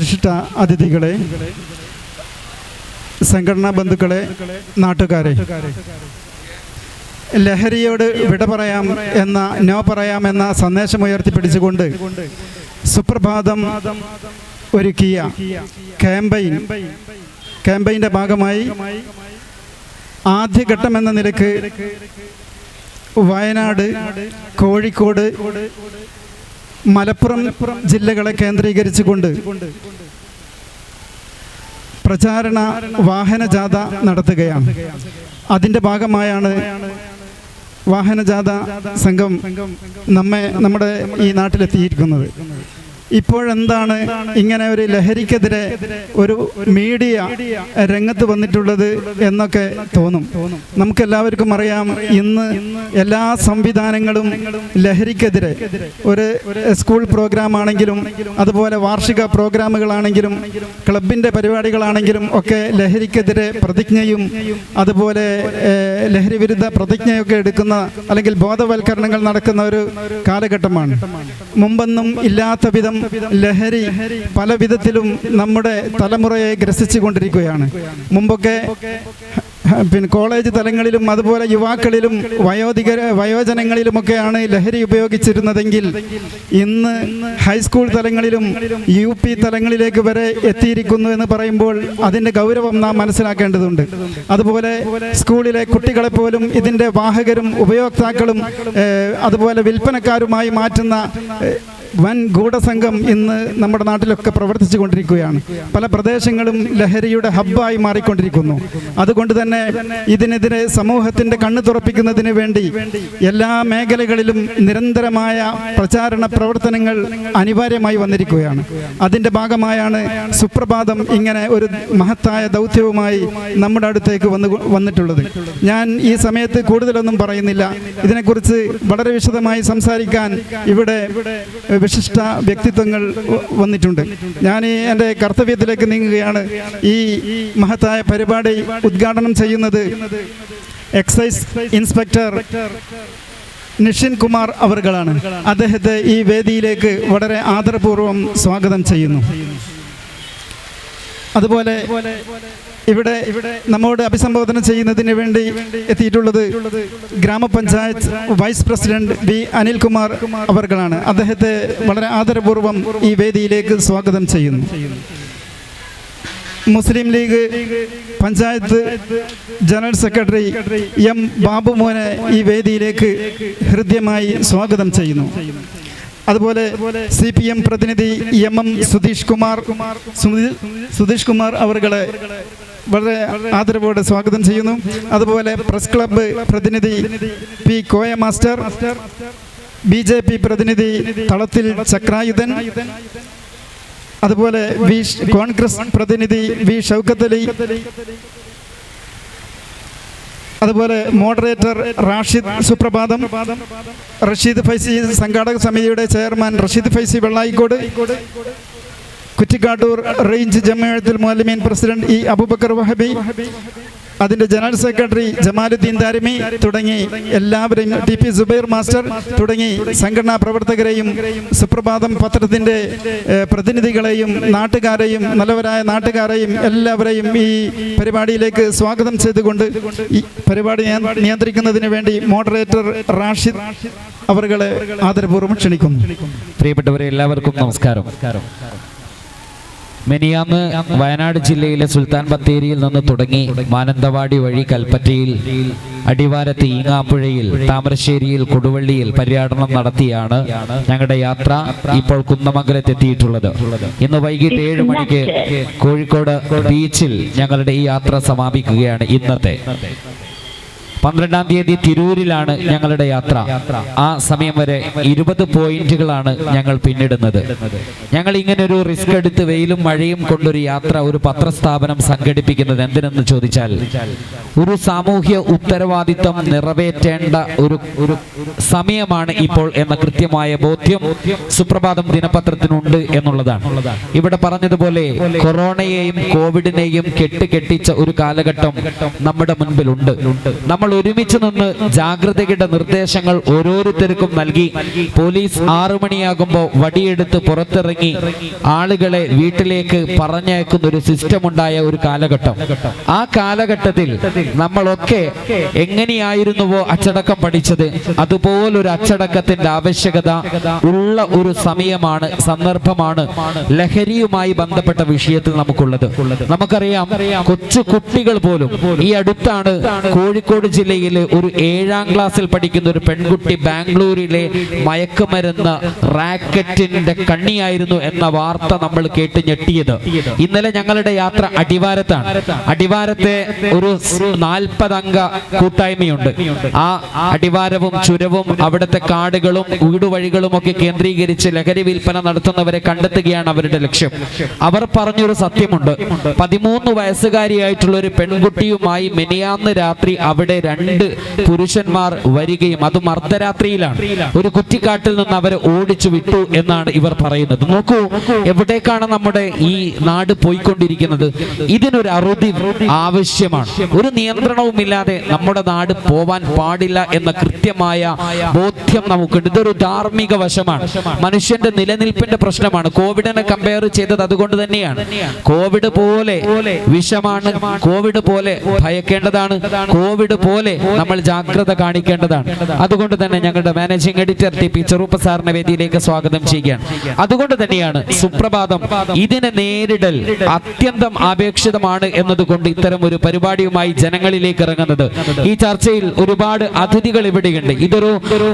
വിശിഷ്ട അതിഥികളെ, സംഘടനാ ബന്ധുക്കളെ, നാട്ടുകാരെ, ലഹരിയോട് വിട പറയാം എന്ന നോ പറയാം എന്ന സന്ദേശം ഉയർത്തിപ്പിടിച്ചുകൊണ്ട് സുപ്രഭാതം ഒരുക്കിയ ക്യാമ്പയിൻ്റെ ഭാഗമായി ആദ്യഘട്ടം എന്ന നിലക്ക് വയനാട്, കോഴിക്കോട്, മലപ്പുറം ജില്ലകളെ കേന്ദ്രീകരിച്ചുകൊണ്ട് പ്രചാരണ വാഹനജാഥ നടത്തുകയാണ്. അതിൻ്റെ ഭാഗമായാണ് വാഹനജാഥ സംഘം നമ്മുടെ ഈ നാട്ടിലെത്തിയിരിക്കുന്നത്. ഇപ്പോഴെന്താണ് ഇങ്ങനെ ഒരു ലഹരിക്കെതിരെ ഒരു മീഡിയ രംഗത്ത് വന്നിട്ടുള്ളത് എന്നൊക്കെ തോന്നും. നമുക്കെല്ലാവർക്കും അറിയാം, ഇന്ന് എല്ലാ സംവിധാനങ്ങളും ലഹരിക്കെതിരെ, ഒരു സ്കൂൾ പ്രോഗ്രാം ആണെങ്കിലും അതുപോലെ വാർഷിക പ്രോഗ്രാമുകളാണെങ്കിലും ക്ലബിൻ്റെ പരിപാടികളാണെങ്കിലും ഒക്കെ ലഹരിക്കെതിരെ പ്രതിജ്ഞയും അതുപോലെ ലഹരി വിരുദ്ധ പ്രതിജ്ഞയൊക്കെ എടുക്കുന്ന അല്ലെങ്കിൽ ബോധവൽക്കരണങ്ങൾ നടക്കുന്ന ഒരു കാലഘട്ടമാണ്. മുമ്പൊന്നും ഇല്ലാത്ത വിധം ലഹരി പല വിധത്തിലും നമ്മുടെ തലമുറയെ ഗ്രസിച്ചു കൊണ്ടിരിക്കുകയാണ്. മുമ്പൊക്കെ കോളേജ് തലങ്ങളിലും അതുപോലെ യുവാക്കളിലും വയോജനങ്ങളിലുമൊക്കെയാണ് ലഹരി ഉപയോഗിച്ചിരുന്നതെങ്കിൽ ഇന്ന് ഹൈസ്കൂൾ തലങ്ങളിലും UP തലങ്ങളിലേക്ക് വരെ എത്തിയിരിക്കുന്നു എന്ന് പറയുമ്പോൾ അതിൻ്റെ ഗൗരവം നാം മനസ്സിലാക്കേണ്ടതുണ്ട്. അതുപോലെ സ്കൂളിലെ കുട്ടികളെ പോലും ഇതിൻ്റെ വാഹകരും ഉപയോക്താക്കളും അതുപോലെ വിൽപ്പനക്കാരുമായി മാറ്റുന്ന വൻ ഗൂഢസംഘം ഇന്ന് നമ്മുടെ നാട്ടിലൊക്കെ പ്രവർത്തിച്ചു കൊണ്ടിരിക്കുകയാണ്. പല പ്രദേശങ്ങളും ലഹരിയുടെ ഹബ്ബായി മാറിക്കൊണ്ടിരിക്കുന്നു. അതുകൊണ്ട് തന്നെ ഇതിനെതിരെ സമൂഹത്തിൻ്റെ കണ്ണു തുറപ്പിക്കുന്നതിന് വേണ്ടി എല്ലാ മേഖലകളിലും നിരന്തരമായ പ്രചാരണ പ്രവർത്തനങ്ങൾ അനിവാര്യമായി വന്നിരിക്കുകയാണ്. അതിൻ്റെ ഭാഗമായാണ് സുപ്രഭാതം ഇങ്ങനെ ഒരു മഹത്തായ ദൗത്യവുമായി നമ്മുടെ അടുത്തേക്ക് വന്നിട്ടുള്ളത്. ഞാൻ ഈ സമയത്ത് കൂടുതലൊന്നും പറയുന്നില്ല. ഇതിനെക്കുറിച്ച് വളരെ വിശദമായി സംസാരിക്കാൻ ഇവിടെ വിശിഷ്ട വ്യക്തിത്വങ്ങൾ വന്നിട്ടുണ്ട്. ഞാൻ എൻ്റെ കർത്തവ്യത്തിലേക്ക് നീങ്ങുകയാണ്. ഈ മഹത്തായ പരിപാടി ഉദ്ഘാടനം ചെയ്യുന്നത് എക്സൈസ് ഇൻസ്പെക്ടർ നിഷിൻ കുമാർ അവർകളാണ്. അദ്ദേഹത്തെ ഈ വേദിയിലേക്ക് വളരെ ആദരപൂർവ്വം സ്വാഗതം ചെയ്യുന്നു. അതുപോലെ ഇവിടെ നമ്മോട് അഭിസംബോധന ചെയ്യുന്നതിന് വേണ്ടി എത്തിയിട്ടുള്ളത് ഗ്രാമപഞ്ചായത്ത് വൈസ് പ്രസിഡന്റ് B. അനിൽകുമാർ അവർകളാണ്. അദ്ദേഹത്തെ വളരെ ആദരപൂർവ്വം ഈ വേദിയിലേക്ക് സ്വാഗതം ചെയ്യുന്നു. Muslim League panchayat general secretary M. ബാബുമോനെ ഈ വേദിയിലേക്ക് ഹൃദ്യമായി സ്വാഗതം ചെയ്യുന്നു. അതുപോലെ CPM പ്രതിനിധി MM. സുധീഷ് കുമാർ അവർകളെ വളരെ ആദരവോടെ സ്വാഗതം ചെയ്യുന്നു. അതുപോലെ പ്രസ് ക്ലബ്ബ് പ്രതിനിധി P. കോയ മാസ്റ്റർ, BJP പ്രതിനിധി തളത്തിൽ ചക്രായുധൻ, അതുപോലെ കോൺഗ്രസ് പ്രതിനിധി V. ഷൗക്കത്ത് അലി, അതുപോലെ മോഡറേറ്റർ റാഷിദ് സുപ്രഭാതം, റഷീദ് ഫൈസി, സംഘാടക സമിതിയുടെ chairman Rasheed Faizy Vellayikode, Kuttikkattoor range Jamaathul Muallimeen president E. Aboobacker Wahabi, അതിൻ്റെ ജനറൽ സെക്രട്ടറി ജമാലുദ്ദീൻ ദാരിമി തുടങ്ങി എല്ലാവരെയും, TP സുബൈർ മാസ്റ്റർ തുടങ്ങി സംഘടനാ പ്രവർത്തകരെയും സുപ്രഭാതം പത്രത്തിൻ്റെ പ്രതിനിധികളെയും നാട്ടുകാരെയും നല്ലവരായ നാട്ടുകാരെയും എല്ലാവരെയും ഈ പരിപാടിയിലേക്ക് സ്വാഗതം ചെയ്തുകൊണ്ട് ഈ പരിപാടി നിയന്ത്രിക്കുന്നതിന് വേണ്ടി മോഡറേറ്റർ റാഷിദ് അവർകളെ ആദരപൂർവ്വം ക്ഷണിക്കുന്നു. പ്രിയപ്പെട്ടവരെ, എല്ലാവർക്കും നമസ്കാരം. മെനിയാന്ന് വയനാട് ജില്ലയിലെ സുൽത്താൻ ബത്തേരിയിൽ നിന്ന് തുടങ്ങി മാനന്തവാടി വഴി കൽപ്പറ്റയിൽ, അടിവാരത്ത് ഈങ്ങാപ്പുഴയിൽ, താമരശ്ശേരിയിൽ, കൊടുവള്ളിയിൽ പര്യടനം നടത്തിയാണ് ഞങ്ങളുടെ യാത്ര ഇപ്പോൾ കുന്നമംഗലത്തെത്തിയിട്ടുള്ളത്. ഇന്ന് വൈകിട്ട് 7 മണിക്ക് കോഴിക്കോട് ബീച്ചിൽ ഞങ്ങളുടെ ഈ യാത്ര സമാപിക്കുകയാണ്. ഇന്നത്തെ 12-ാം തീയതി തിരൂരിലാണ് ഞങ്ങളുടെ യാത്ര. ആ സമയം വരെ 20 പോയിന്റുകളാണ് ഞങ്ങൾ പിന്നിടുന്നത്. ഞങ്ങൾ ഇങ്ങനെ ഒരു റിസ്ക് എടുത്ത് വെയിലും മഴയും കൊണ്ടൊരു യാത്ര, ഒരു പത്രസ്ഥാപനം സംഘടിപ്പിക്കുന്നത് എന്തിനെന്ന് ചോദിച്ചാൽ, ഒരു സാമൂഹ്യ ഉത്തരവാദിത്വം നിറവേറ്റേണ്ട ഒരു സമയമാണ് ഇപ്പോൾ എന്ന കൃത്യമായ ബോധ്യം സുപ്രഭാതം ദിനപത്രത്തിനുണ്ട് എന്നുള്ളതാണ്. ഇവിടെ പറഞ്ഞതുപോലെ കൊറോണയെയും കോവിഡിനെയും കെട്ടിച്ച ഒരു കാലഘട്ടം നമ്മുടെ മുൻപിലുണ്ട്. നമ്മൾ നമ്മൾ ഒരുമിച്ച് നിന്ന് ജാഗ്രതയുടെ നിർദ്ദേശങ്ങൾ ഓരോരുത്തർക്കും നൽകി പോലീസ് 6 മണിയാകുമ്പോൾ വടിയെടുത്ത് പുറത്തിറങ്ങി ആളുകളെ വീട്ടിലേക്ക് പറഞ്ഞയക്കുന്ന ഒരു സിസ്റ്റം ഉണ്ടായ ഒരു കാലഘട്ടം. ആ കാലഘട്ടത്തിൽ നമ്മളൊക്കെ എങ്ങനെയായിരുന്നുവോ അച്ചടക്കം പഠിച്ചത്, അതുപോലൊരു അച്ചടക്കത്തിന്റെ ആവശ്യകത ഉള്ള ഒരു സമയമാണ്, സന്ദർഭമാണ് ലഹരിയുമായി ബന്ധപ്പെട്ട വിഷയത്തിൽ നമുക്കുള്ളത്. നമുക്കറിയാം, കൊച്ചു കുട്ടികൾ പോലും ഈ അടുത്താണ് കോഴിക്കോട് ജില്ലയിലെ ഒരു 7ാം ക്ലാസ്സിൽ പഠിക്കുന്ന ഒരു പെൺകുട്ടി ബാംഗ്ലൂരിലെ മയക്കുമരുന്ന് റാക്കറ്റിന്റെ കണ്ണിയായിരുന്നു എന്ന വാർത്ത നമ്മൾ കേട്ട് ഞെട്ടിയത്. ഇന്നലെ ഞങ്ങളുടെ യാത്ര അടിവാരത്താണ്. അടിവാരത്തെ ഒരു 40 അംഗ കൂട്ടായ്മയുണ്ട്. ആ അടിവാരവും ചുരവും അവിടുത്തെ കാടുകളും വീടുവഴികളും ഒക്കെ കേന്ദ്രീകരിച്ച് ലഹരി വിൽപ്പന നടത്തുന്നവരെ കണ്ടെത്തുകയാണ് അവരുടെ ലക്ഷ്യം. അവർ പറഞ്ഞൊരു സത്യമുണ്ട്. 13 വയസ്സുകാരിയായിട്ടുള്ള ഒരു പെൺകുട്ടിയുമായി മിനിയാന്ന് രാത്രി അവിടെ 2 പുരുഷന്മാർ വരികയും അത് അർദ്ധരാത്രിയിലാണ് ഒരു കുറ്റിക്കാട്ടിൽ നിന്ന് അവരെ ഓടിച്ചു വിട്ടു എന്നാണ് ഇവർ പറയുന്നത്. നോക്കൂ, എവിടേക്കാണ് നമ്മുടെ ഈ നാട് പോയിക്കൊണ്ടിരിക്കുന്നത്. ഇതിനൊരു അറുതി ആവശ്യമാണ്. ഒരു നിയന്ത്രണവുമില്ലാതെ നമ്മുടെ നാട് പോവാൻ പാടില്ല എന്ന കൃത്യമായ ബോധ്യം നമുക്കുണ്ട്. ഇതൊരു ധാർമ്മിക വശമാണ്, മനുഷ്യന്റെ നിലനിൽപ്പിന്റെ പ്രശ്നമാണ്. കോവിഡിനെ കമ്പയർ ചെയ്തത് അതുകൊണ്ട് തന്നെയാണ്. കോവിഡ് പോലെ വിഷമാണ്, കോവിഡ് പോലെ ഭയക്കേണ്ടതാണ്, കോവിഡ് പോലെ നമ്മൾ ജാഗ്രത കാണിക്കേണ്ടതാണ്. അതുകൊണ്ട് തന്നെ ഞങ്ങളുടെ മാനേജിംഗ് എഡിറ്റർ ടി പി ചെറുപ്പ സാറിനെ വേദിയിലേക്ക് സ്വാഗതം ചെയ്യുകയാണ്. അതുകൊണ്ട് തന്നെയാണ് സുപ്രഭാതം ഇതിനെ നേരിടൽ അത്യന്തം ആപേക്ഷിതമാണ് എന്നതുകൊണ്ട് ഇത്തരം ഒരു പരിപാടിയുമായി ജനങ്ങളിലേക്ക് ഇറങ്ങുന്നത്. ഈ ചർച്ചയിൽ ഒരുപാട് അതിഥികൾ ഇവിടെയുണ്ട്. ഇതൊരു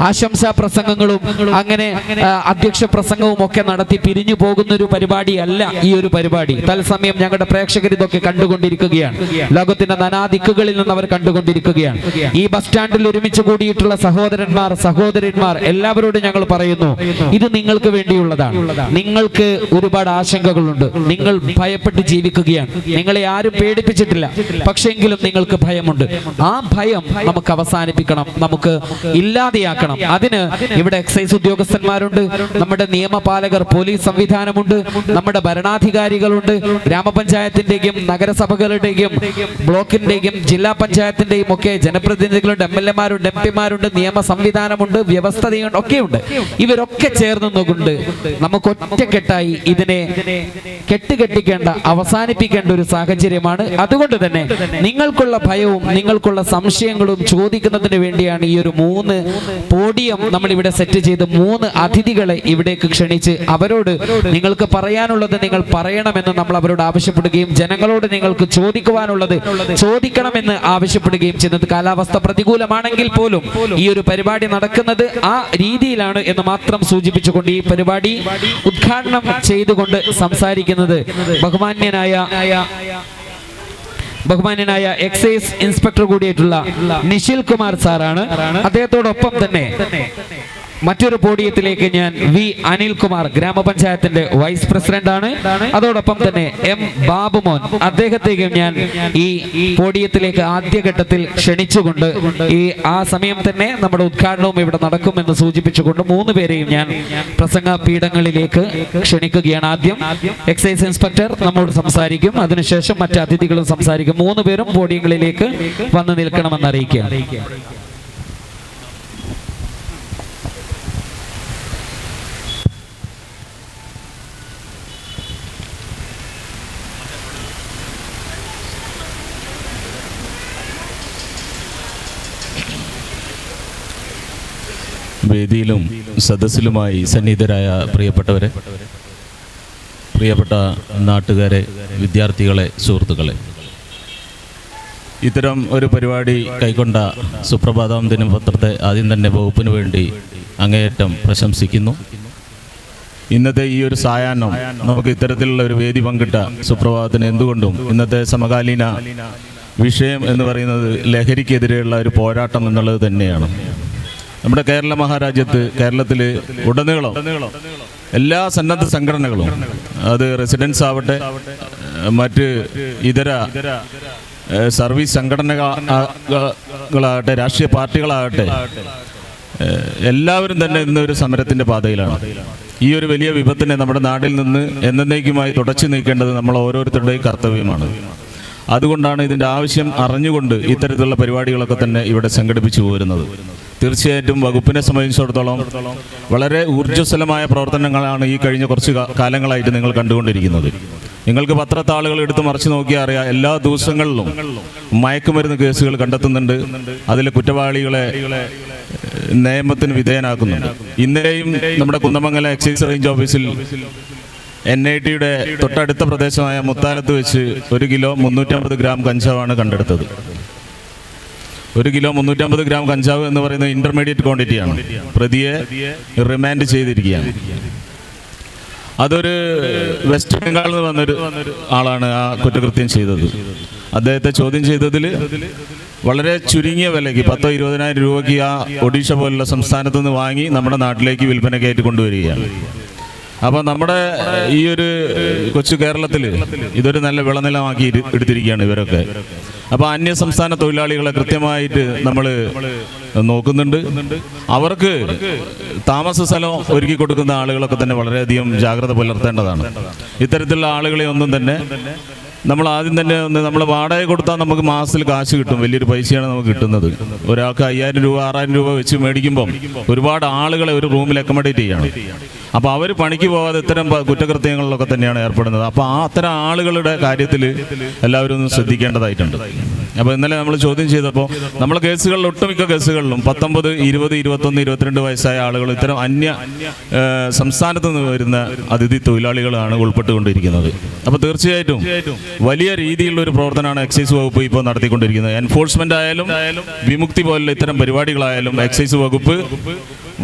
ആശംസാ പ്രസംഗങ്ങളും അങ്ങനെ അധ്യക്ഷ പ്രസംഗവും ഒക്കെ നടത്തി പിരിഞ്ഞു പോകുന്ന ഒരു പരിപാടിയല്ല ഈ ഒരു പരിപാടി. തത്സമയം ഞങ്ങളുടെ പ്രേക്ഷകർ ഇതൊക്കെ കണ്ടുകൊണ്ടിരിക്കുകയാണ്. ലോകത്തിന്റെ നാനാദിക്കുകളിൽ നിന്ന് അവർ കണ്ടുകൊണ്ടിരിക്കുകയാണ്. ഈ ബസ് സ്റ്റാൻഡിൽ ഒരുമിച്ച് കൂടിയിട്ടുള്ള സഹോദരന്മാർ, സഹോദരന്മാർ എല്ലാവരോടും ഞങ്ങൾ പറയുന്നു, ഇത് നിങ്ങൾക്ക് വേണ്ടിയുള്ളതാണ്. നിങ്ങൾക്ക് ഒരുപാട് ആശങ്കകളുണ്ട്, നിങ്ങൾ ഭയപ്പെട്ട് ജീവിക്കുകയാണ്, നിങ്ങളെ ആരും പേടിപ്പിച്ചിട്ടില്ല, പക്ഷെങ്കിലും നിങ്ങൾക്ക് ഭയമുണ്ട്. ആ ഭയം നമുക്ക് അവസാനിപ്പിക്കണം, നമുക്ക് ഇല്ലാതെയാക്കണം. അതിന് ഇവിടെ എക്സൈസ് ഉദ്യോഗസ്ഥന്മാരുണ്ട്, നമ്മുടെ നിയമപാലകർ, പോലീസ് സംവിധാനമുണ്ട്, നമ്മുടെ ഭരണാധികാരികളുണ്ട്, ഗ്രാമപഞ്ചായത്തിന്റെയും നഗരസഭകളുടെയും ബ്ലോക്കിന്റെയും ജില്ലാ പഞ്ചായത്തിന്റെയും ഒക്കെ ജനപ്രതിനിധികളുണ്ട്, MLA-മാരുണ്ട്, MP-മാരുണ്ട്, നിയമ സംവിധാനമുണ്ട്, വ്യവസ്ഥതയുണ്ട്, ഒക്കെയുണ്ട്. ഇവരൊക്കെ ചേർന്നുകൊണ്ട് നമുക്ക് ഒറ്റക്കെട്ടായി ഇതിനെ കെട്ടുകെട്ടിക്കേണ്ട, അവസാനിപ്പിക്കേണ്ട ഒരു സാഹചര്യമാണ്. അതുകൊണ്ട് തന്നെ നിങ്ങൾക്കുള്ള ഭയവും നിങ്ങൾക്കുള്ള സംശയങ്ങളും ചോദിക്കുന്നതിന് വേണ്ടിയാണ് ഈ ഒരു 3 പോഡിയം നമ്മൾ ഇവിടെ സെറ്റ് ചെയ്ത് 3 അതിഥികളെ ഇവിടേക്ക് ക്ഷണിച്ച് അവരോട് നിങ്ങൾക്ക് പറയാനുള്ളത് നിങ്ങൾ പറയണമെന്ന് നമ്മൾ അവരോട് ആവശ്യപ്പെടുകയും ജനങ്ങളോട് നിങ്ങൾക്ക് ചോദിക്കുവാനുള്ളത് ചോദിക്കണമെന്ന് ആവശ്യപ്പെടുകയും ചെയ്യുന്നത്. കാലാവസ്ഥ പ്രതികൂലമാണെങ്കിൽ പോലും ഈ ഒരു പരിപാടി നടക്കുന്നത് ആ രീതിയിലാണ് എന്ന് മാത്രം സൂചിപ്പിച്ചുകൊണ്ട് ഈ പരിപാടി ഉദ്ഘാടനം ചെയ്തുകൊണ്ട് സംസാരിക്കുന്നത് ബഹുമാന്യനായ എക്സൈസ് ഇൻസ്പെക്ടർ കൂടിയായിട്ടുള്ള നിഷിൽ കുമാർ സാറാണ്. അദ്ദേഹത്തോടൊപ്പം തന്നെ മറ്റൊരു പോഡിയത്തിലേക്ക് ഞാൻ വി അനിൽകുമാർ, ഗ്രാമപഞ്ചായത്തിന്റെ വൈസ് പ്രസിഡന്റ് ആണ്. അതോടൊപ്പം തന്നെ M ബാബുമോൻ, അദ്ദേഹത്തെയും ഞാൻ ഈ പോഡിയത്തിലേക്ക് ആദ്യഘട്ടത്തിൽ ക്ഷണിച്ചുകൊണ്ട് ആ സമയം തന്നെ നമ്മുടെ ഉദ്ഘാടനവും ഇവിടെ നടക്കുമെന്ന് സൂചിപ്പിച്ചുകൊണ്ട് 3 പേരെയും ഞാൻ പ്രസംഗ പീഠങ്ങളിലേക്ക് ക്ഷണിക്കുകയാണ്. ആദ്യം എക്സൈസ് ഇൻസ്പെക്ടർ നമ്മോട് സംസാരിക്കും, അതിനുശേഷം മറ്റ് അതിഥികളും സംസാരിക്കും. 3 പേരും പോഡിയങ്ങളിലേക്ക് വന്ന് നിൽക്കണമെന്ന് അറിയിക്കുകയാണ്. വേദിയിലും സദസ്സിലുമായി സന്നിഹിതരായ പ്രിയപ്പെട്ടവരെ, പ്രിയപ്പെട്ട നാട്ടുകാരെ, വിദ്യാർത്ഥികളെ, സുഹൃത്തുക്കളെ, ഇത്തരം ഒരു പരിപാടി കൈക്കൊണ്ട സുപ്രഭാതം ദിനപത്രത്തെ ആദ്യം തന്നെ വകുപ്പിന് വേണ്ടി അങ്ങേയറ്റം പ്രശംസിക്കുന്നു. ഇന്നത്തെ ഈ ഒരു സായാഹ്നം നമുക്ക് ഇത്തരത്തിലുള്ള ഒരു വേദി പങ്കിട്ട സുപ്രഭാതത്തിന് എന്തുകൊണ്ടും ഇന്നത്തെ സമകാലീന വിഷയം എന്ന് പറയുന്നത് ലഹരിക്കെതിരെയുള്ള ഒരു പോരാട്ടം എന്നുള്ളത് തന്നെയാണ്. നമ്മുടെ കേരള മഹാരാജ്യത്ത്, കേരളത്തിൽ ഉടനീളം എല്ലാ സന്നദ്ധ സംഘടനകളും, അത് റെസിഡൻസ് ആവട്ടെ, മറ്റ് ഇതര സർവീസ് സംഘടനകളാകട്ടെ, രാഷ്ട്രീയ പാർട്ടികളാകട്ടെ, എല്ലാവരും തന്നെ ഇന്നൊരു സമരത്തിൻ്റെ പാതയിലാണ്. ഈ ഒരു വലിയ വിപത്തിനെ നമ്മുടെ നാട്ടിൽ നിന്ന് എന്നേക്കുമായി തുടച്ചു നീക്കേണ്ടത് നമ്മൾ ഓരോരുത്തരുടെയും കർത്തവ്യമാണ്. അതുകൊണ്ടാണ് ഇതിൻ്റെ ആവശ്യം അറിഞ്ഞുകൊണ്ട് ഇത്തരത്തിലുള്ള പരിപാടികളൊക്കെ തന്നെ ഇവിടെ സംഘടിപ്പിച്ചു പോരുന്നത്. തീർച്ചയായിട്ടും വകുപ്പിനെ സംബന്ധിച്ചിടത്തോളം വളരെ ഊർജ്ജസ്വലമായ പ്രവർത്തനങ്ങളാണ് ഈ കഴിഞ്ഞ കുറച്ച് കാലങ്ങളായിട്ട് നിങ്ങൾ കണ്ടുകൊണ്ടിരിക്കുന്നത്. നിങ്ങൾക്ക് പത്രത്താളുകൾ എടുത്ത് മറിച്ച് നോക്കിയാൽ അറിയാം, എല്ലാ ദിവസങ്ങളിലും മയക്കുമരുന്ന് കേസുകൾ കണ്ടെത്തുന്നുണ്ട്. അതിലെ കുറ്റവാളികളെ നിയമത്തിന് വിധേയനാക്കുന്നുണ്ട്. ഇന്നലെയും നമ്മുടെ കുന്നമംഗലം എക്സൈസ് റേഞ്ച് ഓഫീസിൽ NIT-യുടെ തൊട്ടടുത്ത പ്രദേശമായ മുത്താലത്ത് വെച്ച് 1 കിലോ 350 ഗ്രാം കഞ്ചാവാണ് കണ്ടെടുത്തത്. 1 കിലോ 350 ഗ്രാം കഞ്ചാവ് എന്ന് പറയുന്നത് ഇന്റർമീഡിയറ്റ് ക്വാണ്ടിറ്റിയാണ്. പ്രതിയെ റിമാൻഡ് ചെയ്തിരിക്കുകയാണ്. അതൊരു വെസ്റ്റ് ബംഗാളിൽ നിന്ന് വന്നൊരു ആളാണ് ആ കുറ്റകൃത്യം ചെയ്തത്. അദ്ദേഹത്തെ ചോദ്യം ചെയ്തതിൽ വളരെ ചുരുങ്ങിയ വിലയ്ക്ക് 10-20,000 രൂപയ്ക്ക് ആ ഒഡീഷ പോലുള്ള സംസ്ഥാനത്ത് നിന്ന് വാങ്ങി നമ്മുടെ നാട്ടിലേക്ക് വിൽപ്പനയ്ക്കായിട്ട് കൊണ്ടുവരികയാണ്. അപ്പോൾ നമ്മുടെ ഈ ഒരു കൊച്ചു കേരളത്തിൽ ഇതൊരു നല്ല വിളനിലമാക്കി എടുത്തിരിക്കുകയാണ് ഇവരൊക്കെ. അപ്പോൾ അന്യ സംസ്ഥാന തൊഴിലാളികളെ കൃത്യമായിട്ട് നമ്മൾ നോക്കുന്നുണ്ട്. അവർക്ക് താമസ സ്ഥലം ഒരുക്കി കൊടുക്കുന്ന ആളുകളൊക്കെ തന്നെ വളരെയധികം ജാഗ്രത പുലർത്തേണ്ടതാണ്. ഇത്തരത്തിലുള്ള ആളുകളെ ഒന്നും തന്നെ നമ്മൾ ആദ്യം തന്നെ നമ്മൾ വാടക കൊടുത്താൽ നമുക്ക് മാസത്തിൽ കാശ് കിട്ടും, വലിയൊരു പൈസയാണ് നമുക്ക് കിട്ടുന്നത്. ഒരാൾക്ക് 5,000 രൂപ 6,000 രൂപ വെച്ച് മേടിക്കുമ്പം ഒരുപാട് ആളുകളെ ഒരു റൂമിൽ അക്കോമഡേറ്റ് ചെയ്യണം. അപ്പോൾ അവർ പണിക്ക് പോകാതെ ഇത്തരം കുറ്റകൃത്യങ്ങളിലൊക്കെ തന്നെയാണ് ഏർപ്പെടുന്നത്. അപ്പോൾ അത്തരം ആളുകളുടെ കാര്യത്തിൽ എല്ലാവരും ഒന്ന് ശ്രദ്ധിക്കേണ്ടതായിട്ടുണ്ട്. അപ്പോൾ ഇന്നലെ നമ്മൾ ചോദ്യം ചെയ്തപ്പോൾ നമ്മളെ കേസുകളിൽ ഒട്ടുമിക്ക കേസുകളിലും 19, 20, 21, 22 വയസ്സായ ആളുകൾ ഇത്തരം അന്യ സംസ്ഥാനത്ത് നിന്ന് വരുന്ന അതിഥി തൊഴിലാളികളാണ് ഉൾപ്പെട്ടുകൊണ്ടിരിക്കുന്നത്. അപ്പോൾ തീർച്ചയായിട്ടും വലിയ രീതിയിലുള്ള ഒരു പ്രവർത്തനമാണ് എക്സൈസ് വകുപ്പ് ഇപ്പോൾ നടത്തിക്കൊണ്ടിരിക്കുന്നത്. എൻഫോഴ്സ്മെന്റ് ആയാലും വിമുക്തി പോലുള്ള ഇത്തരം പരിപാടികളായാലും എക്സൈസ് വകുപ്പ്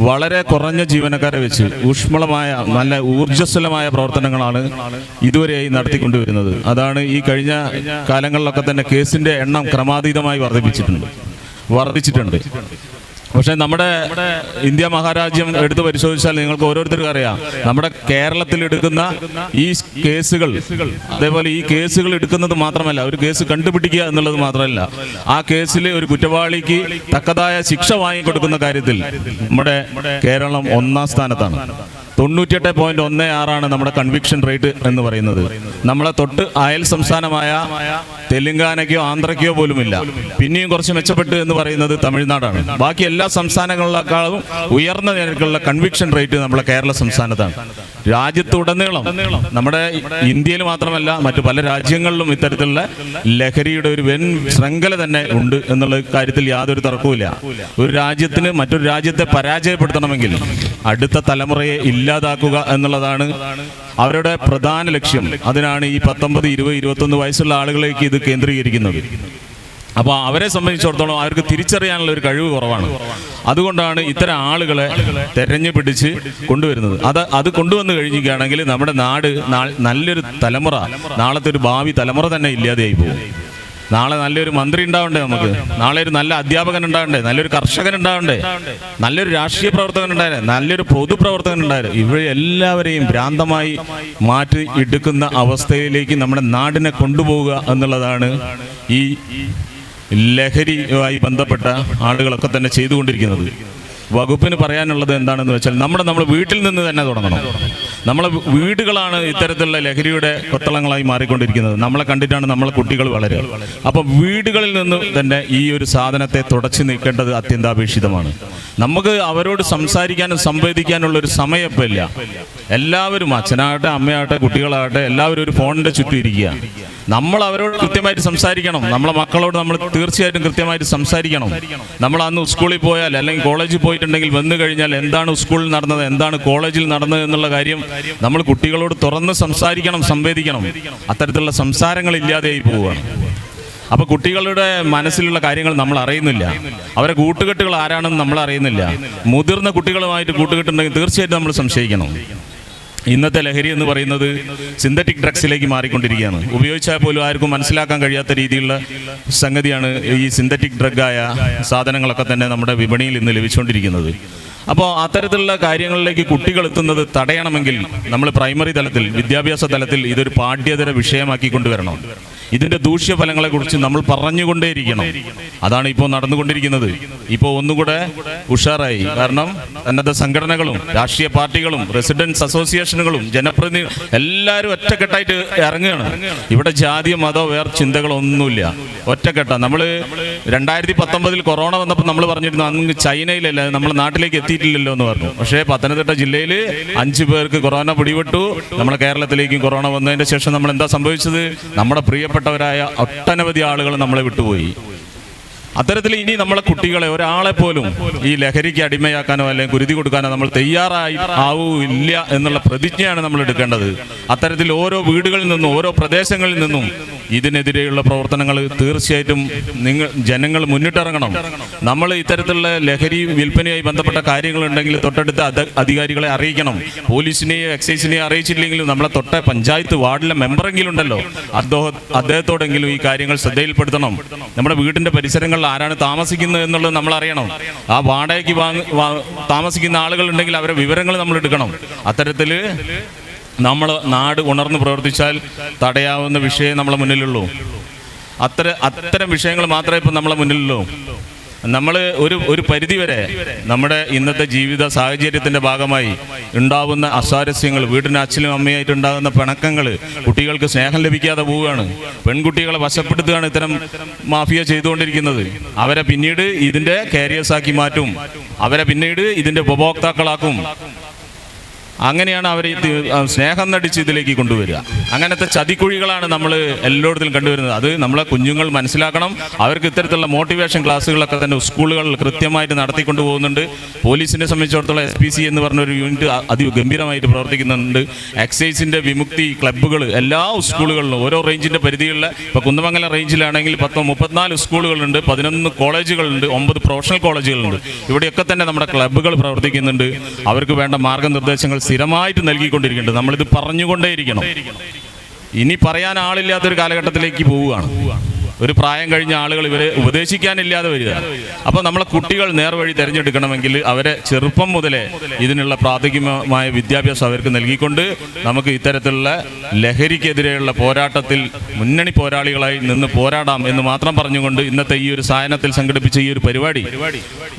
വളരെ കുറഞ്ഞ ജീവനക്കാരെ വെച്ച് ഊഷ്മളമായ നല്ല ഊർജ്ജസ്വലമായ പ്രവർത്തനങ്ങളാണ് ഇതുവരെയായി നടത്തിക്കൊണ്ടുവരുന്നത്. അതാണ് ഈ കഴിഞ്ഞ കാലങ്ങളിലൊക്കെ തന്നെ കേസിന്റെ എണ്ണം ക്രമാതീതമായി വർദ്ധിച്ചിട്ടുണ്ട്. പക്ഷേ നമ്മുടെ ഇന്ത്യ മഹാരാജ്യം എടുത്ത് പരിശോധിച്ചാൽ നിങ്ങൾക്ക് ഓരോരുത്തർക്കും അറിയാം, നമ്മുടെ കേരളത്തിൽ എടുക്കുന്ന ഈ കേസുകൾ, അതേപോലെ ഈ കേസുകൾ എടുക്കുന്നത് മാത്രമല്ല, ഒരു കേസ് കണ്ടുപിടിക്കുക എന്നുള്ളത് മാത്രമല്ല, ആ കേസിൽ ഒരു കുറ്റവാളിക്ക് തക്കതായ ശിക്ഷ വാങ്ങിക്കൊടുക്കുന്ന കാര്യത്തിൽ നമ്മുടെ കേരളം 1ാം സ്ഥാനത്താണ്. 98.16 നമ്മുടെ കൺവിക്ഷൻ റേറ്റ് എന്ന് പറയുന്നത്. നമ്മളെ തൊട്ട് അയൽ സംസ്ഥാനമായ തെലുങ്കാനയ്ക്കോ ആന്ധ്രയ്ക്കോ പോലുമില്ല. പിന്നെയും കുറച്ച് മെച്ചപ്പെട്ട് എന്ന് പറയുന്നത് തമിഴ്നാടാണ്. ബാക്കി എല്ലാ സംസ്ഥാനങ്ങളിലേക്കാളും ഉയർന്ന നിരക്കുള്ള കൺവിക്ഷൻ റേറ്റ് നമ്മുടെ കേരള സംസ്ഥാനത്താണ്. രാജ്യത്തുടനീളം, നമ്മുടെ ഇന്ത്യയിൽ മാത്രമല്ല മറ്റു പല രാജ്യങ്ങളിലും ഇത്തരത്തിലുള്ള ലഹരിയുടെ ഒരു വൻ ശൃംഖല തന്നെ ഉണ്ട് എന്നുള്ള കാര്യത്തിൽ യാതൊരു തർക്കവുമില്ല. ഒരു രാജ്യത്തിന് മറ്റൊരു രാജ്യത്തെ പരാജയപ്പെടുത്തണമെങ്കിൽ അടുത്ത തലമുറയെ ഇല്ലാതാക്കുക എന്നുള്ളതാണ് അവരുടെ പ്രധാന ലക്ഷ്യം. അതിനാണ് ഈ 19, 20, 21 വയസ്സുള്ള ആളുകളിലേക്ക് ഇത് കേന്ദ്രീകരിക്കുന്നത്. അപ്പോൾ അവരെ സംബന്ധിച്ചിടത്തോളം അവർക്ക് തിരിച്ചറിയാനുള്ള ഒരു കഴിവ് കുറവാണ്. അതുകൊണ്ടാണ് ഇത്തരം ആളുകളെ തെരഞ്ഞു പിടിച്ച് കൊണ്ടുവരുന്നത്. അത് കൊണ്ടുവന്നു കഴിഞ്ഞിരിക്കുകയാണെങ്കിൽ നമ്മുടെ നാട് നല്ലൊരു തലമുറ, നാളത്തെ ഒരു ഭാവി തലമുറ തന്നെ ഇല്ലാതെയായി പോകും. നാളെ നല്ലൊരു മന്ത്രി ഉണ്ടാവണ്ടേ, നമുക്ക് നാളെ ഒരു നല്ല അധ്യാപകൻ ഉണ്ടാവണ്ടേ, നല്ലൊരു കർഷകൻ ഉണ്ടാവണ്ടേ, നല്ലൊരു രാഷ്ട്രീയ പ്രവർത്തകൻ ഉണ്ടായാലേ, നല്ലൊരു പൊതുപ്രവർത്തകൻ ഉണ്ടായാലും, ഇവരെല്ലാവരെയും ഭ്രാന്തമായി മാറ്റി എടുക്കുന്ന അവസ്ഥയിലേക്ക് നമ്മുടെ നാടിനെ കൊണ്ടുപോവുക എന്നുള്ളതാണ് ഈ ലഹരിയുമായി ബന്ധപ്പെട്ട ആളുകളൊക്കെ തന്നെ ചെയ്തുകൊണ്ടിരിക്കുന്നത്. വകുപ്പിന് പറയാനുള്ളത് എന്താണെന്ന് വെച്ചാൽ നമ്മൾ വീട്ടിൽ നിന്ന് തന്നെ തുടങ്ങണം. നമ്മളെ വീടുകളാണ് ഇത്തരത്തിലുള്ള ലഹരിയുടെ കൊത്തളങ്ങളായി മാറിക്കൊണ്ടിരിക്കുന്നത്. നമ്മളെ കണ്ടിട്ടാണ് നമ്മളെ കുട്ടികൾ വളരുക. അപ്പം വീടുകളിൽ നിന്ന് തന്നെ ഈ ഒരു സാധനത്തെ തുടച്ചു നീക്കേണ്ടത് അത്യന്താപേക്ഷിതമാണ്. നമുക്ക് അവരോട് സംസാരിക്കാനും സംവദിക്കാനുള്ള ഒരു സമയം ഇപ്പം ഇല്ല. എല്ലാവരും, അച്ഛനാകട്ടെ അമ്മയാകട്ടെ കുട്ടികളാകട്ടെ, എല്ലാവരും ഒരു ഫോണിൻ്റെ ചുറ്റും ഇരിക്കുക. നമ്മൾ അവരോട് കൃത്യമായിട്ട് സംസാരിക്കണം. നമ്മളെ മക്കളോട് നമ്മൾ തീർച്ചയായിട്ടും കൃത്യമായിട്ട് സംസാരിക്കണം. നമ്മൾ അന്ന് സ്കൂളിൽ പോയാൽ അല്ലെങ്കിൽ കോളേജിൽ പോയിട്ടുണ്ടെങ്കിൽ വന്നു കഴിഞ്ഞാൽ എന്താണ് സ്കൂളിൽ നടന്നത്, എന്താണ് കോളേജിൽ നടന്നത് എന്നുള്ള കാര്യം നമ്മൾ കുട്ടികളോട് തുറന്ന് സംസാരിക്കണം, സംവേദിക്കണം. അത്തരത്തിലുള്ള സംസാരങ്ങൾ ഇല്ലാതെയായി പോവുകയാണ്. അപ്പോൾ കുട്ടികളുടെ മനസ്സിലുള്ള കാര്യങ്ങൾ നമ്മൾ അറിയുന്നില്ല. അവരെ കൂട്ടുകെട്ടുകൾ ആരാണെന്ന് നമ്മൾ അറിയുന്നില്ല. മുതിർന്ന കുട്ടികളുമായിട്ട് കൂട്ടുകെട്ടുണ്ടെങ്കിൽ തീർച്ചയായിട്ടും നമ്മൾ സംശയിക്കണം. ഇന്നത്തെ ലഹരി എന്ന് പറയുന്നത് സിന്തറ്റിക് ഡ്രഗ്സിലേക്ക് മാറിക്കൊണ്ടിരിക്കുകയാണ്. ഉപയോഗിച്ചാൽ പോലും ആർക്കും മനസ്സിലാക്കാൻ കഴിയാത്ത രീതിയിലുള്ള സംഗതിയാണ് ഈ സിന്തറ്റിക് ഡ്രഗായ സാധനങ്ങളൊക്കെ തന്നെ നമ്മുടെ വിപണിയിൽ ഇന്ന് ലഭിച്ചുകൊണ്ടിരിക്കുന്നത്. അപ്പോൾ അത്തരത്തിലുള്ള കാര്യങ്ങളിലേക്ക് കുട്ടികൾ എത്തുന്നത് തടയണമെങ്കിൽ നമ്മൾ പ്രൈമറി തലത്തിൽ, വിദ്യാഭ്യാസ തലത്തിൽ ഇതൊരു പാഠ്യേതര വിഷയമാക്കി കൊണ്ടുവരണം. ഇതിൻ്റെ ദൂഷ്യഫലങ്ങളെക്കുറിച്ച് നമ്മൾ പറഞ്ഞുകൊണ്ടേയിരിക്കണം. അതാണ് ഇപ്പോൾ നടന്നുകൊണ്ടിരിക്കുന്നത്. ഇപ്പോൾ ഒന്നുകൂടെ ഉഷാറായി. കാരണം സന്നദ്ധ സംഘടനകളും രാഷ്ട്രീയ പാർട്ടികളും റെസിഡൻസ് അസോസിയേഷനുകളും ജനപ്രതിനിധികളും എല്ലാവരും ഒറ്റക്കെട്ടായിട്ട് ഇറങ്ങുകയാണ്. ഇവിടെ ജാതിയോ മതമോ വേറെ ചിന്തകളൊന്നുമില്ല, ഒറ്റക്കെട്ട. നമ്മൾ 2019 കൊറോണ വന്നപ്പോൾ നമ്മൾ പറഞ്ഞിരുന്നു അന്ന് ചൈനയിലല്ല, നമ്മുടെ നാട്ടിലേക്ക് എത്തിയിട്ടില്ലല്ലോ എന്ന് പറഞ്ഞു. പക്ഷേ പത്തനംതിട്ട ജില്ലയിൽ 5 പേർക്ക് കൊറോണ പിടിപെട്ടു. നമ്മുടെ കേരളത്തിലേക്കും കൊറോണ വന്നതിന് ശേഷം നമ്മൾ എന്താ സംഭവിച്ചത്? നമ്മുടെ പ്രിയപ്പെട്ടവരായ ഒട്ടനവധി ആളുകൾ നമ്മളെ വിട്ടുപോയി. അത്തരത്തിൽ ഇനി നമ്മളെ കുട്ടികളെ ഒരാളെ പോലും ഈ ലഹരിക്ക് അടിമയാക്കാനോ അല്ലെങ്കിൽ കുരുതി കൊടുക്കാനോ നമ്മൾ ആവില്ല എന്നുള്ള പ്രതിജ്ഞയാണ് നമ്മൾ എടുക്കേണ്ടത്. അത്തരത്തിൽ ഓരോ വീടുകളിൽ നിന്നും ഓരോ പ്രദേശങ്ങളിൽ നിന്നും ഇതിനെതിരെയുള്ള പ്രവർത്തനങ്ങൾ തീർച്ചയായിട്ടും ജനങ്ങൾ മുന്നിട്ടിറങ്ങണം. നമ്മൾ ഇത്തരത്തിലുള്ള ലഹരി വിൽപ്പനയുമായി ബന്ധപ്പെട്ട കാര്യങ്ങളുണ്ടെങ്കിൽ തൊട്ടടുത്ത അധികാരികളെ അറിയിക്കണം. പോലീസിനെയോ എക്സൈസിനെയോ അറിയിച്ചില്ലെങ്കിലും നമ്മളെ തൊട്ട പഞ്ചായത്ത് വാർഡിലെ മെമ്പറെങ്കിലും ഉണ്ടല്ലോ, അദ്ദേഹത്തോടെങ്കിലും ഈ കാര്യങ്ങൾ ശ്രദ്ധയിൽപ്പെടുത്തണം. നമ്മുടെ വീടിന്റെ പരിസരങ്ങളിൽ ആരാണ് താമസിക്കുന്നത് എന്നുള്ളത് നമ്മൾ അറിയണം. ആ വാടകയ്ക്ക് താമസിക്കുന്ന ആളുകൾ ഉണ്ടെങ്കിൽ അവരെ വിവരങ്ങൾ നമ്മൾ എടുക്കണം. അത്തരത്തിൽ നമ്മൾ നാട് ഉണർന്ന് പ്രവർത്തിച്ചാൽ തടയാവുന്ന വിഷയം നമ്മളെ മുന്നിലുള്ളൂ. അത്തരം വിഷയങ്ങൾ മാത്രമേ ഇപ്പം നമ്മളെ മുന്നിലുള്ളൂ. നമ്മൾ ഒരു പരിധിവരെ നമ്മുടെ ഇന്നത്തെ ജീവിത സാഹചര്യത്തിൻ്റെ ഭാഗമായി ഉണ്ടാവുന്ന അസ്വാരസ്യങ്ങൾ, വീടിന് അച്ഛനും അമ്മയായിട്ട് ഉണ്ടാകുന്ന പിണക്കങ്ങൾ, കുട്ടികൾക്ക് സ്നേഹം ലഭിക്കാതെ പോവുകയാണ്. പെൺകുട്ടികളെ വശപ്പെടുത്തുകയാണ് ഇത്തരം മാഫിയ ചെയ്തുകൊണ്ടിരിക്കുന്നത്. അവരെ പിന്നീട് ഇതിൻ്റെ കാരിയേഴ്സാക്കി മാറ്റും, അവരെ പിന്നീട് ഇതിൻ്റെ ഉപഭോക്താക്കളാക്കും. അങ്ങനെയാണ് അവർ സ്നേഹം നടിച്ച് ഇതിലേക്ക് കൊണ്ടുവരിക. അങ്ങനത്തെ ചതിക്കുഴികളാണ് നമ്മൾ എല്ലായിടത്തിലും കണ്ടുവരുന്നത്. അത് നമ്മളെ കുഞ്ഞുങ്ങൾ മനസ്സിലാക്കണം. അവർക്ക് ഇത്തരത്തിലുള്ള മോട്ടിവേഷൻ ക്ലാസ്സുകളൊക്കെ തന്നെ സ്കൂളുകളിൽ കൃത്യമായിട്ട് നടത്തിക്കൊണ്ടു പോകുന്നുണ്ട്. പോലീസിനെ സംബന്ധിച്ചിടത്തോളം SPC എന്ന് പറഞ്ഞൊരു യൂണിറ്റ് അതിഗംഭീരമായിട്ട് പ്രവർത്തിക്കുന്നുണ്ട്. എക്സൈസിൻ്റെ വിമുക്തി ക്ലബ്ബുകൾ എല്ലാ സ്കൂളുകളിലും ഓരോ റേഞ്ചിൻ്റെ പരിധികളിൽ, ഇപ്പോൾ കുന്നമംഗലം റേഞ്ചിലാണെങ്കിൽ 34 സ്കൂളുകളുണ്ട്, 11 കോളേജുകളുണ്ട്, 9 പ്രൊഫഷണൽ കോളേജുകളുണ്ട്. ഇവിടെയൊക്കെ തന്നെ നമ്മുടെ ക്ലബ്ബുകൾ പ്രവർത്തിക്കുന്നുണ്ട്. അവർക്ക് വേണ്ട മാർഗനിർദ്ദേശങ്ങൾ സ്ഥിരമായിട്ട് നൽകിക്കൊണ്ടിരിക്കുന്നുണ്ട്. നമ്മളിത് പറഞ്ഞുകൊണ്ടേയിരിക്കണം. ഇനി പറയാൻ ആളില്ലാത്തൊരു കാലഘട്ടത്തിലേക്ക് പോവുകയാണ്. ഒരു പ്രായം കഴിഞ്ഞ ആളുകൾ ഇവരെ ഉപദേശിക്കാനില്ലാതെ വരിക. അപ്പോൾ നമ്മളെ കുട്ടികൾ നേർവഴി തിരഞ്ഞെടുക്കണമെങ്കിൽ അവരെ ചെറുപ്പം മുതലേ ഇതിനുള്ള പ്രാഥമികമായ വിദ്യാഭ്യാസം അവർക്ക് നൽകിക്കൊണ്ട് നമുക്ക് ഇത്തരത്തിലുള്ള ലഹരിക്കെതിരെയുള്ള പോരാട്ടത്തിൽ മുന്നണി പോരാളികളായി നിന്ന് പോരാടാം എന്ന് മാത്രം പറഞ്ഞുകൊണ്ട് ഇന്നത്തെ ഈ ഒരു സായനത്തിൽ സംഘടിപ്പിച്ച ഈ ഒരു പരിപാടി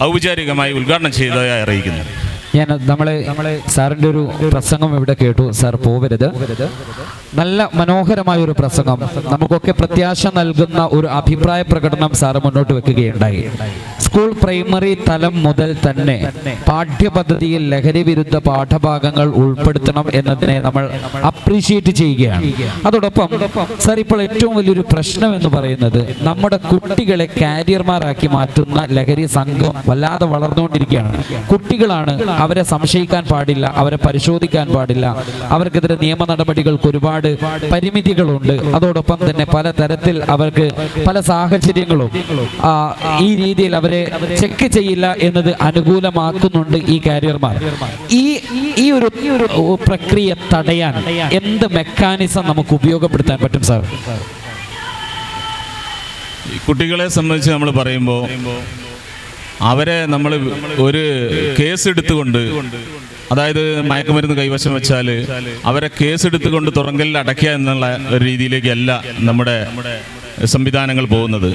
ഔപചാരികമായി ഉദ്ഘാടനം ചെയ്തതായി അറിയിക്കുന്നു. നമ്മളെ സാറിൻ്റെ ഒരു പ്രസംഗം ഇവിടെ കേട്ടു. സാർ പോവരുത്. നല്ല മനോഹരമായ ഒരു പ്രസംഗം, നമുക്കൊക്കെ പ്രത്യാശ നൽകുന്ന ഒരു അഭിപ്രായ പ്രകടനം സാറ് മുന്നോട്ട് വെക്കുകയുണ്ടായി. സ്കൂൾ പ്രൈമറി തലം മുതൽ തന്നെ പാഠ്യപദ്ധതിയിൽ ലഹരി വിരുദ്ധ പാഠഭാഗങ്ങൾ ഉൾപ്പെടുത്തണം എന്നതിനെ നമ്മൾ അപ്രീഷിയേറ്റ് ചെയ്യുകയാണ്. അതോടൊപ്പം സാർ ഇപ്പോൾ ഏറ്റവും വലിയൊരു പ്രശ്നം എന്ന് പറയുന്നത് നമ്മുടെ കുട്ടികളെ കാരിയർമാരാക്കി മാറ്റുന്ന ലഹരി സംഘം വല്ലാതെ വളർന്നുകൊണ്ടിരിക്കുകയാണ്. കുട്ടികളാണ്, അവരെ സംശയിക്കാൻ പാടില്ല, അവരെ പരിശോധിക്കാൻ പാടില്ല, അവർക്കെതിരെ നിയമ നടപടികൾക്ക് ഒരുപാട് പരിമിതികളുണ്ട്. അതോടൊപ്പം തന്നെ പലതരത്തിൽ അവർക്ക് പല സാഹചര്യങ്ങളും ഈ രീതിയിൽ അവരെ ചെക്ക് ചെയ്യില്ല എന്നത് അനുകൂലമാക്കുന്നുണ്ട് ഈ കാരിയർമാർ. ഈ ഒരു പ്രക്രിയ തടയാൻ എന്ത് മെക്കാനിസം നമുക്ക് ഉപയോഗപ്പെടുത്താൻ പറ്റും സാർ? കുട്ടികളെ സംബന്ധിച്ച് നമ്മൾ പറയുമ്പോൾ അവരെ നമ്മൾ ഒരു കേസ് എടുത്തുകൊണ്ട്, അതായത് മയക്കുമരുന്ന് കൈവശം വെച്ചാൽ അവരെ കേസെടുത്തുകൊണ്ട് തുറങ്കലിൽ അടയ്ക്കുക എന്നുള്ള ഒരു രീതിയിലേക്കല്ല നമ്മുടെ സംവിധാനങ്ങൾ പോകുന്നത്.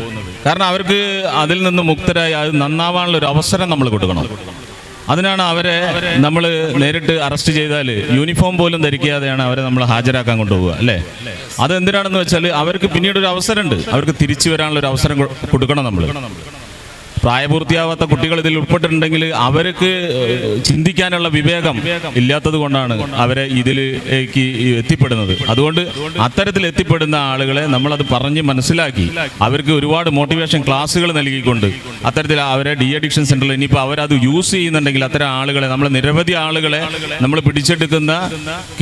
കാരണം അവർക്ക് അതിൽ നിന്ന് മുക്തരായി അത് നന്നാവാനുള്ള ഒരു അവസരം നമ്മൾ കൊടുക്കണം. അതിനാണ് അവരെ നമ്മൾ നേരിട്ട് അറസ്റ്റ് ചെയ്താൽ യൂണിഫോം പോലും ധരിക്കാതെയാണ് അവരെ നമ്മൾ ഹാജരാക്കാൻ കൊണ്ടുപോവുക, അല്ലേ? അതെന്തിനാണെന്ന് വെച്ചാൽ അവർക്ക് പിന്നീട് ഒരു അവസരമുണ്ട്, അവർക്ക് തിരിച്ചു വരാനുള്ള ഒരു അവസരം കൊടുക്കണം നമ്മൾ. പ്രായപൂർത്തിയാവാത്ത കുട്ടികൾ ഇതിൽ ഉൾപ്പെട്ടിട്ടുണ്ടെങ്കിൽ അവർക്ക് ചിന്തിക്കാനുള്ള വിവേകം ഇല്ലാത്തത് കൊണ്ടാണ് അവരെ ഇതിലേക്ക് എത്തിപ്പെടുന്നത്. അതുകൊണ്ട് അത്തരത്തിൽ എത്തിപ്പെടുന്ന ആളുകളെ നമ്മളത് പറഞ്ഞ് മനസ്സിലാക്കി അവർക്ക് ഒരുപാട് മോട്ടിവേഷൻ ക്ലാസ്സുകൾ നൽകിക്കൊണ്ട് അത്തരത്തിൽ അവരെ ഡി അഡിക്ഷൻ സെൻ്ററിൽ ഇനിയിപ്പോൾ അവരത് യൂസ് ചെയ്യുന്നുണ്ടെങ്കിൽ അത്തരം ആളുകളെ നമ്മൾ നിരവധി ആളുകളെ നമ്മൾ പിടിച്ചെടുക്കുന്ന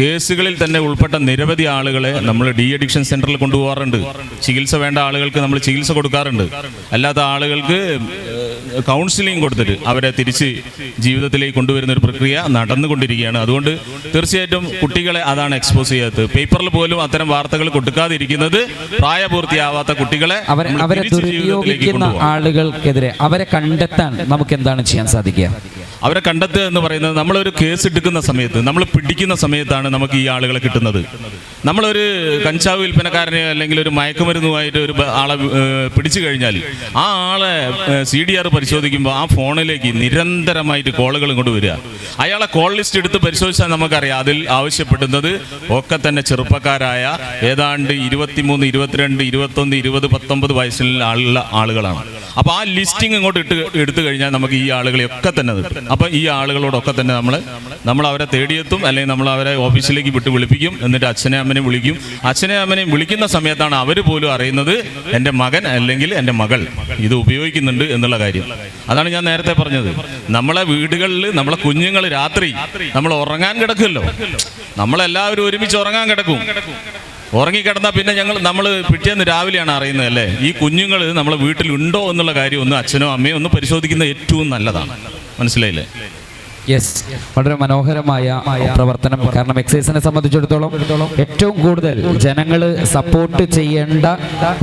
കേസുകളിൽ തന്നെ ഉൾപ്പെട്ട നിരവധി ആളുകളെ നമ്മൾ ഡി അഡിക്ഷൻ സെൻ്ററിൽ കൊണ്ടുപോകാറുണ്ട്. ചികിത്സ വേണ്ട ആളുകൾക്ക് നമ്മൾ ചികിത്സ കൊടുക്കാറുണ്ട്. അല്ലാത്ത ആളുകൾക്ക് കൗൺസിലിംഗ് കൊടുത്തിട്ട് അവരെ തിരിച്ച് ജീവിതത്തിലേക്ക് കൊണ്ടുവരുന്ന ഒരു പ്രക്രിയ നടന്നുകൊണ്ടിരിക്കുകയാണ്. അതുകൊണ്ട് തീർച്ചയായിട്ടും കുട്ടികളെ അതാണ് എക്സ്പോസ് ചെയ്യാത്തത്. പേപ്പറിൽ പോലും അത്തരം വാർത്തകൾ കൊടുക്കാതിരിക്കുന്നത് പ്രായപൂർത്തിയാവാത്ത കുട്ടികളെ അവരെ ദുരുപയോഗിക്കുന്ന ആളുകൾക്കെതിരെ അവരെ കണ്ടെത്താൻ നമുക്ക് എന്താണ് ചെയ്യാൻ സാധിക്കുക? അവരെ കണ്ടെത്തുക എന്ന് പറയുന്നത് നമ്മളൊരു കേസ് എടുക്കുന്ന സമയത്ത്, നമ്മൾ പിടിക്കുന്ന സമയത്താണ് നമുക്ക് ഈ ആളുകളെ കിട്ടുന്നത്. നമ്മളൊരു കഞ്ചാവ് വിൽപ്പനക്കാരനെയോ അല്ലെങ്കിൽ ഒരു മയക്കുമരുന്നുമായിട്ട് ഒരു ആളെ പിടിച്ചു കഴിഞ്ഞാൽ ആ ആളെ CDR പരിശോധിക്കുമ്പോൾ ആ ഫോണിലേക്ക് നിരന്തരമായിട്ട് കോളുകൾ ഇങ്ങോട്ട് വരിക. അയാളെ കോൾ ലിസ്റ്റ് എടുത്ത് പരിശോധിച്ചാൽ നമുക്കറിയാം അതിൽ ആവശ്യപ്പെടുന്നത് ഒക്കെ തന്നെ ചെറുപ്പക്കാരായ ഏതാണ്ട് 23, 22, 21, 20, 19 വയസ്സിലുള്ള ആളുകളാണ്. അപ്പോൾ ആ ലിസ്റ്റിംഗ് ഇങ്ങോട്ട് എടുത്തു കഴിഞ്ഞാൽ നമുക്ക് ഈ ആളുകളെയൊക്കെ തന്നെ കിട്ടും. അപ്പോൾ ഈ ആളുകളോടൊക്കെ തന്നെ നമ്മൾ അവരെ തേടിയെത്തും, അല്ലെങ്കിൽ നമ്മൾ അവരെ ഓഫീസിലേക്ക് വിളിപ്പിക്കും. എന്നിട്ട് അച്ഛനെ അമ്മനെയും വിളിക്കും. അച്ഛനെ അമ്മനെയും വിളിക്കുന്ന സമയത്താണ് അവർ പോലും അറിയുന്നത് എൻ്റെ മകൻ അല്ലെങ്കിൽ എൻ്റെ മകൾ ഇത് ഉപയോഗിക്കുന്നുണ്ട് എന്നുള്ള കാര്യം. അതാണ് ഞാൻ നേരത്തെ പറഞ്ഞത്. നമ്മളെ വീടുകളിൽ നമ്മളെ കുഞ്ഞുങ്ങൾ രാത്രി നമ്മൾ ഉറങ്ങാൻ കിടക്കുമല്ലോ, നമ്മളെല്ലാവരും ഒരുമിച്ച് ഉറങ്ങാൻ കിടക്കും. ഉറങ്ങിക്കിടന്നാൽ പിന്നെ നമ്മൾ പിറ്റേന്ന് രാവിലെയാണ് അറിയുന്നത് അല്ലേ. ഈ കുഞ്ഞുങ്ങൾ നമ്മളെ വീട്ടിലുണ്ടോ എന്നുള്ള കാര്യം ഒന്ന് അച്ഛനോ അമ്മയോ ഒന്ന് പരിശോധിക്കുന്നത് ഏറ്റവും നല്ലതാണ്. മനസ്സിലായില്ലേ? യെസ്, വളരെ മനോഹരമായ പ്രവർത്തനം. കാരണം എക്സൈസിനെ സംബന്ധിച്ചിടത്തോളം ഏറ്റവും കൂടുതൽ ജനങ്ങൾ സപ്പോർട്ട് ചെയ്യേണ്ട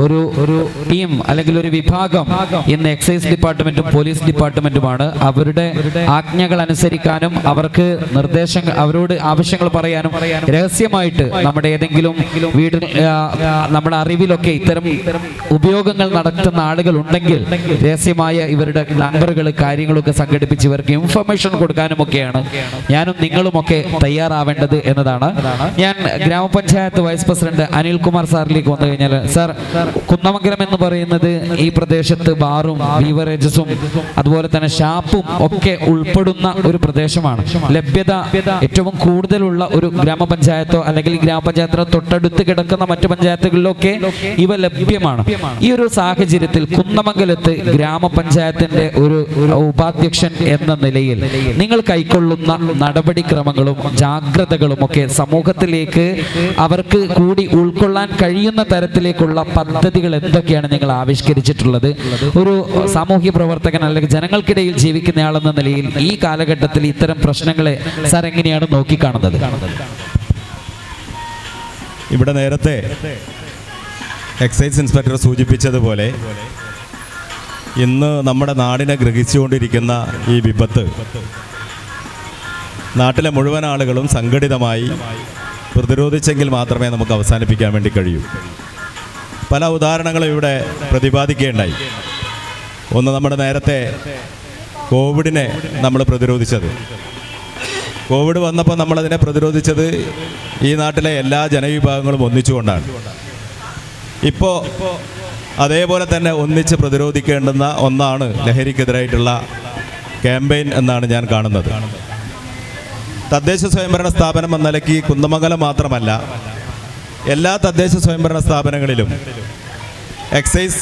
ഒരു ടീം അല്ലെങ്കിൽ ഒരു വിഭാഗം ഇന്ന് എക്സൈസ് ഡിപ്പാർട്ട്മെന്റും പോലീസ് ഡിപ്പാർട്ട്മെന്റുമാണ്. അവരുടെ ആജ്ഞകൾ അനുസരിക്കാനും അവർക്ക് നിർദ്ദേശങ്ങൾ, അവരോട് ആവശ്യങ്ങൾ പറയാനും, രഹസ്യമായിട്ട് നമ്മുടെ ഏതെങ്കിലും വീട് നമ്മുടെ അറിവിലൊക്കെ ഇത്തരം ഉപയോഗങ്ങൾ നടത്തുന്ന ആളുകൾ ഉണ്ടെങ്കിൽ രഹസ്യമായ ഇവരുടെ നമ്പറുകൾ കാര്യങ്ങളൊക്കെ സംഘടിപ്പിച്ച് ഇവർക്ക് ഇൻഫർമേഷൻ കൊടുക്കാൻ ഒക്കെയാണ് ഞാനും നിങ്ങളുമൊക്കെ തയ്യാറാവേണ്ടത് എന്നതാണ്. ഞാൻ ഗ്രാമപഞ്ചായത്ത് വൈസ് പ്രസിഡന്റ് അനിൽകുമാർ സാറിലേക്ക് വന്നു കഴിഞ്ഞാൽ, സാർ, കുന്നമംഗലം എന്ന് പറയുന്നത് ഈ പ്രദേശത്ത് ബാറും ബീവറേജസും അതുപോലെ തന്നെ ഷാപ്പും ഒക്കെ ഉൾപ്പെടുന്ന ഒരു പ്രദേശമാണ്. ലഭ്യത ഏറ്റവും കൂടുതലുള്ള ഒരു ഗ്രാമപഞ്ചായത്തോ അല്ലെങ്കിൽ ഗ്രാമപഞ്ചായത്തിനോ തൊട്ടടുത്ത് കിടക്കുന്ന മറ്റു പഞ്ചായത്തുകളിലൊക്കെ ഇവ ലഭ്യമാണ്. ഈ ഒരു സാഹചര്യത്തിൽ കുന്നമംഗലത്ത് ഗ്രാമപഞ്ചായത്തിന്റെ ഒരു ഉപാധ്യക്ഷൻ എന്ന നിലയിൽ നിങ്ങൾ കൈക്കൊള്ളുന്ന നടപടിക്രമങ്ങളും ജാഗ്രതകളും ഒക്കെ സമൂഹത്തിലേക്ക് അവർക്ക് കൂടി ഉൾക്കൊള്ളാൻ കഴിയുന്ന തരത്തിലേക്കുള്ള പദ്ധതികൾ എന്തൊക്കെയാണ് നിങ്ങൾ ആവിഷ്കരിച്ചിട്ടുള്ളത്? ഒരു സാമൂഹ്യ പ്രവർത്തകൻ അല്ലെങ്കിൽ ജനങ്ങൾക്കിടയിൽ ജീവിക്കുന്നയാളെന്ന നിലയിൽ ഈ കാലഘട്ടത്തിൽ ഇത്തരം പ്രശ്നങ്ങളെ സാർ എങ്ങനെയാണ് നോക്കിക്കാണുന്നത്? ഇവിടെ നേരത്തെ എക്സൈസ് ഇൻസ്പെക്ടർ സൂചിപ്പിച്ചതുപോലെ ഇന്ന് നമ്മുടെ നാടിനെ ഗ്രഹിച്ചുകൊണ്ടിരിക്കുന്ന ഈ വിപത്ത് നാട്ടിലെ മുഴുവൻ ആളുകളും സംഘടിതമായി പ്രതിരോധിച്ചെങ്കിൽ മാത്രമേ നമുക്ക് അവസാനിപ്പിക്കാൻ വേണ്ടി കഴിയൂ. പല ഉദാഹരണങ്ങളും ഇവിടെ പ്രതിപാദിക്കുകയുണ്ടായി. ഒന്ന്, നമ്മുടെ നേരത്തെ കോവിഡിനെ നമ്മൾ പ്രതിരോധിച്ചത്. കോവിഡ് വന്നപ്പോൾ നമ്മളതിനെ പ്രതിരോധിച്ചത് ഈ നാട്ടിലെ എല്ലാ ജനവിഭാഗങ്ങളും ഒന്നിച്ചുകൊണ്ടാണ്. ഇപ്പോൾ അതേപോലെ തന്നെ ഒന്നിച്ച് പ്രതിരോധിക്കേണ്ടുന്ന ഒന്നാണ് ലഹരിക്കെതിരായിട്ടുള്ള ക്യാമ്പയിൻ എന്നാണ് ഞാൻ കാണുന്നത്. തദ്ദേശ സ്വയംഭരണ സ്ഥാപനം എന്ന നിലയ്ക്ക് കുന്നമംഗലം മാത്രമല്ല, എല്ലാ തദ്ദേശ സ്വയംഭരണ സ്ഥാപനങ്ങളിലും എക്സൈസ്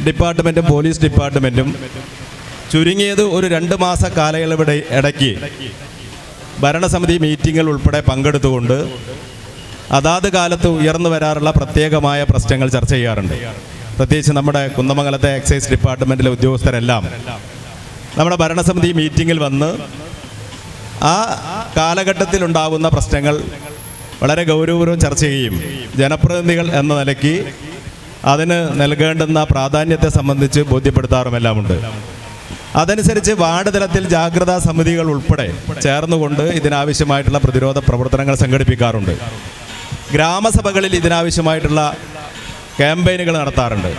ഡിപ്പാർട്ട്മെൻറ്റും പോലീസ് ഡിപ്പാർട്ട്മെൻറ്റും ചുരുങ്ങിയത് ഒരു 2 മാസ കാലയളവിടെ ഇടയ്ക്ക് ഭരണസമിതി മീറ്റിങ്ങുകൾ ഉൾപ്പെടെ പങ്കെടുത്തുകൊണ്ട് അതാത് കാലത്ത് ഉയർന്നു വരാറുള്ള പ്രത്യേകമായ പ്രശ്നങ്ങൾ ചർച്ച ചെയ്യാറുണ്ട്. പ്രത്യേകിച്ച് നമ്മുടെ കുന്നമംഗലത്തെ എക്സൈസ് ഡിപ്പാർട്ട്മെൻറ്റിലെ ഉദ്യോഗസ്ഥരെല്ലാം നമ്മുടെ ഭരണസമിതി മീറ്റിങ്ങിൽ വന്ന് ആ കാലഘട്ടത്തിലുണ്ടാകുന്ന പ്രശ്നങ്ങൾ വളരെ ഗൗരവപൂർവ്വം ചർച്ച ചെയ്യുകയും ജനപ്രതിനിധികൾ എന്ന നിലയ്ക്ക് അതിന് നൽകേണ്ടുന്ന പ്രാധാന്യത്തെ സംബന്ധിച്ച് ബോധ്യപ്പെടുത്താറുമെല്ലാമുണ്ട്. അതനുസരിച്ച് വാർഡ് തലത്തിൽ ജാഗ്രതാ സമിതികൾ ഉൾപ്പെടെ ചേർന്നുകൊണ്ട് ഇതിനാവശ്യമായിട്ടുള്ള പ്രതിരോധ പ്രവർത്തനങ്ങൾ സംഘടിപ്പിക്കാറുണ്ട്. ഗ്രാമസഭകളിൽ ഇതിനാവശ്യമായിട്ടുള്ള ക്യാമ്പയിനുകൾ നടത്താറുണ്ട്.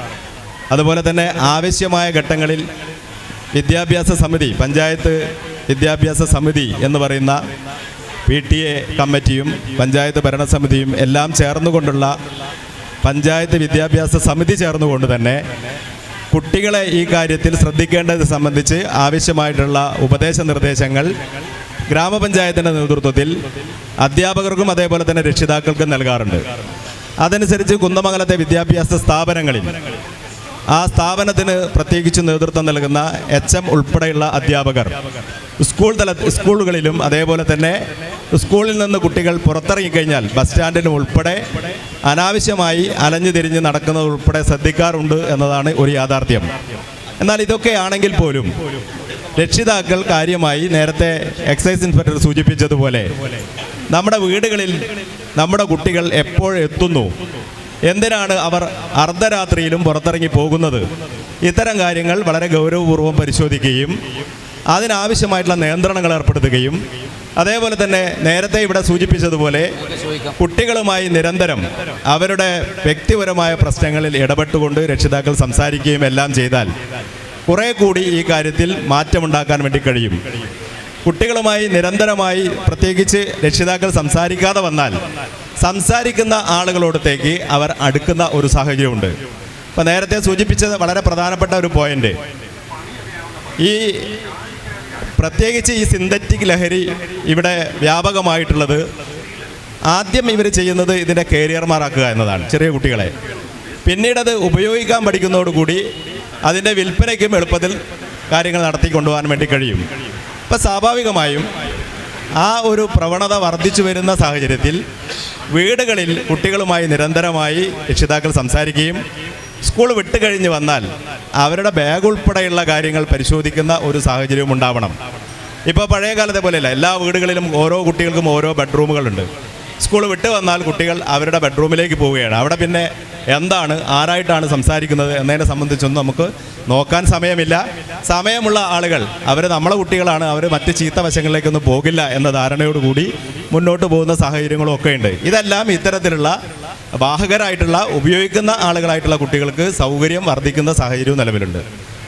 അതുപോലെ തന്നെ ആവശ്യമായ ഘട്ടങ്ങളിൽ വിദ്യാഭ്യാസ സമിതി, പഞ്ചായത്ത് വിദ്യാഭ്യാസ സമിതി എന്ന് പറയുന്ന PTA കമ്മിറ്റിയും പഞ്ചായത്ത് ഭരണസമിതിയും എല്ലാം ചേർന്നുകൊണ്ടുള്ള പഞ്ചായത്ത് വിദ്യാഭ്യാസ സമിതി ചേർന്നുകൊണ്ട് തന്നെ കുട്ടികളെ ഈ കാര്യത്തിൽ ശ്രദ്ധിക്കേണ്ടത് സംബന്ധിച്ച് ആവശ്യമായിട്ടുള്ള ഉപദേശ നിർദ്ദേശങ്ങൾ ഗ്രാമപഞ്ചായത്തിൻ്റെ നേതൃത്വത്തിൽ അധ്യാപകർക്കും അതേപോലെ തന്നെ രക്ഷിതാക്കൾക്കും നൽകാറുണ്ട്. അതനുസരിച്ച് കുന്നമംഗലത്തെ വിദ്യാഭ്യാസ സ്ഥാപനങ്ങളിൽ ആ സ്ഥാപനത്തിന് പ്രത്യേകിച്ച് നേതൃത്വം നൽകുന്ന HM ഉൾപ്പെടെയുള്ള അധ്യാപകർ സ്കൂളുകളിലും അതേപോലെ തന്നെ സ്കൂളിൽ നിന്ന് കുട്ടികൾ പുറത്തിറങ്ങിക്കഴിഞ്ഞാൽ ബസ് സ്റ്റാൻഡിലും ഉൾപ്പെടെ അനാവശ്യമായി അലഞ്ഞു തിരിഞ്ഞ് നടക്കുന്നത് ഉൾപ്പെടെ ശ്രദ്ധിക്കാറുണ്ട് എന്നതാണ് ഒരു യാഥാർത്ഥ്യം. എന്നാൽ ഇതൊക്കെയാണെങ്കിൽ പോലും രക്ഷിതാക്കൾ കാര്യമായി നേരത്തെ എക്സൈസ് ഇൻസ്പെക്ടർ സൂചിപ്പിച്ചതുപോലെ നമ്മുടെ വീടുകളിൽ നമ്മുടെ കുട്ടികൾ എപ്പോഴെത്തുന്നു, എന്തിനാണ് അവർ അർദ്ധരാത്രിയിലും പുറത്തിറങ്ങി പോകുന്നത്, ഇത്തരം കാര്യങ്ങൾ വളരെ ഗൗരവപൂർവ്വം പരിശോധിക്കുകയും അതിനാവശ്യമായിട്ടുള്ള നിയന്ത്രണങ്ങൾ ഏർപ്പെടുത്തുകയും അതേപോലെ തന്നെ നേരത്തെ ഇവിടെ സൂചിപ്പിച്ചതുപോലെ കുട്ടികളുമായി നിരന്തരം അവരുടെ വ്യക്തിപരമായ പ്രശ്നങ്ങളിൽ ഇടപെട്ടുകൊണ്ട് രക്ഷിതാക്കൾ സംസാരിക്കുകയും എല്ലാം ചെയ്താൽ കുറേ കൂടി ഈ കാര്യത്തിൽ മാറ്റമുണ്ടാക്കാൻ വേണ്ടി കഴിയും. കുട്ടികളുമായി നിരന്തരമായി പ്രത്യേകിച്ച് രക്ഷിതാക്കൾ സംസാരിക്കാതെ വന്നാൽ സംസാരിക്കുന്ന ആളുകളോടത്തേക്ക് അവർ അടുക്കുന്ന ഒരു സാഹചര്യമുണ്ട്. അപ്പോൾ നേരത്തെ സൂചിപ്പിച്ചത് വളരെ പ്രധാനപ്പെട്ട ഒരു പോയിന്റ്, ഈ പ്രത്യേകിച്ച് ഈ സിന്തറ്റിക് ലഹരി ഇവിടെ വ്യാപകമായിട്ടുള്ളത് ആദ്യം ഇവർ ചെയ്യുന്നത് ഇതിൻ്റെ കേരിയർമാരാക്കുക എന്നതാണ്, ചെറിയ കുട്ടികളെ. പിന്നീടത് ഉപയോഗിക്കാൻ പഠിക്കുന്നതോടുകൂടി അതിൻ്റെ വിൽപ്പനയ്ക്കും എളുപ്പത്തിൽ കാര്യങ്ങൾ നടത്തിക്കൊണ്ടുപോകാൻ വേണ്ടി കഴിയും. അപ്പം സ്വാഭാവികമായും ആ ഒരു പ്രവണത വർദ്ധിച്ചു വരുന്ന സാഹചര്യത്തിൽ വീടുകളിൽ കുട്ടികളുമായി നിരന്തരമായി രക്ഷിതാക്കൾ സംസാരിക്കുകയും സ്കൂൾ വിട്ട് കഴിഞ്ഞ് വന്നാൽ അവരുടെ ബാഗ് ഉൾപ്പെടെയുള്ള കാര്യങ്ങൾ പരിശോധിക്കുന്ന ഒരു സാഹചര്യവും ഉണ്ടാവണം. ഇപ്പോൾ പഴയ കാലത്തെ പോലെയല്ല, എല്ലാ വീടുകളിലും ഓരോ കുട്ടികൾക്കും ഓരോ ബെഡ്റൂമുകളുണ്ട്. സ്കൂൾ വിട്ട് വന്നാൽ കുട്ടികൾ അവരുടെ ബെഡ്റൂമിലേക്ക് പോവുകയാണ്. അവിടെ പിന്നെ എന്താണ്, ആരായിട്ടാണ് സംസാരിക്കുന്നത് എന്നതിനെ സംബന്ധിച്ചൊന്നും നമുക്ക് നോക്കാൻ സമയമില്ല. സമയമുള്ള ആളുകൾ അവർ നമ്മളെ കുട്ടികളാണ്, അവർ മറ്റ് ചീത്ത വശങ്ങളിലേക്കൊന്നും പോകില്ല എന്ന ധാരണയോടുകൂടി മുന്നോട്ട് പോകുന്ന സാഹചര്യങ്ങളും ഒക്കെ ഉണ്ട്. ഇതെല്ലാം ഇത്തരത്തിലുള്ള വാഹകരായിട്ടുള്ള ഉപയോഗിക്കുന്ന ആളുകളായിട്ടുള്ള കുട്ടികൾക്ക് സൗകര്യം വർദ്ധിക്കുന്ന സാഹചര്യവും നിലവിലുണ്ട്.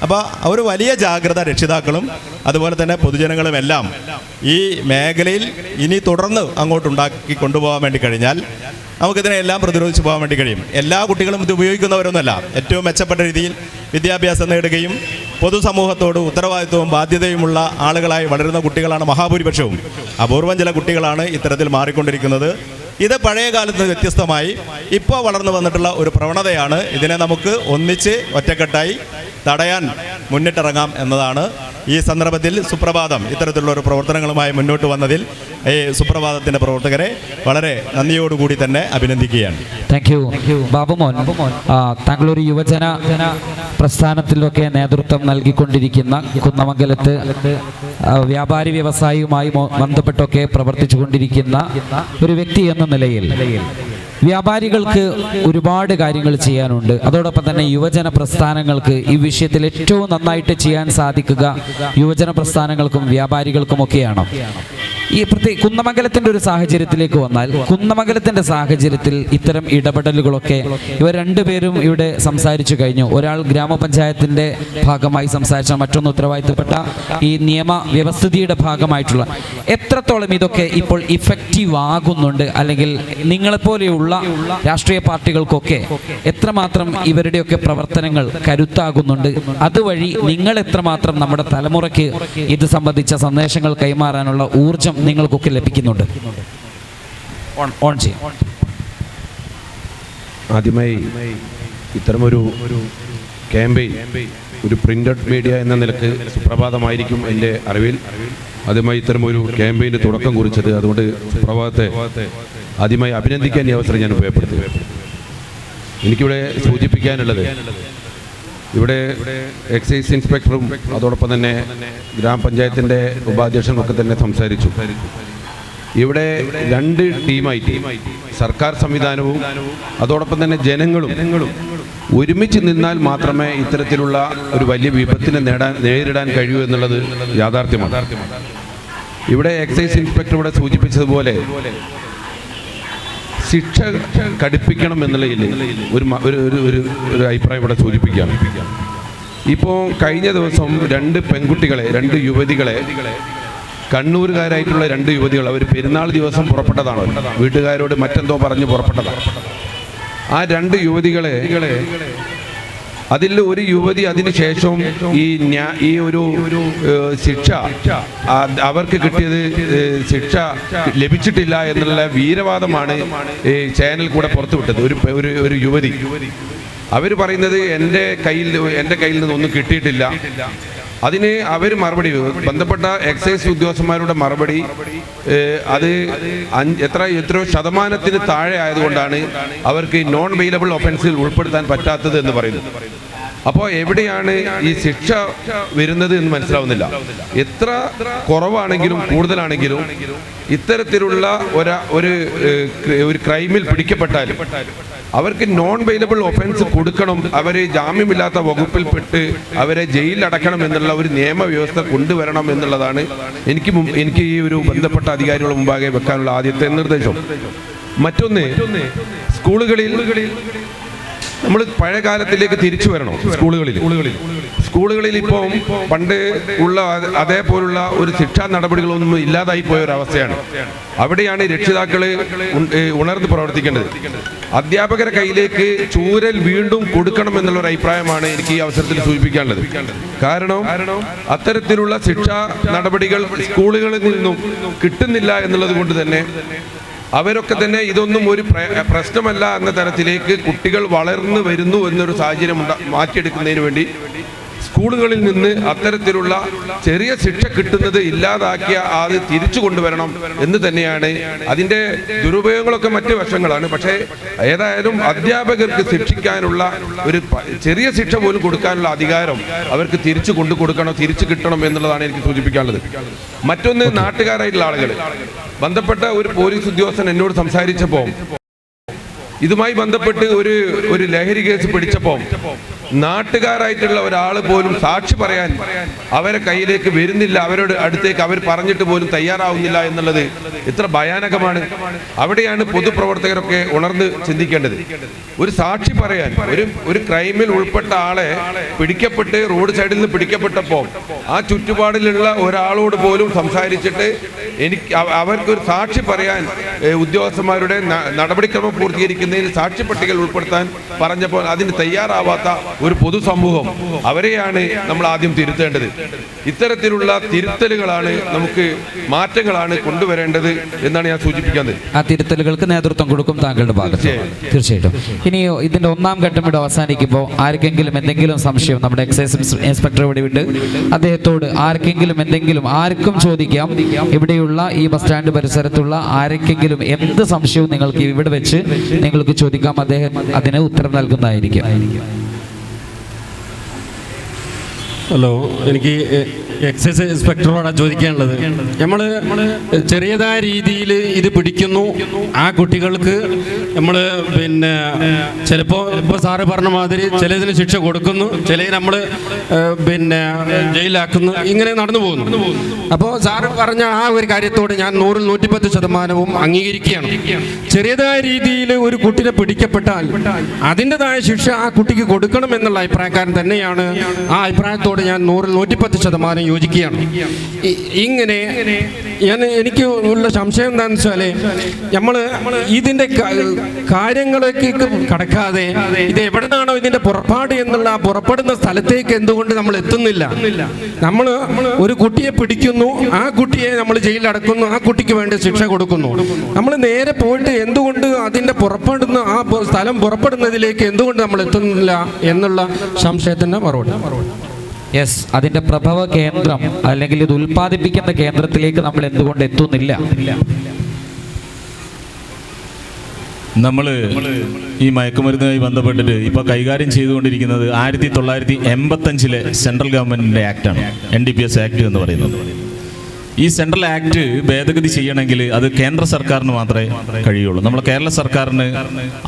അപ്പോൾ ഒരു വലിയ ജാഗ്രത രക്ഷിതാക്കളും അതുപോലെ തന്നെ പൊതുജനങ്ങളും എല്ലാം ഈ മേഖലയിൽ ഇനി തുടർന്ന് അങ്ങോട്ടുണ്ടാക്കി കൊണ്ടുപോകാൻ വേണ്ടി കഴിഞ്ഞാൽ നമുക്കിതിനെല്ലാം പ്രതിരോധിച്ച് പോകാൻ വേണ്ടി കഴിയും. എല്ലാ കുട്ടികളും ഇത് ഉപയോഗിക്കുന്നവരൊന്നുമല്ല. ഏറ്റവും മെച്ചപ്പെട്ട രീതിയിൽ വിദ്യാഭ്യാസം നേടുകയും പൊതുസമൂഹത്തോട് ഉത്തരവാദിത്വവും ബാധ്യതയുമുള്ള ആളുകളായി വളരുന്ന കുട്ടികളാണ് മഹാഭൂരിപക്ഷവും. അപൂർവം ചില കുട്ടികളാണ് ഇത്തരത്തിൽ മാറിക്കൊണ്ടിരിക്കുന്നത്. ഇത് പഴയ കാലത്ത് നിന്ന് വ്യത്യസ്തമായി ഇപ്പോൾ വളർന്നു വന്നിട്ടുള്ള ഒരു പ്രവണതയാണ്. ഇതിനെ നമുക്ക് ഒന്നിച്ച് ഒറ്റക്കെട്ടായി തടയാൻ മുന്നിട്ടിറങ്ങാം എന്നതാണ് ഈ സന്ദർഭത്തിൽ സുപ്രഭാതം ഇത്തരത്തിലുള്ള ഒരു പ്രവർത്തനങ്ങളുമായി മുന്നോട്ട് വന്നതിൽ ഈ സുപ്രഭാതത്തിൻ്റെ പ്രവർത്തകരെ വളരെ നന്ദിയോടുകൂടി തന്നെ അഭിനന്ദിക്കുകയാണ്. Thank you Babumon. താങ്കളൊരു യുവജന പ്രസ്ഥാനത്തിലൊക്കെ നേതൃത്വം നൽകിക്കൊണ്ടിരിക്കുന്ന കുന്നമംഗലത്ത് വ്യാപാരി വ്യവസായിയുമായി ബന്ധപ്പെട്ടൊക്കെ പ്രവർത്തിച്ചു കൊണ്ടിരിക്കുന്ന ഒരു വ്യക്തി എന്ന നിലയിൽ വ്യാപാരികൾക്ക് ഒരുപാട് കാര്യങ്ങൾ ചെയ്യാനുണ്ട്. അതോടൊപ്പം തന്നെ യുവജന പ്രസ്ഥാനങ്ങൾക്ക് ഈ വിഷയത്തിൽ ഏറ്റവും നന്നായിട്ട് ചെയ്യാൻ സാധിക്കുക യുവജന പ്രസ്ഥാനങ്ങൾക്കും വ്യാപാരികൾക്കുമൊക്കെയാണ്. ഈ കുന്നമംഗലത്തിൻ്റെ ഒരു സാഹചര്യത്തിലേക്ക് വന്നാൽ, കുന്നമംഗലത്തിൻ്റെ സാഹചര്യത്തിൽ ഇത്തരം ഇടപെടലുകളൊക്കെ ഇവർ രണ്ടുപേരും ഇവിടെ സംസാരിച്ചു കഴിഞ്ഞു. ഒരാൾ ഗ്രാമപഞ്ചായത്തിൻ്റെ ഭാഗമായി സംസാരിച്ച, മറ്റൊന്ന് ഉത്തരവാദിത്തപ്പെട്ട ഈ നിയമ വ്യവസ്ഥിതിയുടെ ഭാഗമായിട്ടുള്ള. എത്രത്തോളം ഇതൊക്കെ ഇപ്പോൾ ഇഫക്റ്റീവ് ആകുന്നുണ്ട്, അല്ലെങ്കിൽ നിങ്ങളെപ്പോലെയുള്ള രാഷ്ട്രീയ പാർട്ടികൾക്കൊക്കെ എത്രമാത്രം ഇവരുടെയൊക്കെ പ്രവർത്തനങ്ങൾ കരുത്താകുന്നുണ്ട്, അതുവഴി നിങ്ങൾ എത്രമാത്രം നമ്മുടെ തലമുറയ്ക്ക് ഇത് സംബന്ധിച്ച സന്ദേശങ്ങൾ കൈമാറാനുള്ള ഊർജം നിങ്ങൾക്കൊക്കെ ലഭിക്കുന്നുണ്ട്? ആദ്യമായി ഇത്തരമൊരു ക്യാമ്പയിൻ ഒരു പ്രിന്റഡ് മീഡിയ എന്ന നിലക്ക് സുപ്രഭാതമായിരിക്കും എൻ്റെ അറിവിൽ ആദ്യമായി ഇത്തരമൊരു ക്യാമ്പയിന് തുടക്കം കുറിച്ചത്. അതുകൊണ്ട് സുപ്രഭാതത്തെ ആദ്യമായി അഭിനന്ദിക്കാൻ ഈ അവസരം ഞാൻ ഉപയോഗപ്പെടുത്തി. എനിക്കിവിടെ സൂചിപ്പിക്കാനുള്ളത്, ഇവിടെ എക്സൈസ് ഇൻസ്പെക്ടറും അതോടൊപ്പം തന്നെ ഗ്രാമപഞ്ചായത്തിൻ്റെ ഉപാധ്യക്ഷനും ഒക്കെ തന്നെ സംസാരിച്ചു. ഇവിടെ രണ്ട് ടീമായിട്ട് സർക്കാർ സംവിധാനവും അതോടൊപ്പം തന്നെ ജനങ്ങളും ഒരുമിച്ച് നിന്നാൽ മാത്രമേ ഇത്തരത്തിലുള്ള ഒരു വലിയ വിപത്തിനെ നേരിടാൻ കഴിയൂ എന്നുള്ളത് യാഥാർത്ഥ്യമാണ്. ഇവിടെ എക്സൈസ് ഇൻസ്പെക്ടർ ഇവിടെ സൂചിപ്പിച്ചതുപോലെ ശിക്ഷ കടുപ്പിക്കണം എന്നുള്ളതിൽ ഒരു അഭിപ്രായം ഇവിടെ സൂചിപ്പിക്കുകയാണ്. ഇപ്പോൾ കഴിഞ്ഞ ദിവസം രണ്ട് യുവതികളെ കണ്ണൂരുകാരായിട്ടുള്ള രണ്ട് യുവതികൾ, അവർ പെരുന്നാൾ ദിവസം പുറപ്പെട്ടതാണ്, വീട്ടുകാരോട് മറ്റെന്തോ പറഞ്ഞ് പുറപ്പെട്ടതാണ്. ആ രണ്ട് യുവതികളെ, അതിൽ ഒരു യുവതി അതിനുശേഷം ഈ ഒരു ശിക്ഷ അവർക്ക് കിട്ടിയത് ശിക്ഷ ലഭിച്ചിട്ടില്ല എന്നുള്ള വീരവാദമാണ് ഈ ചാനൽ കൂടെ പുറത്തുവിട്ടത്. ഒരു യുവതി അവർ പറയുന്നത് എൻ്റെ കയ്യിൽ നിന്നൊന്നും കിട്ടിയിട്ടില്ല. അതിന് അവർ മറുപടി, ബന്ധപ്പെട്ട എക്സൈസ് ഉദ്യോഗസ്ഥന്മാരുടെ മറുപടി, അത് എത്രയോ ശതമാനത്തിന് താഴെ ആയതുകൊണ്ടാണ് അവർക്ക് നോൺ വെയിലബിൾ ഒഫൻസിൽ ഉൾപ്പെടുത്താൻ പറ്റാത്തത് എന്ന് പറയുന്നു. അപ്പോൾ എവിടെയാണ് ഈ ശിക്ഷ വരുന്നത് എന്ന് മനസ്സിലാവുന്നില്ല. എത്ര കുറവാണെങ്കിലും കൂടുതലാണെങ്കിലും ഇത്തരത്തിലുള്ള ഒരു ക്രൈമിൽ പിടിക്കപ്പെട്ടാലും അവർക്ക് നോൺ വെയിലബിൾ ഒഫൻസ് കൊടുക്കണം, അവരെ ജാമ്യമില്ലാത്ത വകുപ്പിൽപ്പെട്ട് അവരെ ജയിലിലടക്കണം എന്നുള്ള ഒരു നിയമവ്യവസ്ഥ കൊണ്ടുവരണം എന്നുള്ളതാണ് എനിക്ക് ഈ ഒരു ബന്ധപ്പെട്ട അധികാരികളുടെ മുമ്പാകെ വെക്കാനുള്ള ആദ്യത്തെ നിർദ്ദേശം. മറ്റൊന്ന്, സ്കൂളുകളിൽ നമ്മൾ പഴയ കാലത്തിലേക്ക് തിരിച്ചു വരണം. സ്കൂളുകളിൽ ഇപ്പോൾ പണ്ട് ഉള്ള അതേപോലുള്ള ഒരു ശിക്ഷാ നടപടികളൊന്നും ഇല്ലാതായി പോയ ഒരവസ്ഥയാണ്. അവിടെയാണ് രക്ഷിതാക്കള് ഉണർന്ന് പ്രവർത്തിക്കേണ്ടത്. അധ്യാപകരുടെ കയ്യിലേക്ക് ചൂരൽ വീണ്ടും കൊടുക്കണം എന്നുള്ളൊരു അഭിപ്രായമാണ് എനിക്ക് ഈ അവസരത്തിൽ സൂചിപ്പിക്കാനുള്ളത്. കാരണം അത്തരത്തിലുള്ള ശിക്ഷാ നടപടികൾ സ്കൂളുകളിൽ നിന്നും കിട്ടുന്നില്ല എന്നുള്ളത് കൊണ്ട് തന്നെ അവരൊക്കെ തന്നെ ഇതൊന്നും ഒരു പ്രശ്നമല്ല എന്ന തരത്തിലേക്ക് കുട്ടികൾ വളർന്നു വരുന്നു എന്നൊരു സാഹചര്യം മാറ്റിയെടുക്കുന്നതിന് വേണ്ടി സ്കൂളുകളിൽ നിന്ന് അത്തരത്തിലുള്ള ചെറിയ ശിക്ഷ കിട്ടുന്നത് ഇല്ലാതാക്കിയ അത് തിരിച്ചു കൊണ്ടുവരണം എന്ന് തന്നെയാണ്. അതിൻ്റെ ദുരുപയോഗങ്ങളൊക്കെ മറ്റ് വശങ്ങളാണ്. പക്ഷേ ഏതായാലും അധ്യാപകർക്ക് ശിക്ഷിക്കാനുള്ള ഒരു ചെറിയ ശിക്ഷ പോലും കൊടുക്കാനുള്ള അധികാരം അവർക്ക് തിരിച്ചു തിരിച്ചു കിട്ടണം എന്നുള്ളതാണ് എനിക്ക് സൂചിപ്പിക്കാനുള്ളത്. മറ്റൊന്ന്, നാട്ടുകാരായിട്ടുള്ള ആളുകൾ, ബന്ധപ്പെട്ട ഒരു പോലീസ് ഉദ്യോഗസ്ഥൻ എന്നോട് സംസാരിച്ചപ്പോൾ ഇതുമായി ബന്ധപ്പെട്ട് ഒരു ലഹരി കേസ് പിടിച്ചപ്പോൾ നാട്ടുകാരായിട്ടുള്ള ഒരാൾ പോലും സാക്ഷി പറയാൻ അവരെ കയ്യിലേക്ക് വരുന്നില്ല, അവരുടെ അടുത്തേക്ക് അവർ പറഞ്ഞിട്ട് പോലും തയ്യാറാവുന്നില്ല എന്നുള്ളത് എത്ര ഭയാനകമാണ്. അവിടെയാണ് പൊതുപ്രവർത്തകരൊക്കെ ഉണർന്ന് ചിന്തിക്കേണ്ടത്. ഒരു സാക്ഷി പറയാൻ, ഒരു ക്രൈമിൽ ഉൾപ്പെട്ട ആളെ പിടിക്കപ്പെട്ട് റോഡ് സൈഡിൽ നിന്ന് പിടിക്കപ്പെട്ടപ്പോൾ ആ ചുറ്റുപാടിലുള്ള ഒരാളോട് പോലും സംസാരിച്ചിട്ട് അവർക്കൊരു സാക്ഷി പറയാൻ ഉദ്യോഗസ്ഥന്മാരുടെ നടപടിക്രമം പൂർത്തീകരിക്കുന്നതിന് സാക്ഷി പട്ടികയിൽ ഉൾപ്പെടുത്താൻ പറഞ്ഞപ്പോൾ അതിന് തയ്യാറാവാത്ത ഒരു പൊതുസമൂഹം, അവരെയാണ് നമ്മൾ ആദ്യം തിരുത്തേണ്ടത്. ഇത്തരത്തിലുള്ള തിരുത്തലുകളാണ്, നമുക്ക് മാറ്റങ്ങളാണ് കൊണ്ടുവരേണ്ടത് എന്നാണ് ഞാൻ സൂചിപ്പിക്കുന്നത്. ആ തിരുത്തലുകൾക്ക് നേതൃത്വം കൊടുക്കും താങ്കളുടെ ഭാഗത്ത്. തീർച്ചയായിട്ടും. ഇനി ഇതിന്റെ ഒന്നാം ഘട്ടം ഇവിടെ അവസാനിക്കുമ്പോൾ ആർക്കെങ്കിലും എന്തെങ്കിലും സംശയം, നമ്മുടെ എക്സൈസ് ഇൻസ്പെക്ടർ ഇവിടെ ഉണ്ട്, അദ്ദേഹത്തോട് ആർക്കും ചോദിക്കാം. ഇവിടെയുള്ള ഈ ബസ് സ്റ്റാൻഡ് പരിസരത്തുള്ള ആർക്കെങ്കിലും എന്ത് സംശയവും നിങ്ങൾക്ക് ഇവിടെ വെച്ച് നിങ്ങൾക്ക് ചോദിക്കാം. അദ്ദേഹം അതിന് ഉത്തരം നൽകുന്നതായിരിക്കും. ഹലോ, എനിക്ക് എക്സൈസ് ഇൻസ്പെക്ടറോടാണ് ചോദിക്കാനുള്ളത്. നമ്മൾ ചെറിയതായ രീതിയിൽ ഇത് പിടിക്കുന്നു, ആ കുട്ടികൾക്ക് നമ്മൾ ചിലപ്പോൾ ഇപ്പോൾ സാറ് പറഞ്ഞ മാതിരി ചിലതിന് ശിക്ഷ കൊടുക്കുന്നു, ചിലതിന് നമ്മൾ ജയിലാക്കുന്നു, ഇങ്ങനെ നടന്നു പോകുന്നു. അപ്പോൾ സാറ് പറഞ്ഞ ആ ഒരു കാര്യത്തോട് ഞാൻ 100-110% അംഗീകരിക്കുകയാണ്. ചെറിയതായ രീതിയിൽ ഒരു കുട്ടിനെ പിടിക്കപ്പെട്ടാൽ അതിൻ്റെതായ ശിക്ഷ ആ കുട്ടിക്ക് കൊടുക്കണം എന്നുള്ള അഭിപ്രായക്കാരൻ തന്നെയാണ്. ആ അഭിപ്രായത്തോട് ഞാൻ 100-110% യോജിക്കുകയാണ്. ഇങ്ങനെ എനിക്ക് ഉള്ള സംശയം എന്താണെന്ന് വെച്ചാൽ നമ്മൾ ഇതിൻ്റെ കാര്യങ്ങളൊക്കെ കടക്കാതെ ഇത് എവിടെ നിന്നാണോ ഇതിൻ്റെ പുറപ്പാട് എന്നുള്ള ആ പുറപ്പെടുന്ന സ്ഥലത്തേക്ക് എന്തുകൊണ്ട് നമ്മൾ എത്തുന്നില്ല? നമ്മൾ ഒരു കുട്ടിയെ പിടിക്കുന്നു, ആ കുട്ടിയെ നമ്മൾ ജയിലിലടക്കുന്നു, ആ കുട്ടിക്ക് വേണ്ടി ശിക്ഷ കൊടുക്കുന്നു. നമ്മൾ നേരെ പോയിട്ട് എന്തുകൊണ്ട് അതിൻ്റെ പുറപ്പെടുന്ന ആ സ്ഥലം പുറപ്പെടുന്നതിലേക്ക് എന്തുകൊണ്ട് നമ്മൾ എത്തുന്നില്ല എന്നുള്ള സംശയത്തിൻ്റെ മറുപടി. യെസ്, അതിന്റെ പ്രഭവ കേന്ദ്രം അല്ലെങ്കിൽ ഇത് ഉൽപ്പാദിപ്പിക്കുന്ന കേന്ദ്രത്തിലേക്ക് നമ്മൾ എന്തുകൊണ്ട് എത്തുന്നില്ല? നമ്മൾ ഈ മയക്കുമരുന്നുമായി ബന്ധപ്പെട്ടിട്ട് ഇപ്പോൾ കൈകാര്യം ചെയ്തുകൊണ്ടിരിക്കുന്നത് 1985 സെൻട്രൽ ഗവൺമെൻറ്റിൻ്റെ ആക്റ്റാണ്, NDPS ആക്ട് എന്ന് പറയുന്നത്. ഈ സെൻട്രൽ ആക്ട് ഭേദഗതി ചെയ്യണമെങ്കിൽ അത് കേന്ദ്ര സർക്കാരിന് മാത്രമേ കഴിയുള്ളൂ. നമ്മൾ കേരള സർക്കാരിന്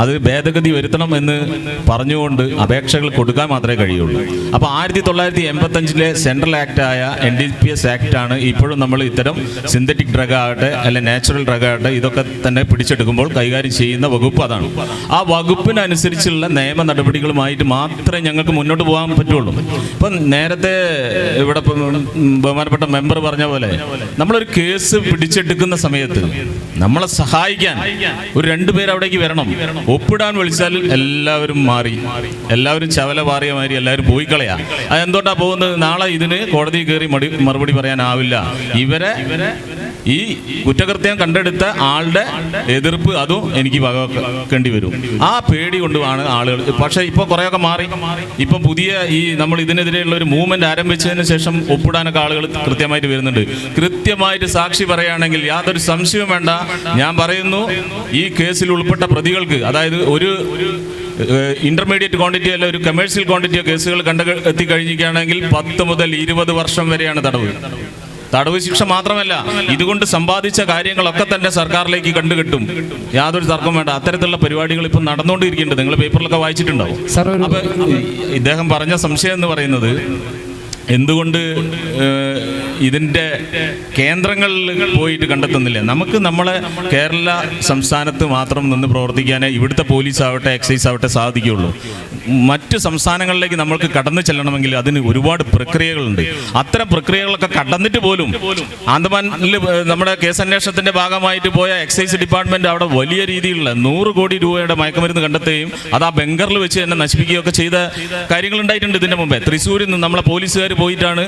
അത് ഭേദഗതി വരുത്തണം എന്ന് പറഞ്ഞുകൊണ്ട് അപേക്ഷകൾ കൊടുക്കാൻ മാത്രമേ കഴിയുള്ളൂ. അപ്പോൾ 1985 സെൻട്രൽ ആക്റ്റായ NDPS ആക്റ്റാണ് ഇപ്പോഴും നമ്മൾ ഇത്തരം സിന്തറ്റിക് ഡ്രഗ് ആകട്ടെ അല്ലെങ്കിൽ നാച്ചുറൽ ഡ്രഗ് ആകട്ടെ ഇതൊക്കെ തന്നെ പിടിച്ചെടുക്കുമ്പോൾ കൈകാര്യം ചെയ്യുന്ന വകുപ്പ് അതാണ്. ആ വകുപ്പിനനുസരിച്ചുള്ള നിയമ നടപടികളുമായിട്ട് മാത്രമേ ഞങ്ങൾക്ക് മുന്നോട്ട് പോകാൻ പറ്റുള്ളൂ. ഇപ്പം നേരത്തെ ഇവിടെ ബഹുമാനപ്പെട്ട മെമ്പർ പറഞ്ഞ പോലെ നമ്മളൊരു കേസ് പിടിച്ചെടുക്കുന്ന സമയത്ത് നമ്മളെ സഹായിക്കാൻ ഒരു 2 പേര് അവിടേക്ക് വരണം. ഒപ്പിടാൻ വിളിച്ചാൽ എല്ലാവരും മാറി, എല്ലാവരും ചവല പാറിയ മാതിരി എല്ലാവരും പോയി കളയാ. അതെന്തോട്ടാ പോകുന്നത്? നാളെ ഇതിന് കോടതി കയറി മറുപടി പറയാനാവില്ല. ഇവരെ ഈ കുറ്റകൃത്യം കണ്ടെടുത്ത ആളുടെ എതിർപ്പ് അതും എനിക്ക് വകവെക്കേണ്ടി വരും. ആ പേടി കൊണ്ടുമാണ് ആളുകൾ. പക്ഷേ ഇപ്പോൾ കുറേയൊക്കെ മാറി. ഇപ്പം പുതിയ ഈ നമ്മൾ ഇതിനെതിരെയുള്ള ഒരു മൂവ്മെന്റ് ആരംഭിച്ചതിന് ശേഷം ഒപ്പിടാനൊക്കെ ആളുകൾ കൃത്യമായിട്ട് വരുന്നുണ്ട്. കൃത്യമായിട്ട് സാക്ഷി പറയുകയാണെങ്കിൽ യാതൊരു സംശയവും വേണ്ട. ഞാൻ പറയുന്നു, ഈ കേസിൽ ഉൾപ്പെട്ട പ്രതികൾക്ക്, അതായത് ഇന്റർമീഡിയറ്റ് ക്വാണ്ടിറ്റി അല്ല ഒരു കമേഴ്ഷ്യൽ ക്വാണ്ടിറ്റിയോ കേസുകൾ എത്തിക്കഴിഞ്ഞിരിക്കുകയാണെങ്കിൽ 10 മുതൽ 20 വർഷം വരെയാണ് തടവ് ശിക്ഷ മാത്രമല്ല, ഇതുകൊണ്ട് സമ്പാദിച്ച കാര്യങ്ങളൊക്കെ തന്നെ സർക്കാരിലേക്ക് കണ്ടുകിട്ടും. യാതൊരു തർക്കം വേണ്ട. അത്തരത്തിലുള്ള പരിപാടികൾ ഇപ്പം നടന്നുകൊണ്ടിരിക്കുന്നുണ്ട്. നിങ്ങൾ പേപ്പറിലൊക്കെ വായിച്ചിട്ടുണ്ടാവും. അപ്പൊ ഇദ്ദേഹം പറഞ്ഞ സംശയം എന്ന് പറയുന്നത്, എന്തുകൊണ്ട് ഇതിൻ്റെ കേന്ദ്രങ്ങളിൽ പോയിട്ട് കണ്ടെത്തുന്നില്ല? നമുക്ക് നമ്മളെ കേരള സംസ്ഥാനത്ത് മാത്രം നിന്ന് പ്രവർത്തിക്കാനേ ഇവിടുത്തെ പോലീസ് ആവട്ടെ എക്സൈസ് ആവട്ടെ സാധിക്കുകയുള്ളൂ. മറ്റ് സംസ്ഥാനങ്ങളിലേക്ക് നമ്മൾക്ക് കടന്നു ചെല്ലണമെങ്കിൽ അതിന് ഒരുപാട് പ്രക്രിയകളുണ്ട്. അത്തരം പ്രക്രിയകളൊക്കെ കടന്നിട്ട് പോലും ആന്തമാനിൽ നമ്മുടെ കേസന്വേഷണത്തിൻ്റെ ഭാഗമായിട്ട് പോയ എക്സൈസ് ഡിപ്പാർട്ട്മെൻറ്റ് അവിടെ വലിയ രീതിയിലുള്ള 100 കോടി രൂപയുടെ മയക്കുമരുന്ന് കണ്ടെത്തുകയും അത് ആ ബംഗറിൽ വെച്ച് തന്നെ നശിപ്പിക്കുകയൊക്കെ ചെയ്ത കാര്യങ്ങളുണ്ടായിട്ടുണ്ട് ഇതിൻ്റെ മുമ്പേ. തൃശ്ശൂരിൽ നിന്ന് നമ്മളെ പോലീസുകാർ പോയിട്ടാണ്.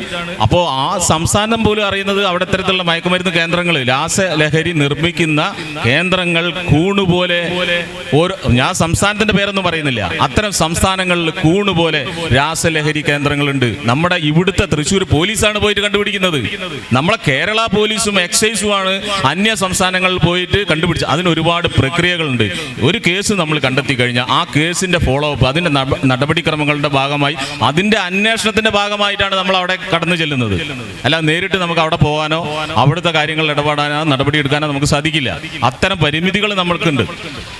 അപ്പോൾ ആ സംസ്ഥാനം പോലും അറിയുന്നത് അവിടെ ഇത്തരത്തിലുള്ള മയക്കുമരുന്ന് കേന്ദ്രങ്ങൾ, രാസലഹരി നിർമ്മിക്കുന്ന കേന്ദ്രങ്ങൾ കൂണുപോലെ ഞാൻ സംസ്ഥാനത്തിന്റെ പേരൊന്നും പറയുന്നില്ല, അത്തരം സംസ്ഥാനങ്ങളിൽ കൂണുപോലെ രാസലഹരി കേന്ദ്രങ്ങളുണ്ട്. നമ്മുടെ ഇവിടുത്തെ തൃശ്ശൂർ പോലീസാണ് പോയിട്ട് കണ്ടുപിടിക്കുന്നത്. നമ്മളെ കേരള പോലീസും എക്സൈസുമാണ് അന്യ സംസ്ഥാനങ്ങളിൽ പോയിട്ട് കണ്ടുപിടിച്ചത്. അതിന് ഒരുപാട് പ്രക്രിയകളുണ്ട്. ഒരു കേസ് നമ്മൾ കണ്ടെത്തി കഴിഞ്ഞാൽ ആ കേസിന്റെ ഫോളോ അപ്പ്, അതിന്റെ നടപടിക്രമങ്ങളുടെ ഭാഗമായി, അതിന്റെ അന്വേഷണത്തിന്റെ ഭാഗമായിട്ടാണ് നമ്മൾ അവിടെ കടന്നു ചെല്ലുന്നത്. അല്ല നേരിട്ട് നമുക്ക് അവിടെ പോകാനോ അവിടുത്തെ കാര്യങ്ങളിൽ ഇടപെടാനോ നടപടിയെടുക്കാനോ നമുക്ക് സാധിക്കില്ല. അത്തരം പരിമിതികൾ നമ്മൾക്കുണ്ട്.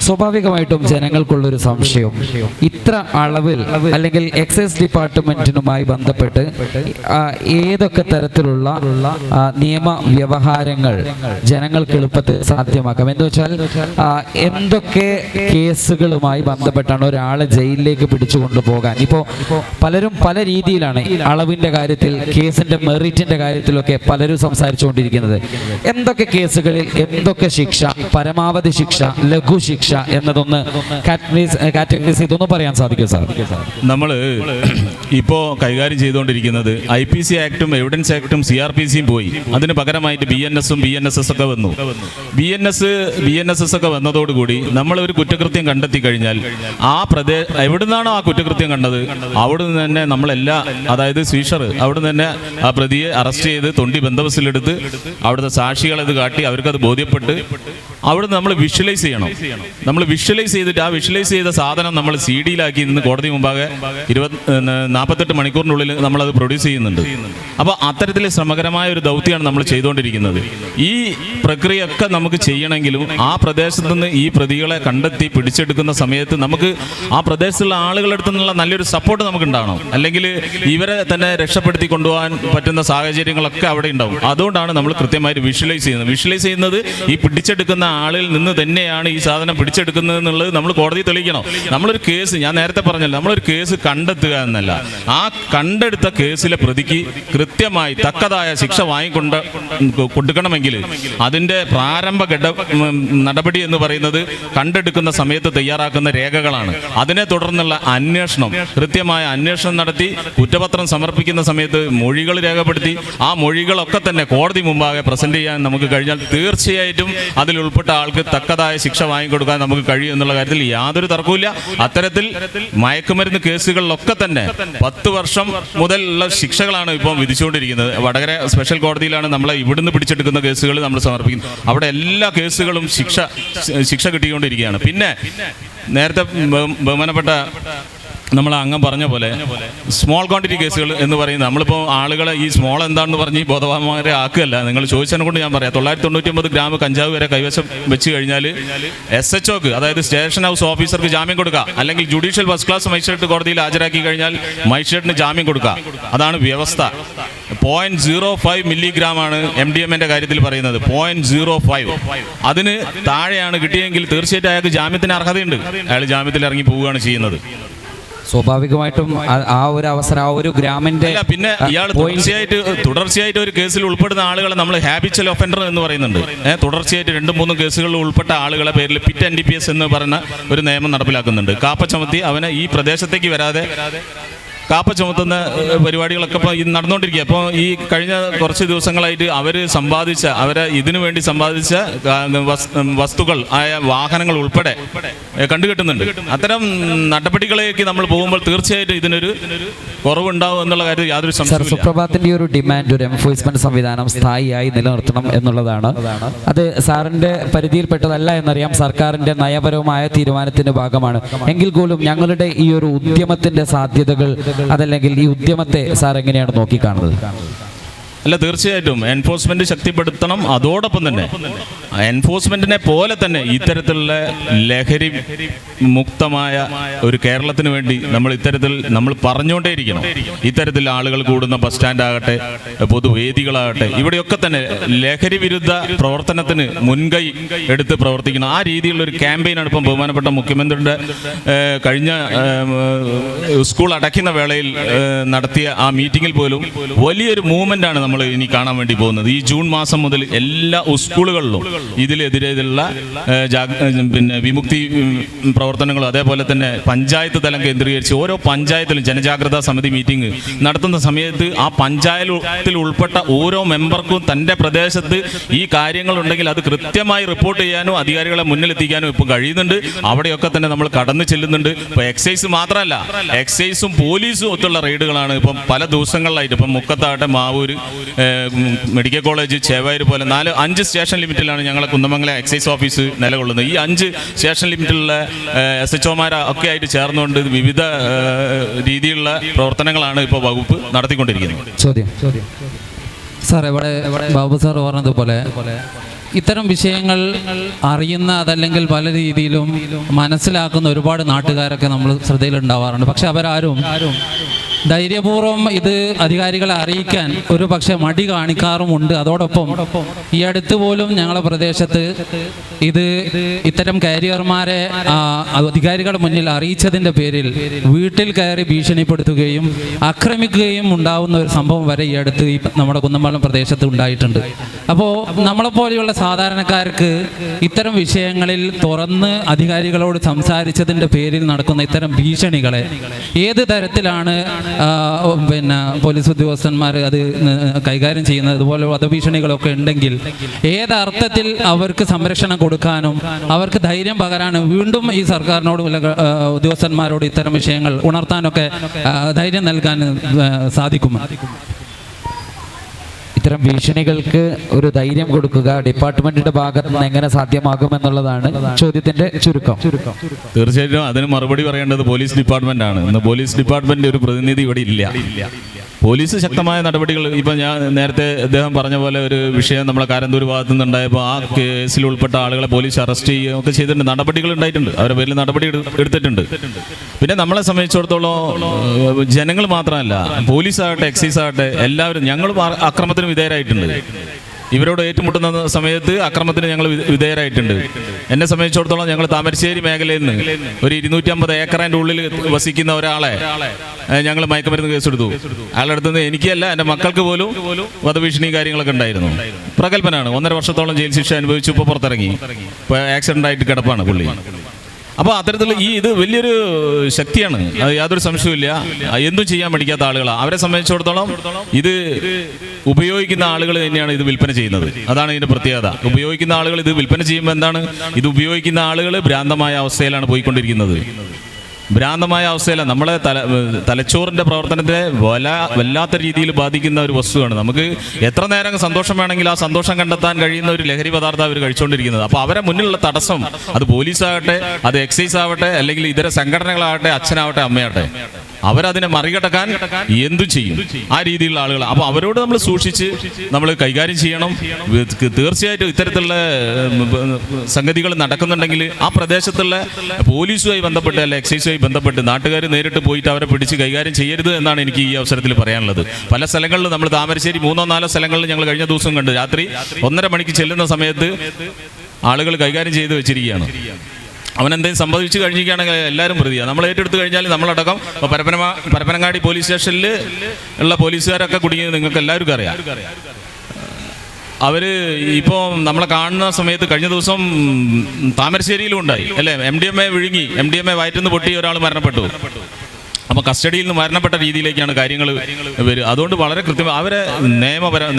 സ്വാഭാവികമായിട്ടും ജനങ്ങൾക്കുള്ളൊരു സംശയം, ഇത്ര അളവിൽ അല്ലെങ്കിൽ എക്സൈസ് ഡിപ്പാർട്ട്മെന്റിനുമായി ബന്ധപ്പെട്ട് ഏതൊക്കെ തരത്തിലുള്ള നിയമ വ്യവഹാരങ്ങൾ ജനങ്ങൾക്ക് എളുപ്പത്തിൽ സാധ്യമാക്കാം എന്ന് വെച്ചാൽ എന്തൊക്കെ കേസുകളുമായി ബന്ധപ്പെട്ടാണ് ഒരാളെ ജയിലിലേക്ക് പിടിച്ചുകൊണ്ടു പോകാൻ? ഇപ്പോൾ പലരും പല രീതിയിലാണ് അളവിന്റെ കാര്യത്തിൽ, കേസിന്റെ മെറിറ്റിന്റെ കാര്യത്തിലൊക്കെ പലരും സംസാരിച്ചുകൊണ്ടിരിക്കുന്നത്. എന്തൊക്കെ കേസുകളിൽ എന്തൊക്കെ ശിക്ഷ, പരമാവധി ശിക്ഷ, ലഘു ശിക്ഷ എന്നതൊന്ന് കാറ്റഗറൈസ് ചെയ്തൊന്ന് പറയാൻ സാധിക്കും സാർ? നമ്മൾ ഇപ്പോൾ കൈകാര്യം ചെയ്തുകൊണ്ടിരിക്കുന്നത് IPC ആക്ടും എവിഡൻസ് ആക്ടും CRPCയും പോയി. അതിന് പകരമായിട്ട് BNSഉം BNSS ഒക്കെ വന്നു. BNSS ഒക്കെ വന്നതോടുകൂടി നമ്മൾ ഒരു കുറ്റകൃത്യം കണ്ടെത്തി കഴിഞ്ഞാൽ എവിടുന്നാണോ ആ കുറ്റകൃത്യം കണ്ടത് അവിടുന്ന് തന്നെ അതായത് സ്വീഷർ അവിടുന്ന് തന്നെ ആ പ്രതിയെ അറസ്റ്റ് ചെയ്ത് തൊണ്ടി ബന്ദോബസ്തിലെടുത്ത് അവിടുത്തെ സാക്ഷികളെ ഇത് കാട്ടി അവർക്കത് ബോധ്യപ്പെട്ട് അവിടുന്ന് നമ്മൾ വിഷ്വലൈസ് ചെയ്യണം. നമ്മൾ വിഷ്വലൈസ് ചെയ്തിട്ട് ആ വിഷ്വലൈസ് ചെയ്ത സാധനം നമ്മൾ CD-യിലാക്കി ഇന്ന് കോടതി മുമ്പാകെ 48 മണിക്കൂറിനുള്ളിൽ നമ്മളത് പ്രൊഡ്യൂസ് ചെയ്യുന്നുണ്ട്. അപ്പോൾ അത്തരത്തിൽ ശ്രമകരമായ ഒരു ദൗത്യമാണ് നമ്മൾ ചെയ്തുകൊണ്ടിരിക്കുന്നത്. ഈ പ്രക്രിയയൊക്കെ നമുക്ക് ചെയ്യണമെങ്കിലും ആ പ്രദേശത്ത് നിന്ന് ഈ പ്രതികളെ കണ്ടെത്തി പിടിച്ചെടുക്കുന്ന സമയത്ത് നമുക്ക് ആ പ്രദേശത്തുള്ള ആളുകളുടെ അടുത്ത് നിന്നുള്ള നല്ലൊരു സപ്പോർട്ട് നമുക്ക് ഉണ്ടാവണം. അല്ലെങ്കിൽ ഇവരെ തന്നെ രക്ഷപ്പെടുത്തി കൊണ്ടുപോകാൻ പറ്റുന്ന സാഹചര്യങ്ങളൊക്കെ അവിടെ ഉണ്ടാവും. അതുകൊണ്ടാണ് നമ്മൾ കൃത്യമായിട്ട് വിഷ്വലൈസ് ചെയ്യുന്നത്. ഈ പിടിച്ചെടുക്കുന്ന ആളിൽ നിന്ന് തന്നെയാണ് ഈ സാധനം പിടിച്ചെടുക്കുന്നത് എന്നുള്ളത് നമ്മൾ കോടതി തെളിയിക്കണം. നമ്മളൊരു കേസ്, ഞാൻ നേരത്തെ പറഞ്ഞല്ലോ, നമ്മളൊരു കേസ് കണ്ടെത്തുക എന്നല്ല, ആ കണ്ടെടുത്ത കേസിലെ പ്രതിക്ക് കൃത്യമായി തക്കതായ ശിക്ഷ കൊടുക്കണമെങ്കിൽ അതിൻ്റെ പ്രാരംഭ നടപടി എന്ന് പറയുന്നത് കണ്ടെടുക്കുന്ന സമയത്ത് തയ്യാറാക്കുന്ന രേഖകളാണ്. അതിനെ തുടർന്നുള്ള അന്വേഷണം, കൃത്യമായ അന്വേഷണം നടത്തി കുറ്റപത്രം സമർപ്പിക്കുന്ന സമയത്ത് മൊഴികൾ രേഖപ്പെടുത്തി ആ മൊഴികളൊക്കെ തന്നെ കോടതി മുമ്പാകെ പ്രസന്റ് ചെയ്യാൻ നമുക്ക് കഴിഞ്ഞാൽ തീർച്ചയായിട്ടും അതിൽ ഉൾപ്പെട്ട ആൾക്ക് തക്കതായ ശിക്ഷ വാങ്ങിക്കൊടുക്കാൻ നമുക്ക് കഴിയും എന്നുള്ള കാര്യത്തിൽ യാതൊരു തർക്കവുമില്ല. അത്തരത്തിൽ മയക്കുമരുന്ന് കേസുകളിലൊക്കെ തന്നെ 10 വർഷം മുതലുള്ള ശിക്ഷകളാണ് ഇപ്പോൾ വിധിച്ചുകൊണ്ടിരിക്കുന്നത്. വടകര സ്പെഷ്യൽ കോടതിയിലാണ് നമ്മളെ ഇവിടുന്ന് പിടിച്ചെടുക്കുന്ന കേസുകൾ നമ്മൾ സമർപ്പിക്കുന്നത്. അവിടെ എല്ലാ കേസുകളും ശിക്ഷ കിട്ടിക്കൊണ്ടിരിക്കുകയാണ്. പിന്നെ നേരത്തെ ബഹുമാനപ്പെട്ട നമ്മൾ അങ്ങ് പറഞ്ഞ പോലെ സ്മോൾ ക്വാണ്ടിറ്റി കേസുകൾ എന്ന് പറയുന്നത്, നമ്മളിപ്പോൾ ആളുകളെ ഈ സ്മോൾ എന്താണെന്ന് പറഞ്ഞ് ബോധവാന്മാരെ ആക്കുകയല്ല. നിങ്ങൾ ചോദിച്ചതിനെ കൊണ്ട് ഞാൻ പറയാം, 999 ഗ്രാം കഞ്ചാവ് വരെ കൈവശം വെച്ച് കഴിഞ്ഞാൽ SHOക്ക്, അതായത് സ്റ്റേഷൻ ഹൗസ് ഓഫീസർക്ക് ജാമ്യം കൊടുക്കുക, അല്ലെങ്കിൽ ജുഡീഷ്യൽ ഫസ്റ്റ് ക്ലാസ് മജിസ്ട്രേറ്റ് കോടതിയിൽ ഹാജരാക്കി കഴിഞ്ഞാൽ മജിസ്ട്രേറ്റിന് ജാമ്യം കൊടുക്കുക. അതാണ് വ്യവസ്ഥ. 0.05 മില്ലിഗ്രാമാണ് MDMA കാര്യത്തിൽ പറയുന്നത്. 0.05 അതിന് താഴെയാണ് കിട്ടിയെങ്കിൽ തീർച്ചയായിട്ടും അയാൾക്ക് ജാമ്യത്തിന് അർഹതയുണ്ട്. അയാൾ ജാമ്യത്തിൽ ഇറങ്ങി പോവുകയാണ് ചെയ്യുന്നത്. സ്വാഭാവികമായിട്ടും ആ ഒരു അവസരം, ആ ഒരു ഗ്രാമിന്റെ പിന്നെ ഇയാൾ തുടർച്ചയായിട്ട് ഒരു കേസിൽ ഉൾപ്പെടുന്ന ആളുകളെ നമ്മൾ ഹാബിച്വൽ ഒഫൻഡർ എന്ന് പറയുന്നുണ്ട്. തുടർച്ചയായിട്ട് 2-3 കേസുകളിൽ ഉൾപ്പെട്ട ആളുകളെ പേരിൽ പിറ്റ് NDPS എന്ന് പറയുന്ന ഒരു നിയമം നടപ്പിലാക്കുന്നുണ്ട്. കാപ്പ ചുമത്തി അവനെ ഈ പ്രദേശത്തേക്ക് വരാതെ കാപ്പ ചുമത്തുന്ന പരിപാടികളൊക്കെ ഇപ്പോൾ ഇത് നടന്നുകൊണ്ടിരിക്കുക. അപ്പോൾ ഈ കഴിഞ്ഞ കുറച്ച് ദിവസങ്ങളായിട്ട് അവരെ ഇതിനു വേണ്ടി സമ്പാദിച്ച വസ്തുക്കൾ ആയ വാഹനങ്ങൾ ഉൾപ്പെടെ കണ്ടുകെട്ടുന്നുണ്ട്. അത്തരം നടപടികളിലേക്ക് നമ്മൾ പോകുമ്പോൾ തീർച്ചയായിട്ടും ഇതിനൊരു കുറവുണ്ടാവും എന്നുള്ള കാര്യത്തിൽ യാതൊരു സർ, സംശയമില്ല. സുപ്രഭാതത്തിന്റെ ഒരു ഡിമാൻഡ് ഒരു എൻഫോഴ്സ്മെന്റ് സംവിധാനം സ്ഥായിയായി നിലനിർത്തണം എന്നുള്ളതാണ്. അത് സാറിന്റെ പരിധിയിൽപ്പെട്ടതല്ല എന്നറിയാം, സർക്കാരിന്റെ നയപരമായ തീരുമാനത്തിന്റെ ഭാഗമാണ്. എങ്കിൽ പോലും ഞങ്ങളുടെ ഈ ഒരു ഉദ്യമത്തിന്റെ സാധ്യതകൾ അതല്ലെങ്കിൽ ഈ ഉദ്യമത്തെ സാർ എങ്ങനെയാണ് നോക്കിക്കാണുന്നത്? അല്ല, തീർച്ചയായിട്ടും എൻഫോഴ്സ്മെന്റ് ശക്തിപ്പെടുത്തണം. അതോടൊപ്പം തന്നെ എൻഫോഴ്സ്മെന്റിനെ പോലെ തന്നെ ഇത്തരത്തിലുള്ള ലഹരി മുക്തമായ ഒരു കേരളത്തിന് വേണ്ടി നമ്മൾ പറഞ്ഞുകൊണ്ടേയിരിക്കണം. ഇത്തരത്തിൽ ആളുകൾ കൂടുന്ന ബസ് സ്റ്റാൻഡ് ആകട്ടെ, പൊതുവേദികളാകട്ടെ, ഇവിടെയൊക്കെ തന്നെ ലഹരി വിരുദ്ധ പ്രവർത്തനത്തിന് മുൻകൈ എടുത്ത് പ്രവർത്തിക്കണം. ആ രീതിയിലുള്ള ഒരു ക്യാമ്പയിനാണ് ഇപ്പം ബഹുമാനപ്പെട്ട മുഖ്യമന്ത്രിയുടെ കഴിഞ്ഞ സ്കൂൾ അടയ്ക്കുന്ന വേളയിൽ നടത്തിയ ആ മീറ്റിങ്ങിൽ പോലും വലിയൊരു മൂവ്മെന്റ് ആണ് നമ്മൾ ഇനി കാണാൻ വേണ്ടി പോകുന്നത്. ഈ ജൂൺ മാസം മുതൽ എല്ലാ സ്കൂളുകളിലും ഇതിലെതിരെയുള്ള വിമുക്തി പ്രവർത്തനങ്ങളും അതേപോലെ തന്നെ പഞ്ചായത്ത് തലം കേന്ദ്രീകരിച്ച് ഓരോ പഞ്ചായത്തിലും ജനജാഗ്രതാ സമിതി മീറ്റിംഗ് നടത്തുന്ന സമയത്ത് ആ പഞ്ചായത്തിൽ ഉൾപ്പെട്ട ഓരോ മെമ്പർക്കും തൻ്റെ പ്രദേശത്ത് ഈ കാര്യങ്ങളുണ്ടെങ്കിൽ അത് കൃത്യമായി റിപ്പോർട്ട് ചെയ്യാനും അധികാരികളെ മുന്നിലെത്തിക്കാനും ഇപ്പോൾ കഴിയുന്നുണ്ട്. അവിടെയൊക്കെ തന്നെ നമ്മൾ കടന്നു ചെല്ലുന്നുണ്ട്. ഇപ്പോൾ എക്സൈസ് മാത്രമല്ല, എക്സൈസും പോലീസും ഒത്തുള്ള റെയ്ഡുകളാണ് ഇപ്പം പല ദിവസങ്ങളിലായിട്ട്. ഇപ്പം മുക്കത്താകട്ടെ, മാവൂർ, മെഡിക്കൽ കോളേജ്, ചേവായൂർ പോലെ 4-5 സ്റ്റേഷൻ ലിമിറ്റിലാണ് ഞങ്ങളെ കുന്നമംഗലം എക്സൈസ് ഓഫീസ് നിലകൊള്ളുന്നത്. ഈ 5 സ്റ്റേഷൻ ലിമിറ്റിലുള്ള SHOമാർ ഒക്കെ ആയിട്ട് ചേർന്നുകൊണ്ട് വിവിധ രീതിയിലുള്ള പ്രവർത്തനങ്ങളാണ് ഇപ്പോൾ വകുപ്പ് നടത്തിക്കൊണ്ടിരിക്കുന്നത്. ചോദ്യം സാർ, ഇവിടെ ബാബു സാർ പറഞ്ഞതുപോലെ ഇത്തരം വിഷയങ്ങൾ അറിയുന്ന അതല്ലെങ്കിൽ പല രീതിയിലും മനസ്സിലാക്കുന്ന ഒരുപാട് നാട്ടുകാരൊക്കെ നമ്മൾ ശ്രദ്ധയിലുണ്ടാവാറുണ്ട്. പക്ഷെ അവരാരും ധൈര്യപൂർവ്വം ഇത് അധികാരികളെ അറിയിക്കാൻ ഒരു പക്ഷേ മടി കാണിക്കാറുമുണ്ട്. അതോടൊപ്പം ഈ അടുത്ത് പോലും ഞങ്ങളുടെ പ്രദേശത്ത് ഇത്തരം കാരിയർമാരെ അധികാരികളുടെ മുന്നിൽ അറിയിച്ചതിൻ്റെ പേരിൽ വീട്ടിൽ കയറി ഭീഷണിപ്പെടുത്തുകയും ആക്രമിക്കുകയും ഉണ്ടാവുന്ന ഒരു സംഭവം വരെ ഈ അടുത്ത് നമ്മുടെ കുന്നമംഗലം പ്രദേശത്ത് ഉണ്ടായിട്ടുണ്ട്. അപ്പോൾ നമ്മളെപ്പോലെയുള്ള സാധാരണക്കാർക്ക് ഇത്തരം വിഷയങ്ങളിൽ തുറന്ന് അധികാരികളോട് സംസാരിച്ചതിൻ്റെ പേരിൽ നടക്കുന്ന ഇത്തരം ഭീഷണികളെ ഏത് തരത്തിലാണ് പോലീസ് ഉദ്യോഗസ്ഥന്മാർ അത് കൈകാര്യം ചെയ്യുന്നത്? അതുപോലെ വധഭീഷണികളൊക്കെ ഉണ്ടെങ്കിൽ ഏതർത്ഥത്തിൽ അവർക്ക് സംരക്ഷണം കൊടുക്കാനും അവർക്ക് ധൈര്യം പകരാനും വീണ്ടും ഈ സർക്കാരിനോട് ഉദ്യോഗസ്ഥന്മാരോട് ഇത്തരം വിഷയങ്ങൾ ഉണർത്താനൊക്കെ ധൈര്യം നൽകാൻ സാധിക്കുമോ? ഇത്തരം ഭീഷണികൾക്ക് ഒരു ധൈര്യം കൊടുക്കുക ഡിപ്പാർട്ട്മെന്റിന്റെ ഭാഗത്ത് നിന്ന് എങ്ങനെ സാധ്യമാകുമെന്നുള്ളതാണ് ചോദ്യത്തിന്റെ ചുരുക്കം. തീർച്ചയായിട്ടും അതിന് മറുപടി പറയേണ്ടത് പോലീസ് ഡിപ്പാർട്ട്മെന്റ് ആണ്. ഇന്ന് പോലീസ് ഡിപ്പാർട്ട്മെന്റ് ഒരു പ്രതിനിധി ഇവിടെ ഇല്ല. പോലീസ് ശക്തമായ നടപടികൾ, ഇപ്പം ഞാൻ നേരത്തെ അദ്ദേഹം പറഞ്ഞ പോലെ ഒരു വിഷയം നമ്മളെ കാരന്തൂർ ഭാഗത്തു നിന്നുണ്ടായപ്പോൾ ആ കേസിൽ ഉൾപ്പെട്ട ആളുകളെ പോലീസ് അറസ്റ്റ് ചെയ്യുകയൊക്കെ ചെയ്തിട്ടുണ്ട്. നടപടികൾ ഉണ്ടായിട്ടുണ്ട്, അവരുടെ പേരിൽ നടപടി എടുത്തിട്ടുണ്ട്. പിന്നെ നമ്മളെ സംബന്ധിച്ചിടത്തോളം ജനങ്ങൾ മാത്രമല്ല, പോലീസാകട്ടെ എക്സൈസ് ആകട്ടെ എല്ലാവരും ഞങ്ങളും അക്രമത്തിന് വിധേയരായിട്ടുണ്ട്. ഇവരോട് ഏറ്റുമുട്ടുന്ന സമയത്ത് അക്രമത്തിന് ഞങ്ങൾ വിധേയരായിട്ടുണ്ട്. എന്നെ സംബന്ധിച്ചിടത്തോളം ഞങ്ങൾ താമരശ്ശേരി മേഖലയിൽ നിന്ന് ഒരു 250 ഏക്കറിൻ്റെ ഉള്ളിൽ വസിക്കുന്ന ഒരാളെ ഞങ്ങൾ മയക്കുമരുന്ന് കേസെടുത്തു. അയാളുടെ അടുത്ത് നിന്ന് എനിക്കല്ല എൻ്റെ മക്കൾക്ക് പോലും വധഭീഷണിയും കാര്യങ്ങളൊക്കെ ഉണ്ടായിരുന്നു. പ്രഗത്ഭനാണ്, 1.5 വർഷത്തോളം ജയിൽ ശിക്ഷ അനുഭവിച്ചു, ഇപ്പോൾ പുറത്തിറങ്ങി, ഇപ്പോൾ ആക്സിഡൻ്റ് ആയിട്ട് കിടപ്പാണ് പുള്ളി. അപ്പോൾ അത്തരത്തിൽ ഇത് വലിയൊരു ശക്തിയാണ്, അത് യാതൊരു സംശയവുമില്ല. എന്തും ചെയ്യാൻ പഠിക്കാത്ത ആളുകളാണ്. അവരെ സംബന്ധിച്ചിടത്തോളം ഇത് ഉപയോഗിക്കുന്ന ആളുകൾ തന്നെയാണ് ഇത് വിൽപ്പന ചെയ്യുന്നത്. അതാണ് ഇതിൻ്റെ പ്രത്യേകത. ഉപയോഗിക്കുന്ന ആളുകൾ ഇത് വിൽപ്പന ചെയ്യുമ്പോൾ എന്താണ്, ഇത് ഉപയോഗിക്കുന്ന ആളുകൾ ഭ്രാന്തമായ അവസ്ഥയിലാണ് പോയിക്കൊണ്ടിരിക്കുന്നത്. ഭ്രാന്തമായ അവസ്ഥയില നമ്മളെ തലച്ചോറിൻ്റെ പ്രവർത്തനത്തെ വല്ലാത്ത രീതിയിൽ ബാധിക്കുന്ന ഒരു വസ്തുവാണ്. നമുക്ക് എത്ര നേരം സന്തോഷം വേണമെങ്കിൽ ആ സന്തോഷം കണ്ടെത്താൻ കഴിയുന്ന ഒരു ലഹരി പദാർത്ഥം അവർ കഴിച്ചുകൊണ്ടിരിക്കുന്നത്. അപ്പോൾ അവരെ മുന്നിലുള്ള തടസ്സം, അത് പോലീസാകട്ടെ, അത് എക്സൈസ് ആവട്ടെ, അല്ലെങ്കിൽ ഇതര സംഘടനകളാകട്ടെ, അച്ഛനാവട്ടെ, അമ്മയാവട്ടെ, അവരതിനെ മറികടക്കാൻ എന്തു ചെയ്യും ആ രീതിയിലുള്ള ആളുകൾ. അപ്പോൾ അവരോട് നമ്മൾ സൂക്ഷിച്ച് നമ്മൾ കൈകാര്യം ചെയ്യണം. തീർച്ചയായിട്ടും ഇത്തരത്തിലുള്ള സംഗതികൾ നടക്കുന്നുണ്ടെങ്കിൽ ആ പ്രദേശത്തുള്ള പോലീസുമായി ബന്ധപ്പെട്ട് അല്ല എക്സൈസുമായി ബന്ധപ്പെട്ട് നാട്ടുകാർ നേരിട്ട് പോയിട്ട് അവരെ പിടിച്ച് കൈകാര്യം ചെയ്യരുത് എന്നാണ് എനിക്ക് ഈ അവസരത്തിൽ പറയാനുള്ളത്. പല സ്ഥലങ്ങളിലും നമ്മൾ താമരശ്ശേരി 3-4 സ്ഥലങ്ങളിൽ ഞങ്ങൾ കഴിഞ്ഞ ദിവസം കണ്ട് രാത്രി 1:30 മണിക്ക് ചെല്ലുന്ന സമയത്ത് ആളുകൾ കൈകാര്യം ചെയ്ത് വെച്ചിരിക്കുകയാണ്. അവനെന്തെങ്കിലും സംഭവിച്ചു കഴിഞ്ഞിരിക്കുകയാണെങ്കിൽ എല്ലാവരും പ്രതിയാണ്. നമ്മൾ ഏറ്റെടുത്ത് കഴിഞ്ഞാൽ നമ്മളടക്കം പരപ്പനങ്ങാടി പോലീസ് സ്റ്റേഷനിൽ ഉള്ള പോലീസുകാരൊക്കെ കുടുങ്ങിയത് നിങ്ങൾക്ക് എല്ലാവർക്കും അറിയാം. അവർ ഇപ്പോൾ നമ്മളെ കാണുന്ന സമയത്ത് കഴിഞ്ഞ ദിവസം താമരശ്ശേരിയിലും ഉണ്ടായി അല്ലേ, MDMA വിഴുങ്ങി MDMA വയറ്റിൽ നിന്ന് പൊട്ടി ഒരാൾ മരണപ്പെട്ടു. അപ്പോൾ കസ്റ്റഡിയിൽ നിന്ന് മരണപ്പെട്ട രീതിയിലേക്കാണ് കാര്യങ്ങൾ വരിക. അതുകൊണ്ട് വളരെ കൃത്യമായി അവരെ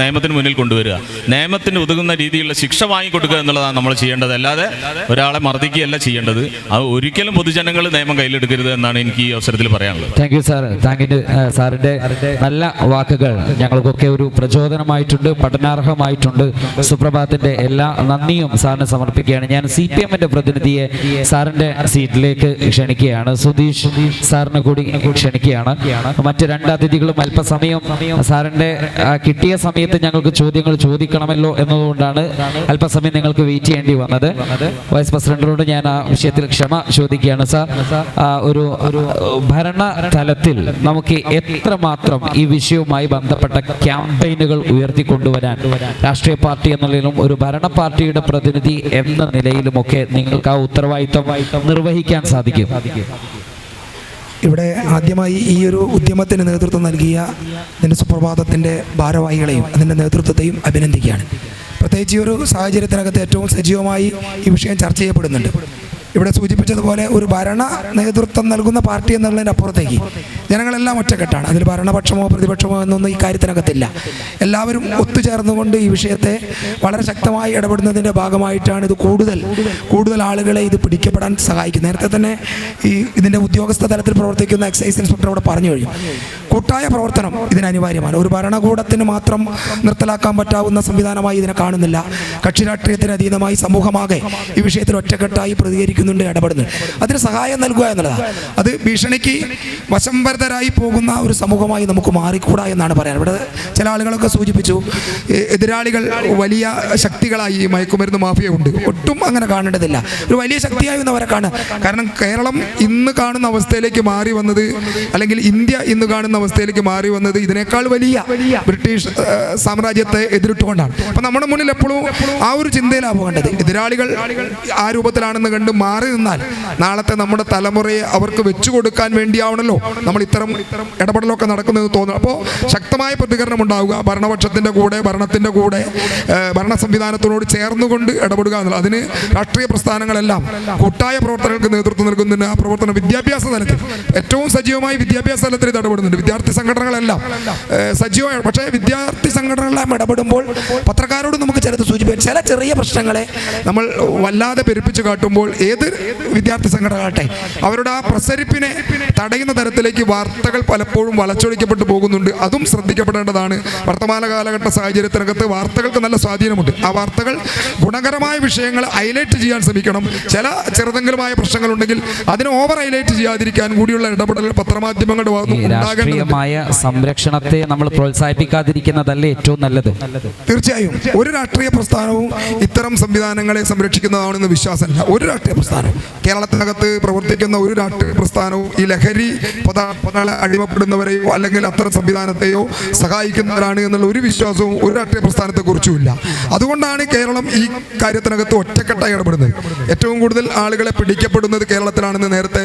നിയമത്തിന് മുന്നിൽ കൊണ്ടുവരിക, നിയമത്തിന് ഉതകുന്ന രീതിയിലുള്ള ശിക്ഷ വാങ്ങിക്കൊടുക്കുക എന്നുള്ളതാണ് നമ്മൾ ചെയ്യേണ്ടത്. അല്ലാതെ ഒരാളെ മർദ്ദിക്കുകയല്ല ചെയ്യേണ്ടത്. അത് ഒരിക്കലും പൊതുജനങ്ങൾ നിയമം കയ്യിലെടുക്കരുത് എന്നാണ് എനിക്ക് ഈ അവസരത്തിൽ പറയാനുള്ളത്. Thank you sir. സാറിൻ്റെ നല്ല വാക്കുകൾ ഞങ്ങൾക്കൊക്കെ ഒരു പ്രചോദനമായിട്ടുണ്ട്, പഠനാർഹമായിട്ടുണ്ട്. സുപ്രഭാതത്തിൻ്റെ എല്ലാ നന്ദിയും സാറിന് സമർപ്പിക്കുകയാണ്. ഞാൻ CPM-ന്റെ പ്രതിനിധിയെ സാറിൻ്റെ സീറ്റിലേക്ക് ക്ഷണിക്കുകയാണ്. സുധീഷ് സാറിന് കൂടി ക്ഷണിക്കുകയാണ്. മറ്റ് രണ്ട് അതിഥികളും അല്പസമയം സാറിൻ്റെ കിട്ടിയ സമയത്ത് ഞങ്ങൾക്ക് ചോദ്യങ്ങൾ ചോദിക്കണമല്ലോ എന്നതുകൊണ്ടാണ് അല്പസമയം നിങ്ങൾക്ക് വെയിറ്റ് ചെയ്യേണ്ടി വന്നത്. വൈസ് പ്രസിഡന്റിനോട് ഞാൻ ആ വിഷയത്തിൽ ക്ഷമ ചോദിക്കുകയാണ്. സാർ, ഒരു ഭരണ തലത്തിൽ നമുക്ക് എത്രമാത്രം ഈ വിഷയവുമായി ബന്ധപ്പെട്ട ക്യാമ്പയിനുകൾ ഉയർത്തിക്കൊണ്ടുവരാൻ രാഷ്ട്രീയ പാർട്ടി എന്നുള്ളതിലും ഒരു ഭരണ പാർട്ടിയുടെ പ്രതിനിധി എന്ന നിലയിലുമൊക്കെ നിങ്ങൾക്ക് ആ ഉത്തരവാദിത്വം നിർവഹിക്കാൻ സാധിക്കും? ഇവിടെ ആദ്യമായി ഈ ഒരു ഉദ്യമത്തിന് നേതൃത്വം നൽകിയ ഇതിൻ്റെ സുപ്രഭാതത്തിൻ്റെ ഭാരവാഹികളെയും അതിൻ്റെ നേതൃത്വത്തെയും അഭിനന്ദിക്കുകയാണ്. പ്രത്യേകിച്ച് ഈ ഒരു സാഹചര്യത്തിനകത്ത് ഏറ്റവും സജീവമായി ഈ വിഷയം ചർച്ച ചെയ്യപ്പെടുന്നുണ്ട്. ഇവിടെ സൂചിപ്പിച്ചതുപോലെ ഒരു ഭരണ നേതൃത്വം നൽകുന്ന പാർട്ടി എന്നുള്ളതിൻ്റെ അപ്പുറത്തേക്ക് ജനങ്ങളെല്ലാം ഒറ്റക്കെട്ടാണ്. അതിൽ ഭരണപക്ഷമോ പ്രതിപക്ഷമോ എന്നൊന്നും ഈ കാര്യത്തിനകത്തില്ല. എല്ലാവരും ഒത്തുചേർന്നുകൊണ്ട് ഈ വിഷയത്തെ വളരെ ശക്തമായി ഇടപെടുന്നതിൻ്റെ ഭാഗമായിട്ടാണ് ഇത് കൂടുതൽ ആളുകളെ ഇത് പിടിക്കപ്പെടാൻ സഹായിക്കുന്നത്. നേരത്തെ തന്നെ ഇതിൻ്റെ ഉദ്യോഗസ്ഥ തലത്തിൽ പ്രവർത്തിക്കുന്ന എക്സൈസ് ഇൻസ്പെക്ടർ അവിടെ പറഞ്ഞു കഴിഞ്ഞു. കൂട്ടായ പ്രവർത്തനം ഇതിന് അനിവാര്യമാണ്. ഒരു ഭരണകൂടത്തിന് മാത്രം നിർത്തലാക്കാൻ പറ്റാവുന്ന സംവിധാനമായി ഇതിനെ കാണുന്നില്ല. കക്ഷി രാഷ്ട്രീയത്തിന് അതീതമായി സമൂഹമാകെ ഈ വിഷയത്തിൽ ഒറ്റക്കെട്ടായി പ്രതികരിക്കുന്നുണ്ട്, ഇടപെടുന്നുണ്ട്. അതിന് സഹായം നൽകുക എന്നുള്ളതാണ്. അത് ഭീഷണിക്ക് വശംവരതരായി പോകുന്ന ഒരു സമൂഹമായി നമുക്ക് മാറിക്കൂടാ എന്നാണ് പറയാൻ. ഇവിടെ ചില ആളുകളൊക്കെ സൂചിപ്പിച്ചു, എതിരാളികൾ വലിയ ശക്തികളായി മയക്കുമരുന്ന് മാഫിയ ഉണ്ട്. ഒട്ടും അങ്ങനെ കാണേണ്ടതില്ല. ഒരു വലിയ ശക്തിയായി എന്നവരെ കാണുക. കാരണം കേരളം ഇന്ന് കാണുന്ന അവസ്ഥയിലേക്ക് മാറി വന്നത്, അല്ലെങ്കിൽ ഇന്ത്യ ഇന്ന് കാണുന്ന അവസ്ഥയിലേക്ക് മാറി വന്നത് ഇതിനേക്കാൾ വലിയ ബ്രിട്ടീഷ് സാമ്രാജ്യത്തെ എതിരിട്ടുകൊണ്ടാണ്. അപ്പം നമ്മുടെ മുന്നിൽ എപ്പോഴും ആ ഒരു ചിന്തയിലാണ് പോകേണ്ടത്. എതിരാളികൾ ആ രൂപത്തിലാണെന്ന് കണ്ട് മാറി നിന്നാൽ നാളത്തെ നമ്മുടെ തലമുറയെ അവർക്ക് വെച്ചു കൊടുക്കാൻ വേണ്ടിയാവണല്ലോ നമ്മൾ ഇത്തരം ഇടപെടലൊക്കെ നടക്കുന്നതെന്ന് തോന്നുന്നു. അപ്പോൾ ശക്തമായ പ്രതികരണം ഉണ്ടാവുക, ഭരണപക്ഷത്തിൻ്റെ കൂടെ, ഭരണത്തിൻ്റെ കൂടെ, ഭരണ സംവിധാനത്തോട് ചേർന്നുകൊണ്ട് ഇടപെടുക എന്നുള്ളത്. അതിന് രാഷ്ട്രീയ പ്രസ്ഥാനങ്ങളെല്ലാം കൂട്ടായ പ്രവർത്തനങ്ങൾക്ക് നേതൃത്വം നൽകുന്നുണ്ട്. ആ പ്രവർത്തനം വിദ്യാഭ്യാസ തലത്തിൽ ഏറ്റവും സജീവമായി വിദ്യാഭ്യാസ തലത്തിൽ ഇത് ഇടപെടുന്നുണ്ട്. വിദ്യാർത്ഥി സംഘടനകളെല്ലാം സജീവമാണ്. പക്ഷേ വിദ്യാർത്ഥി സംഘടനകളെല്ലാം ഇടപെടുമ്പോൾ പത്രക്കാരോട് നമുക്ക് ചിലത് സൂചിപ്പിക്കാം. ചില ചെറിയ പ്രശ്നങ്ങളെ നമ്മൾ വല്ലാതെ പെരുപ്പിച്ച് കാട്ടുമ്പോൾ ഏത് വിദ്യാർത്ഥി സംഘടനകളാട്ടെ അവരുടെ ആ പ്രസരിപ്പിനെ തടയുന്ന തരത്തിലേക്ക് വാർത്തകൾ പലപ്പോഴും വളച്ചൊടിക്കപ്പെട്ടു പോകുന്നുണ്ട്. അതും ശ്രദ്ധിക്കപ്പെടേണ്ടതാണ്. വർത്തമാന കാലഘട്ട സാഹചര്യത്തിനകത്ത് വാർത്തകൾക്ക് നല്ല സ്വാധീനമുണ്ട്. ആ വാർത്തകൾ ഗുണകരമായ വിഷയങ്ങൾ ഹൈലൈറ്റ് ചെയ്യാൻ ശ്രമിക്കണം. ചില ചെറുതെങ്കിലുമായ പ്രശ്നങ്ങളുണ്ടെങ്കിൽ അതിനെ ഓവർ ഹൈലൈറ്റ് ചെയ്യാതിരിക്കാൻ കൂടിയുള്ള ഇടപെടൽ പത്രമാധ്യമങ്ങളുടെ രാഷ്ട്രീയമായ സംരക്ഷണത്തെ നമ്മൾ പ്രോത്സാഹിപ്പിക്കാതിരിക്കുന്നതല്ലേ ഏറ്റവും നല്ലത്? തീർച്ചയായും ഒരു രാഷ്ട്രീയ പ്രസ്ഥാനവും ഇത്തരം സംവിധാനങ്ങളെ സംരക്ഷിക്കുന്നതാണെന്ന് വിശ്വാസമില്ല. ഒരു രാഷ്ട്രീയ പ്രസ്ഥാനം, കേരളത്തിനകത്ത് പ്രവർത്തിക്കുന്ന ഒരു രാഷ്ട്രീയ പ്രസ്ഥാനവും ഈ ലഹരി പദാർത്ഥങ്ങളെ അടിമപ്പെടുന്നവരെയോ അല്ലെങ്കിൽ അത്തരം സംവിധാനത്തെയോ സഹായിക്കുന്നവരാണ് എന്നുള്ള ഒരു വിശ്വാസവും ഒരു രാഷ്ട്രീയ പ്രസ്ഥാനത്തെ കുറിച്ചുമില്ല. അതുകൊണ്ടാണ് കേരളം ഈ കാര്യത്തിനകത്ത് ഒറ്റക്കെട്ടായി ഇടപെടുന്നത്. ഏറ്റവും കൂടുതൽ ആളുകളെ പിടിക്കപ്പെടുന്നത് കേരളത്തിലാണെന്ന് നേരത്തെ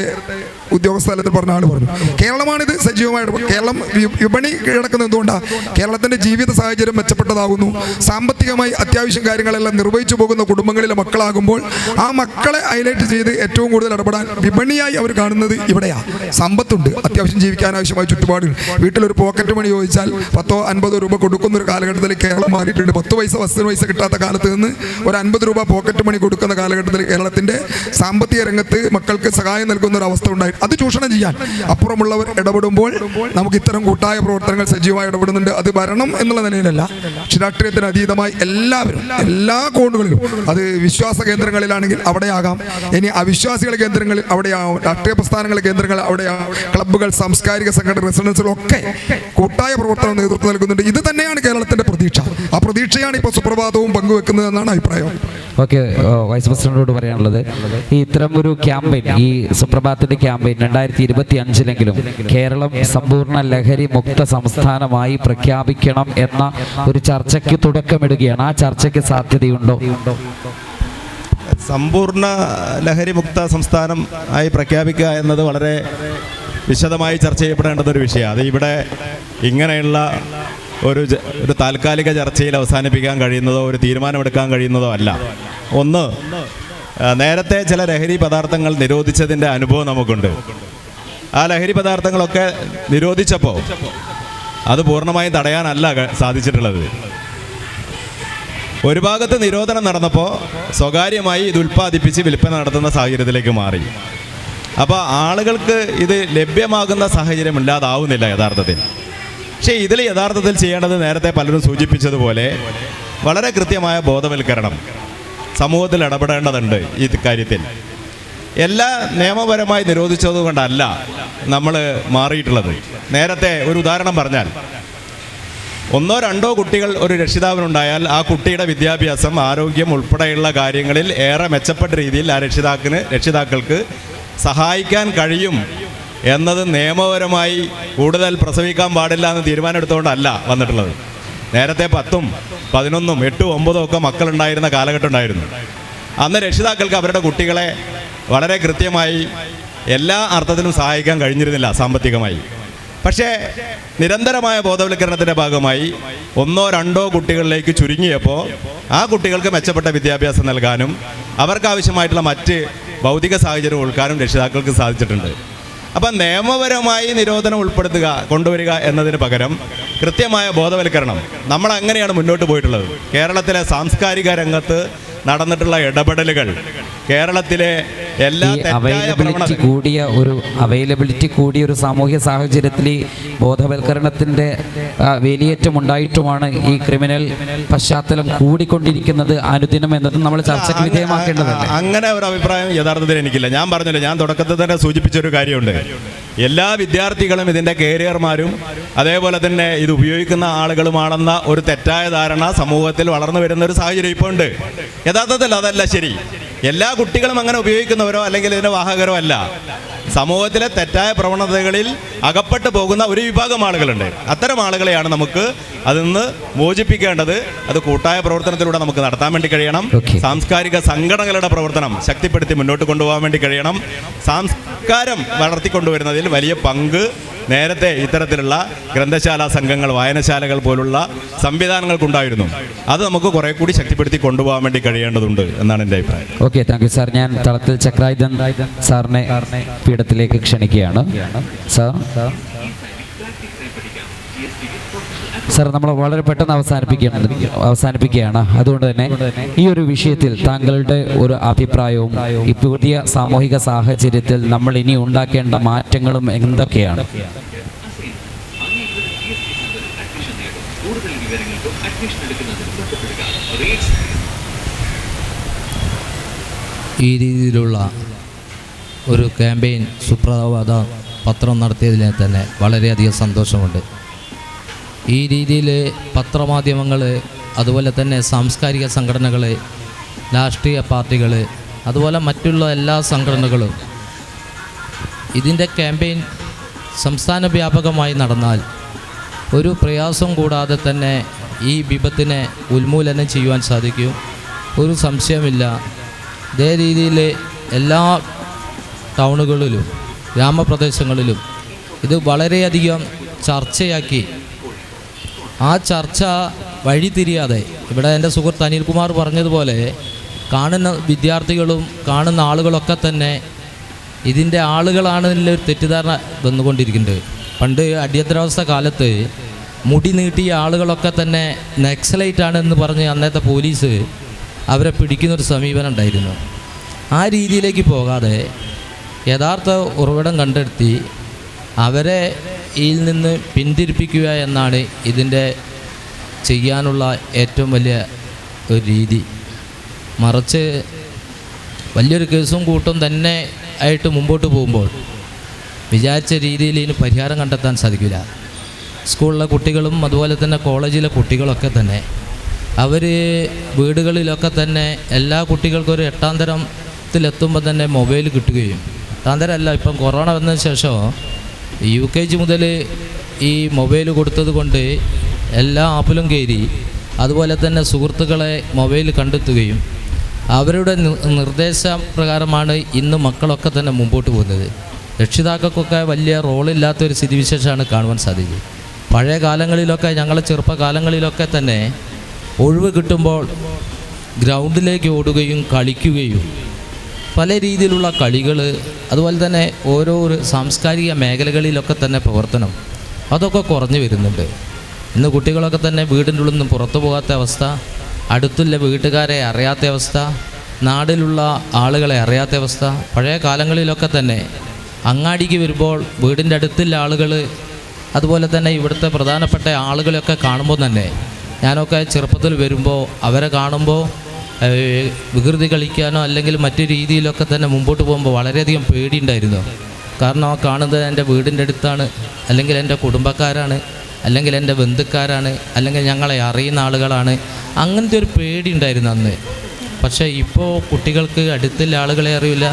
ഉദ്യോഗസ്ഥ തലത്തിൽ പറഞ്ഞ ആൾ പറഞ്ഞു. കേരളമാണിത് സജീവമായി. കേരളം വിപണി കിടക്കുന്നത് എന്തുകൊണ്ടാണ്? കേരളത്തിൻ്റെ ജീവിത സാഹചര്യം മെച്ചപ്പെട്ടതാകുന്നു. സാമ്പത്തികമായി അത്യാവശ്യം കാര്യങ്ങളെല്ലാം നിർവഹിച്ചു പോകുന്ന കുടുംബങ്ങളിലെ മക്കളാകുമ്പോൾ ആ മക്കളെ ഹൈലൈറ്റ് ചെയ്ത് ഏറ്റവും കൂടുതൽ ഇടപെടാൻ വിപണിയായി അവർ കാണുന്നത് ഇവിടെയാണ്. സമ്പത്തുണ്ട്, അത്യാവശ്യം ജീവിക്കാൻ ആവശ്യമായ ചുറ്റുപാടുകൾ. വീട്ടിലൊരു പോക്കറ്റ് മണി ചോദിച്ചാൽ 10-50 രൂപ കൊടുക്കുന്ന ഒരു കാലഘട്ടത്തിൽ കേരളം മാറിയിട്ടുണ്ട്. 10 പൈസ വസ്തു പൈസ കിട്ടാത്ത കാലത്ത് നിന്ന് ഒരു 50 രൂപ പോക്കറ്റ് മണി കൊടുക്കുന്ന കാലഘട്ടത്തിൽ കേരളത്തിൻ്റെ സാമ്പത്തിക രംഗത്ത് മക്കൾക്ക് സഹായം നൽകുന്ന ഒരു അവസ്ഥ ഉണ്ടായി. അത് ചൂഷണം ചെയ്യാൻ അപ്പുറമുള്ളവർ ഇടപെടുമ്പോൾ നമുക്ക് ഇത്തരം കൂട്ടായ പ്രവർത്തനങ്ങൾ സജീവമായി ഇടപെടുന്നുണ്ട്. അത് ഭരണം എന്നുള്ള നിലയിലല്ല, രാഷ്ട്രീയത്തിന് അതീതമായി എല്ലാവരും എല്ലാ കോണുകളിലും, അത് വിശ്വാസ കേന്ദ്രങ്ങളിലാണെങ്കിൽ അവിടെയാകാം, ഇനി അവിശ്വാസികളുടെ കേന്ദ്രങ്ങളിൽ അവിടെയാവും, രാഷ്ട്രീയ പ്രസ്ഥാനങ്ങളുടെ കേന്ദ്രങ്ങൾ അവിടെയാവും, ക്ലബ്ബുകൾ, സാംസ്കാരിക സംഘടന, റെസിഡൻസുകളൊക്കെ കൂട്ടായ പ്രവർത്തനം നേതൃത്വം നൽകുന്നുണ്ട്. ഇത് തന്നെയാണ് കേരളത്തിൻ്റെ പ്രതീക്ഷ. ആ പ്രതീക്ഷയാണ് ഇപ്പോൾ സുപ്രഭാതവും പങ്കുവെക്കുന്നത് എന്നാണ് അഭിപ്രായം. ഓക്കെ, വൈസ് പ്രസിഡന്റിനോട് പറയാനുള്ളത്, ഈ ഇത്തരം ഒരു ക്യാമ്പയിൻ, ഈ സുപ്രഭാതത്തിന്റെ ക്യാമ്പയിൻ 2025-ലെങ്കിലും കേരളം സമ്പൂർണ്ണ ലഹരി മുക്ത സംസ്ഥാനമായി പ്രഖ്യാപിക്കണം എന്ന ഒരു ചർച്ചയ്ക്ക് തുടക്കമിടുകയാണ്. ആ ചർച്ചയ്ക്ക് സാധ്യതയുണ്ടോ? സമ്പൂർണ്ണ ലഹരി മുക്ത സംസ്ഥാനം ആയി പ്രഖ്യാപിക്കുക എന്നത് വളരെ വിശദമായി ചർച്ച ചെയ്യപ്പെടേണ്ടതൊരു വിഷയമാണ്. അത് ഇവിടെ ഇങ്ങനെയുള്ള ഒരു താൽക്കാലിക ചർച്ചയിൽ അവസാനിപ്പിക്കാൻ കഴിയുന്നതോ ഒരു തീരുമാനമെടുക്കാൻ കഴിയുന്നതോ അല്ല. ഒന്ന്, നേരത്തെ ചില ലഹരി പദാർത്ഥങ്ങൾ നിരോധിച്ചതിൻ്റെ അനുഭവം നമുക്കുണ്ട്. ആ ലഹരി പദാർത്ഥങ്ങളൊക്കെ നിരോധിച്ചപ്പോൾ അത് പൂർണ്ണമായും തടയാനല്ല സാധിച്ചിട്ടുള്ളത്. ഒരു ഭാഗത്ത് നിരോധനം നടന്നപ്പോൾ സ്വകാര്യമായി ഇത് ഉൽപ്പാദിപ്പിച്ച് വിൽപ്പന നടത്തുന്ന സാഹചര്യത്തിലേക്ക് മാറി. അപ്പോൾ ആളുകൾക്ക് ഇത് ലഭ്യമാകുന്ന സാഹചര്യം ഇല്ലാതാവുന്നില്ല യഥാർത്ഥത്തിൽ. പക്ഷേ ഇതിൽ യഥാർത്ഥത്തിൽ ചെയ്യേണ്ടത് നേരത്തെ പലരും സൂചിപ്പിച്ചതുപോലെ വളരെ കൃത്യമായ ബോധവൽക്കരണം സമൂഹത്തിൽ ഇടപെടേണ്ടതുണ്ട്. ഈ കാര്യത്തിൽ എല്ലാ നിയമപരമായി നിരോധിച്ചതുകൊണ്ടല്ല നമ്മൾ മാറിയിട്ടുള്ളത്. നേരത്തെ ഒരു ഉദാഹരണം പറഞ്ഞാൽ, 1-2 കുട്ടികൾ ഒരു രക്ഷിതാവിനുണ്ടായാൽ ആ കുട്ടിയുടെ വിദ്യാഭ്യാസം, ആരോഗ്യം ഉൾപ്പെടെയുള്ള കാര്യങ്ങളിൽ ഏറെ മെച്ചപ്പെട്ട രീതിയിൽ ആ രക്ഷിതാക്കൾക്ക് സഹായിക്കാൻ കഴിയും എന്നത് നിയമപരമായി കൂടുതൽ പ്രസവിക്കാൻ പാടില്ല എന്ന് തീരുമാനമെടുത്തുകൊണ്ടല്ല വന്നിട്ടുള്ളത്. നേരത്തെ 10ഉം 11ഉം 8ഉം 9ഉം ഒക്കെ മക്കളുണ്ടായിരുന്ന കാലഘട്ടം ഉണ്ടായിരുന്നു. അന്ന് രക്ഷിതാക്കൾക്ക് അവരുടെ കുട്ടികളെ വളരെ കൃത്യമായി എല്ലാ അർത്ഥത്തിലും സഹായിക്കാൻ കഴിഞ്ഞിരുന്നില്ല സാമ്പത്തികമായി. പക്ഷേ നിരന്തരമായ ബോധവൽക്കരണത്തിൻ്റെ ഭാഗമായി 1-2 കുട്ടികളിലേക്ക് ചുരുങ്ങിയപ്പോൾ ആ കുട്ടികൾക്ക് മെച്ചപ്പെട്ട വിദ്യാഭ്യാസം നൽകാനും അവർക്കാവശ്യമായിട്ടുള്ള മറ്റ് ഭൗതിക സാഹചര്യം കൊടുക്കാനും രക്ഷിതാക്കൾക്ക് സാധിച്ചിട്ടുണ്ട്. അപ്പം നിയമപരമായി നിരോധനം കൊണ്ടുവരിക എന്നതിന് പകരം കൃത്യമായ ബോധവൽക്കരണം നമ്മൾ അങ്ങനെയാണ് മുന്നോട്ട് പോയിട്ടുള്ളത്. കേരളത്തിലെ സാംസ്കാരിക രംഗത്ത് നടന്നിട്ടുള്ള ഇടപെടലുകൾ, കേരളത്തിലെ എല്ലാ അവൈലബിലിറ്റി കൂടിയ ഒരു സാമൂഹ്യ സാഹചര്യത്തിൽ ബോധവൽക്കരണത്തിൻ്റെ വേലിയേറ്റം ഉണ്ടായിട്ടുമാണ് ഈ ക്രിമിനൽ പശ്ചാത്തലം കൂടിക്കൊണ്ടിരിക്കുന്നത് അനുദിനം എന്നതും നമ്മൾ ചർച്ചയ്ക്ക് വിധേയമാക്കേണ്ടതല്ലേ? അങ്ങനെ ഒരു അഭിപ്രായം യഥാർത്ഥത്തിൽ എനിക്കില്ല. ഞാൻ പറഞ്ഞില്ല, ഞാൻ തുടക്കത്തിൽ തന്നെ സൂചിപ്പിച്ചൊരു കാര്യമുണ്ട്. എല്ലാ വിദ്യാർത്ഥികളും ഇതിൻ്റെ കേരിയർമാരും അതേപോലെ തന്നെ ഇത് ഉപയോഗിക്കുന്ന ആളുകളുമാണെന്ന ഒരു തെറ്റായ ധാരണ സമൂഹത്തിൽ വളർന്നു വരുന്ന ഒരു സാഹചര്യം ഇപ്പോൾ ഉണ്ട്. യഥാർത്ഥത്തിൽ അതല്ല ശരി. എല്ലാ കുട്ടികളും അങ്ങനെ ഉപയോഗിക്കുന്നവരോ അല്ലെങ്കിൽ ഇതിൻ്റെ വാഹകരോ അല്ല. സമൂഹത്തിലെ തെറ്റായ പ്രവണതകളിൽ അകപ്പെട്ടു പോകുന്ന ഒരു വിഭാഗം ആളുകളുണ്ട്. അത്തരം ആളുകളെയാണ് നമുക്ക് അതിൽ നിന്ന് മോചിപ്പിക്കേണ്ടത്. അത് കൂട്ടായ പ്രവർത്തനത്തിലൂടെ നമുക്ക് നടത്താൻ വേണ്ടി കഴിയണം. സാംസ്കാരിക സംഘടനകളുടെ പ്രവർത്തനം ശക്തിപ്പെടുത്തി മുന്നോട്ട് കൊണ്ടുപോകാൻ വേണ്ടി കഴിയണം. സംസ്കാരം വളർത്തിക്കൊണ്ടുവരുന്നതിൽ വലിയ പങ്ക് നേരത്തെ ഇത്തരത്തിലുള്ള ഗ്രന്ഥശാല സംഘങ്ങൾ, വായനശാലകൾ പോലുള്ള സംവിധാനങ്ങൾക്കുണ്ടായിരുന്നു. അത് നമുക്ക് കുറെ കൂടി ശക്തിപ്പെടുത്തി കൊണ്ടുപോകാൻ വേണ്ടി കഴിയേണ്ടതുണ്ട് എന്നാണ് എൻ്റെ അഭിപ്രായം. Okay, thank you sir. ഞാൻ തളത്തിൽ ചക്രായുധൻ സാറിനെ പീഠത്തിലേക്ക് ക്ഷണിക്കുകയാണ്. സാർ നമ്മൾ വളരെ പെട്ടെന്ന് അവസാനിപ്പിക്കുകയാണ്. അതുകൊണ്ട് തന്നെ ഈ ഒരു വിഷയത്തിൽ താങ്കളുടെ ഒരു അഭിപ്രായവും ഈ പുതിയ സാമൂഹിക സാഹചര്യത്തിൽ നമ്മൾ ഇനി ഉണ്ടാക്കേണ്ട മാറ്റങ്ങളും എന്തൊക്കെയാണ്? ഈ രീതിയിലുള്ള ഒരു ക്യാമ്പയിൻ സുപ്രഭാത പത്രം നടത്തിയതിൽ തന്നെ വളരെയധികം സന്തോഷമുണ്ട്. ഈ രീതിയിൽ പത്രമാധ്യമങ്ങൾ, അതുപോലെ തന്നെ സാംസ്കാരിക സംഘടനകൾ, രാഷ്ട്രീയ പാർട്ടികൾ, അതുപോലെ മറ്റുള്ള എല്ലാ സംഘടനകളും ഇതിൻ്റെ ക്യാമ്പയിൻ സംസ്ഥാന വ്യാപകമായി നടന്നാൽ ഒരു പ്രയാസം കൂടാതെ തന്നെ ഈ വിപത്തിനെ ഉന്മൂലനം ചെയ്യുവാൻ സാധിക്കും. ഒരു സംശയമില്ല. ഇതേ രീതിയിൽ എല്ലാ ടൗണുകളിലും ഗ്രാമപ്രദേശങ്ങളിലും ഇത് വളരെയധികം ചർച്ചയാക്കി, ആ ചർച്ച വഴിതിരിയാതെ, ഇവിടെ എൻ്റെ സുഹൃത്ത് അനിൽകുമാർ പറഞ്ഞതുപോലെ കാണുന്ന വിദ്യാർത്ഥികളും കാണുന്ന ആളുകളൊക്കെ തന്നെ ഇതിൻ്റെ ആളുകളാണെന്നുള്ളൊരു തെറ്റിദ്ധാരണ വന്നുകൊണ്ടിരിക്കുന്നുണ്ട്. പണ്ട് അടിയന്തരാവസ്ഥ കാലത്ത് മുടി നീട്ടിയ ആളുകളൊക്കെ തന്നെ നക്സലൈറ്റാണെന്ന് പറഞ്ഞ് അന്നത്തെ പോലീസ് അവരെ പിടിക്കുന്നൊരു സമീപനം ഉണ്ടായിരുന്നു. ആ രീതിയിലേക്ക് പോകാതെ യഥാർത്ഥ ഉറവിടം കണ്ടെത്തി അവരെ ഇതിൽ നിന്ന് പിന്തിരിപ്പിക്കുക എന്നാണ് ഇതിൻ്റെ ചെയ്യാനുള്ള ഏറ്റവും വലിയ ഒരു രീതി. മറിച്ച് വലിയൊരു കേസും കൂട്ടും തന്നെ ആയിട്ട് മുമ്പോട്ട് പോകുമ്പോൾ വിചാരിച്ച രീതിയിൽ ഇതിന് പരിഹാരം കണ്ടെത്താൻ സാധിക്കില്ല. സ്കൂളിലെ കുട്ടികളും അതുപോലെ തന്നെ കോളേജിലെ കുട്ടികളൊക്കെ തന്നെ അവർ വീടുകളിലൊക്കെ തന്നെ എല്ലാ കുട്ടികൾക്കും ഒരു 8ാം തരത്തിലെത്തുമ്പോൾ തന്നെ മൊബൈൽ കിട്ടുകയും, 8ാം തരമല്ല, ഇപ്പം കൊറോണ വന്നതിന് ശേഷം UKG മുതൽ ഈ മൊബൈൽ കൊടുത്തത് കൊണ്ട് എല്ലാ ആപ്പിലും കയറി അതുപോലെ തന്നെ സുഹൃത്തുക്കളെ മൊബൈൽ കണ്ടെത്തുകയും അവരുടെ നിർദ്ദേശപ്രകാരമാണ് ഇന്ന് മക്കളൊക്കെ തന്നെ മുമ്പോട്ട് പോകുന്നത്. രക്ഷിതാക്കൾക്കൊക്കെ വലിയ റോളില്ലാത്തൊരു സ്ഥിതിവിശേഷമാണ് കാണുവാൻ സാധിക്കുക. പഴയ കാലങ്ങളിലൊക്കെ, ഞങ്ങളുടെ ചെറുപ്പകാലങ്ങളിലൊക്കെ തന്നെ ഒഴിവ് കിട്ടുമ്പോൾ ഗ്രൗണ്ടിലേക്ക് ഓടുകയും കളിക്കുകയും പല രീതിയിലുള്ള കളികൾ, അതുപോലെ തന്നെ ഓരോ സാംസ്കാരിക മേഖലകളിലൊക്കെ തന്നെ പ്രവർത്തനം അതൊക്കെ കുറഞ്ഞു വരുന്നുണ്ട്. ഇന്ന് കുട്ടികളൊക്കെ തന്നെ വീടിൻ്റെ ഉള്ളിൽ നിന്നും പുറത്തു പോകാത്ത അവസ്ഥ, അടുത്തുള്ള വീട്ടുകാരെ അറിയാത്ത അവസ്ഥ, നാടിലുള്ള ആളുകളെ അറിയാത്ത അവസ്ഥ. പഴയ കാലങ്ങളിലൊക്കെ തന്നെ അങ്ങാടിക്ക് വരുമ്പോൾ വീടിൻ്റെ അടുത്തുള്ള ആളുകൾ, അതുപോലെ തന്നെ ഇവിടുത്തെ പ്രധാനപ്പെട്ട ആളുകളെയൊക്കെ കാണുമ്പോൾ തന്നെ, ഞാനൊക്കെ ചെറുപ്പത്തിൽ വരുമ്പോൾ അവരെ കാണുമ്പോൾ വികൃതി കളിക്കാനോ അല്ലെങ്കിൽ മറ്റു രീതിയിലൊക്കെ തന്നെ മുമ്പോട്ട് പോകുമ്പോൾ വളരെയധികം പേടിയുണ്ടായിരുന്നു. കാരണം ആ കാണുന്നത് എൻ്റെ വീടിൻ്റെ അടുത്താണ്, അല്ലെങ്കിൽ എൻ്റെ കുടുംബക്കാരാണ്, അല്ലെങ്കിൽ എൻ്റെ ബന്ധുക്കാരാണ്, അല്ലെങ്കിൽ ഞങ്ങളെ അറിയുന്ന ആളുകളാണ്. അങ്ങനത്തെ ഒരു പേടി ഉണ്ടായിരുന്നു അന്ന്. പക്ഷേ ഇപ്പോൾ കുട്ടികൾക്ക് അടുത്തുള്ള ആളുകളെ അറിയില്ല,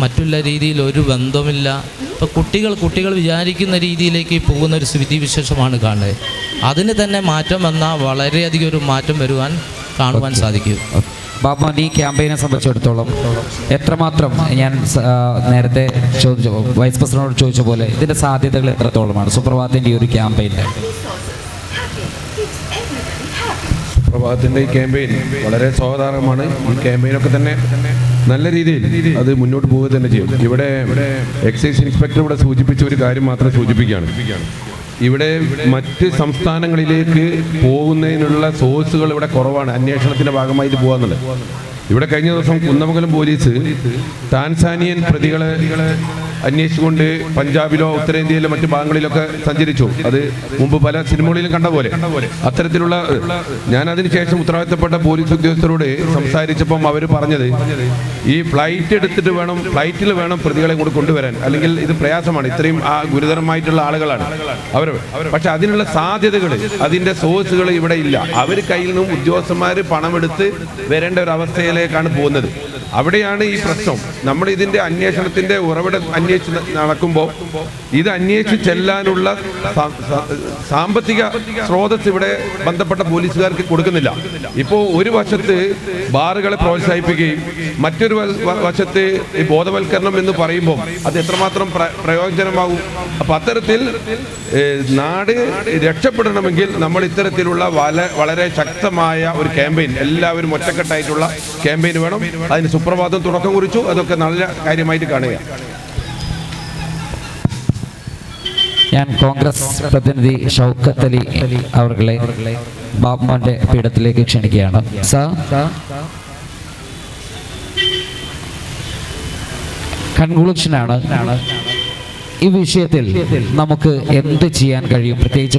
മറ്റുള്ള രീതിയിൽ ഒരു ബന്ധവുമില്ല. ഇപ്പോൾ കുട്ടികൾ വിചാരിക്കുന്ന രീതിയിലേക്ക് പോകുന്ന ഒരു സ്ഥിതിവിശേഷമാണ് കാണുന്നത്. അതിന് തന്നെ മാറ്റം വന്നാൽ വളരെയധികം ഒരു മാറ്റം വരുവാൻ കാണുവാൻ സാധിക്കും. ബാബുമോൻ, ഈ ക്യാമ്പയിനെ സംബന്ധിച്ചിടത്തോളം എത്രമാത്രം, ഞാൻ നേരത്തെ ചോദിച്ച വൈസ് പ്രസിഡന്റിനോട് ചോദിച്ച പോലെ ഇതിൻ്റെ സാധ്യതകൾ എത്രത്തോളമാണ് സുപ്രഭാതത്തിൻ്റെ ഈ ഒരു ക്യാമ്പയിൻ്റെ? സുപ്രഭാതത്തിൻ്റെ ഈ ക്യാമ്പയിൻ വളരെ സ്വാഗതാർഹമാണ്. ഈ ക്യാമ്പയിനൊക്കെ തന്നെ നല്ല രീതിയിൽ അത് മുന്നോട്ട് പോവുക തന്നെ ചെയ്യും. ഇവിടെ എക്സൈസ് ഇൻസ്പെക്ടർ ഇവിടെ സൂചിപ്പിച്ച ഒരു കാര്യം മാത്രം സൂചിപ്പിക്കുകയാണ്. ഇവിടെ മറ്റ് സംസ്ഥാനങ്ങളിലേക്ക് പോകുന്നതിനുള്ള സോഴ്സുകൾ ഇവിടെ കുറവാണ്, അന്വേഷണത്തിൻ്റെ ഭാഗമായിട്ട് പോകാന്നുള്ളത്. ഇവിടെ കഴിഞ്ഞ ദിവസം കുന്നമംഗലം പോലീസ് ടാൻസാനിയൻ പ്രതികളെ അന്വേഷിച്ചുകൊണ്ട് പഞ്ചാബിലോ ഉത്തരേന്ത്യയിലോ മറ്റു ഭാഗങ്ങളിലൊക്കെ സഞ്ചരിച്ചു. അത് മുമ്പ് പല സിനിമകളിലും കണ്ട പോലെ അത്തരത്തിലുള്ള, ഞാൻ അതിനുശേഷം ഉത്തരവാദിത്തപ്പെട്ട പോലീസ് ഉദ്യോഗസ്ഥരോട് സംസാരിച്ചപ്പം അവർ പറഞ്ഞത്, ഈ ഫ്ലൈറ്റിൽ വേണം പ്രതികളെ കൂടി കൊണ്ടുവരാൻ, അല്ലെങ്കിൽ ഇത് പ്രയാസമാണ്, ഇത്രയും ഗുരുതരമായിട്ടുള്ള ആളുകളാണ് അവർ. പക്ഷെ അതിനുള്ള സാധ്യതകൾ, അതിൻ്റെ സോഴ്സുകൾ ഇവിടെ ഇല്ല. അവർ കയ്യിൽ നിന്നും ഉദ്യോഗസ്ഥന്മാർ പണമെടുത്ത് വരേണ്ട ഒരു അവസ്ഥയിലേക്കാണ് പോകുന്നത്. അവിടെയാണ് ഈ പ്രശ്നം. നമ്മൾ ഇതിൻ്റെ അന്വേഷണത്തിൻ്റെ ഉറവിടം അന്വേഷിച്ച് നടക്കുമ്പോൾ ഇത് അന്വേഷിച്ച് ചെല്ലാനുള്ള സാമ്പത്തിക സ്രോതസ് ഇവിടെ ബന്ധപ്പെട്ട പോലീസുകാർക്ക് കൊടുക്കുന്നില്ല. ഇപ്പോൾ ഒരു വശത്ത് ബാറുകളെ പ്രോത്സാഹിപ്പിക്കുകയും മറ്റൊരു വശത്ത് ഈ ബോധവൽക്കരണം എന്ന് പറയുമ്പോൾ അത് എത്രമാത്രം പ്രയോജനമാകും. അപ്പം അത്തരത്തിൽ നാട് രക്ഷപ്പെടണമെങ്കിൽ നമ്മൾ ഇത്തരത്തിലുള്ള വളരെ ശക്തമായ ഒരു ക്യാമ്പയിൻ, എല്ലാവരും ഒറ്റക്കെട്ടായിട്ടുള്ള ക്യാമ്പയിൻ വേണം. അതിന് സുപ്രഭാതം തുടക്കം കുറിച്ചു. അതൊക്കെ നല്ല കാര്യമായിട്ട് കാണുക. ഞാൻ കോൺഗ്രസ് പ്രതിനിധി ഷൗക്കത്ത് അലി അവരുടെ ബാബുമോന്റെ പീഠത്തിലേക്ക് ക്ഷണിക്കുകയാണ്. സർ, കൺക്ലൂഷനാണ്. ഈ വിഷയത്തിൽ നമുക്ക് എന്ത് ചെയ്യാൻ കഴിയും? പ്രത്യേകിച്ച്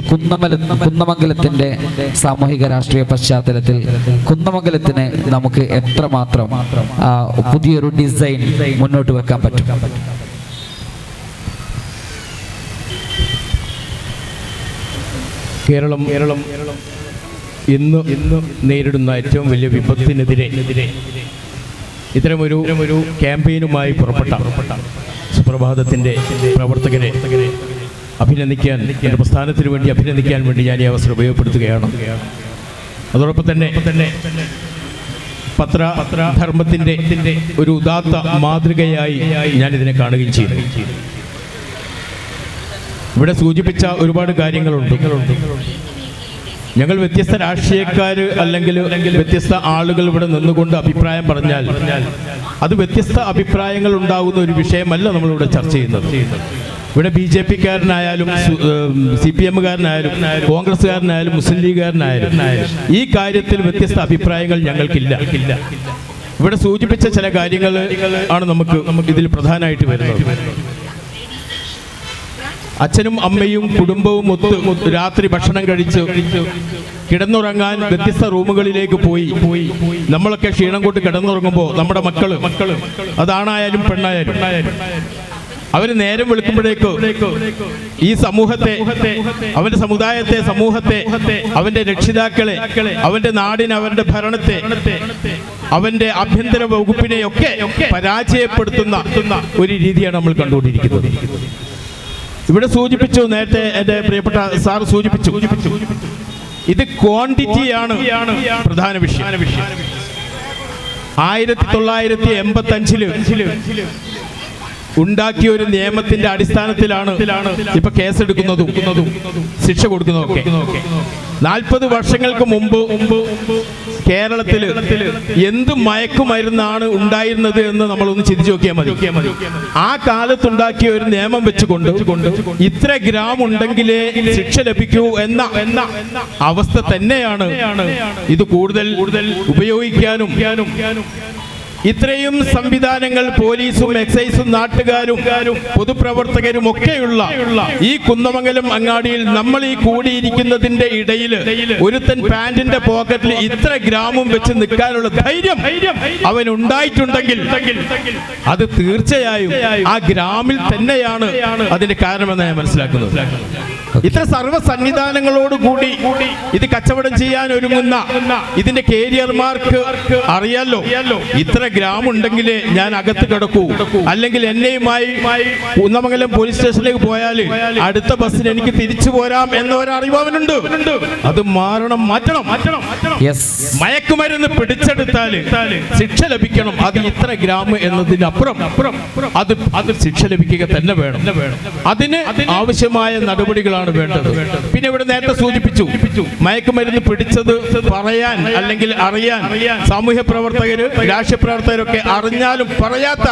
കുന്നമംഗലത്തിന്റെ സാമൂഹിക രാഷ്ട്രീയ പശ്ചാത്തലത്തിൽ കുന്നമംഗലത്തിന് നമുക്ക് എത്രമാത്രം പുതിയൊരു ഡിസൈൻ മുന്നോട്ട് വെക്കാൻ പറ്റും? കേരളം ഇന്ന് നേരിടുന്ന ഏറ്റവും വലിയ വിപത്തിനെതിരെ ഇത്തരമൊരു ക്യാമ്പയിനുമായി പുറപ്പെട്ട സുപ്രഭാതത്തിൻ്റെ പ്രവർത്തകരെ അഭിനന്ദിക്കാൻ, എൻ്റെ പ്രസ്ഥാനത്തിന് വേണ്ടി അഭിനന്ദിക്കാൻ വേണ്ടി ഞാൻ ഈ അവസരം ഉപയോഗപ്പെടുത്തുകയാണ്. അതോടൊപ്പം തന്നെ പത്രധർമ്മത്തിൻ്റെ ഒരു ഉദാത്ത മാതൃകയായി ഞാനിതിനെ കാണുകയും ചെയ്യുന്നു. ഇവിടെ സൂചിപ്പിച്ച ഒരുപാട് കാര്യങ്ങളുണ്ട്. ഞങ്ങൾ വ്യത്യസ്ത രാഷ്ട്രീയക്കാർ അല്ലെങ്കിൽ വ്യത്യസ്ത ആളുകൾ ഇവിടെ നിന്നുകൊണ്ട് അഭിപ്രായം പറഞ്ഞാൽ അത് വ്യത്യസ്ത അഭിപ്രായങ്ങൾ ഉണ്ടാകുന്ന ഒരു വിഷയമല്ല നമ്മളിവിടെ ചർച്ച ചെയ്യുന്നത്. ഇവിടെ BJP-കാരനായാലും CPM-കാരനായാലും കോൺഗ്രസ്സുകാരനായാലും മുസ്ലിം ലീഗുകാരനായാലും ഈ കാര്യത്തിൽ വ്യത്യസ്ത അഭിപ്രായങ്ങൾ ഞങ്ങൾക്കില്ല. ഇവിടെ സൂചിപ്പിച്ച ചില കാര്യങ്ങൾ ആണ് നമുക്ക് ഇതിൽ പ്രധാനമായിട്ട് വരുന്നത്. അച്ഛനും അമ്മയും കുടുംബവും ഒത്ത് രാത്രി ഭക്ഷണം കഴിച്ച് കിടന്നുറങ്ങാൻ വ്യത്യസ്ത റൂമുകളിലേക്ക് പോയി നമ്മളൊക്കെ ക്ഷീണം കൊണ്ട് കിടന്നുറങ്ങുമ്പോൾ നമ്മുടെ മക്കള്, അതാണായാലും പെണ്ണായാലും, അവർ നേരം വെളുക്കുമ്പോഴേക്ക് ഈ സമൂഹത്തെ, അവന്റെ സമുദായത്തെ, സമൂഹത്തെ, അവന്റെ രക്ഷിതാക്കളെ, അവന്റെ നാടിനെ, അവന്റെ ഭരണത്തെ, അവന്റെ ആഭ്യന്തര വകുപ്പിനെയൊക്കെ പരാജയപ്പെടുത്തുന്ന ഒരു രീതിയാണ് നമ്മൾ കണ്ടുകൊണ്ടിരിക്കുന്നത്. ഇവിടെ സൂചിപ്പിച്ചു, നേരത്തെ എൻ്റെ പ്രിയപ്പെട്ട സാർ സൂചിപ്പിച്ചു, ഇത് ക്വാണ്ടിറ്റിയാണ് പ്രധാന വിഷയം. 1985 ഉണ്ടാക്കിയ ഒരു നിയമത്തിന്റെ അടിസ്ഥാനത്തിലാണ് ഇപ്പൊ കേസെടുക്കുന്നതും ശിക്ഷ കൊടുക്കുന്നതൊക്കെ. 40 വർഷങ്ങൾക്ക് മുമ്പ് കേരളത്തിൽ എന്ത് മയക്കുമരുന്നാണ് ഉണ്ടായിരുന്നത് എന്ന് നമ്മളൊന്ന് ചിന്തിച്ചു നോക്കിയാൽ മതി. ആ കാലത്തുണ്ടാക്കിയ ഒരു നിയമം വെച്ചുകൊണ്ട് ഇത്ര ഗ്രാം ഉണ്ടെങ്കിലേ ശിക്ഷ ലഭിക്കൂ എന്ന അവസ്ഥ തന്നെയാണ് ഇത് കൂടുതൽ ഉപയോഗിക്കാനും ഇത്രയും സംവിധാനങ്ങൾ പോലീസും എക്സൈസും നാട്ടുകാരും പൊതുപ്രവർത്തകരും ഒക്കെയുള്ള ഈ കുന്നമംഗലം അങ്ങാടിയിൽ നമ്മൾ ഈ കൂടിയിരിക്കുന്നതിന്റെ ഇടയിൽ ഒരുത്തൻ പാന്റിന്റെ പോക്കറ്റിൽ ഇത്ര ഗ്രാമും വെച്ച് നിൽക്കാനുള്ള ധൈര്യം അവൻ ഉണ്ടായിട്ടുണ്ടെങ്കിൽ അത് തീർച്ചയായും ആ ഗ്രാമിൽ തന്നെയാണ് അതിന്റെ കാരണമെന്ന് ഞാൻ മനസ്സിലാക്കുന്നത്. ഇത്ര സർവ്വ സംവിധാനങ്ങളോടുകൂടി ഇത് കച്ചവടം ചെയ്യാൻ ഒരുങ്ങുന്ന ഇതിന്റെ കേരിയർമാർക്ക് അറിയാലോ, ഇത്ര ഗ്രാം ഉണ്ടെങ്കിലേ ഞാൻ അകത്ത് കിടക്കൂ, അല്ലെങ്കിൽ എന്നെയുമായി കുന്നമംഗലം പോലീസ് സ്റ്റേഷനിലേക്ക് പോയാൽ അടുത്ത ബസ്സിന് എനിക്ക് തിരിച്ചു പോരാം എന്ന ഒരു അറിവ് അവനുണ്ട്. അത് മാറ്റണം. മയക്കുമരുന്ന് പിടിച്ചെടുത്താൽ ശിക്ഷ ലഭിക്കണം. അത് ഇത്ര ഗ്രാം എന്നതിനപ്പുറം അത് ശിക്ഷ ലഭിക്കുക തന്നെ വേണം. അതിന് ആവശ്യമായ നടപടികളാണ് വേണ്ടത്. പിന്നെ ഇവിടെ നേരത്തെ സൂചിപ്പിച്ചു, മയക്കുമരുന്ന് പിടിച്ചത് പറയാൻ അല്ലെങ്കിൽ അറിയാൻ സാമൂഹ്യ പ്രവർത്തകര്, രാഷ്ട്രീയ പ്രവർത്തകരൊക്കെ അറിഞ്ഞാലും പറയാത്ത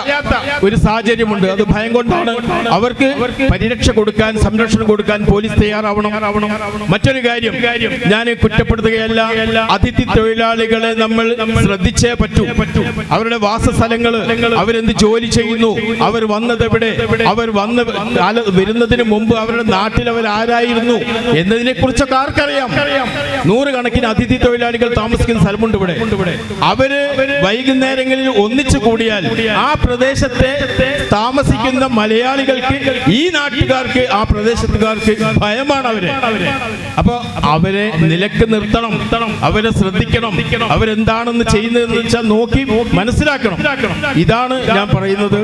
ഒരു സാഹചര്യമുണ്ട്. അത് ഭയം കൊണ്ടാണ്. അവർക്ക് പരിരക്ഷ കൊടുക്കാൻ, സംരക്ഷണം കൊടുക്കാൻ പോലീസ് തയ്യാറാവണം. മറ്റൊരു കാര്യം ഞാൻ കുറ്റപ്പെടുത്തുകയല്ല, അതിഥി തൊഴിലാളികളെ നമ്മൾ ശ്രദ്ധിച്ചേ പറ്റൂ. അവരുടെ വാസസ്ഥലങ്ങൾ, അവരെന്ത് ജോലി ചെയ്യുന്നു, അവർ വന്നത് എവിടെ, അവർ വരുന്നതിന് മുമ്പ് അവരുടെ നാട്ടിൽ അവർ ആരായിരുന്നു എന്നതിനെ കുറിച്ചൊക്കെ ആർക്കറിയാം? 100 കണക്കിന് അതിഥി തൊഴിലാളികൾ താമസിക്കുന്ന സ്ഥലമുണ്ട് ഇവിടെ. അവര് വൈകുന്നേരങ്ങളിൽ ഒന്നിച്ചു കൂടിയാൽ ആ പ്രദേശത്തെ താമസിക്കുന്ന മലയാളികൾക്ക്, ഈ നാട്ടുകാർക്ക്, ആ പ്രദേശത്തുകാർക്ക് ഭയമാണ് അവരെ. അപ്പൊ അവരെ നിലക്ക് നിർത്തണം, അവരെ ശ്രദ്ധിക്കണം. അവരെന്താണെന്ന് ചെയ്യുന്നതെന്ന് വെച്ചാൽ നോക്കി മനസ്സിലാക്കണം. ഇതാണ് ഞാൻ പറയുന്നത്.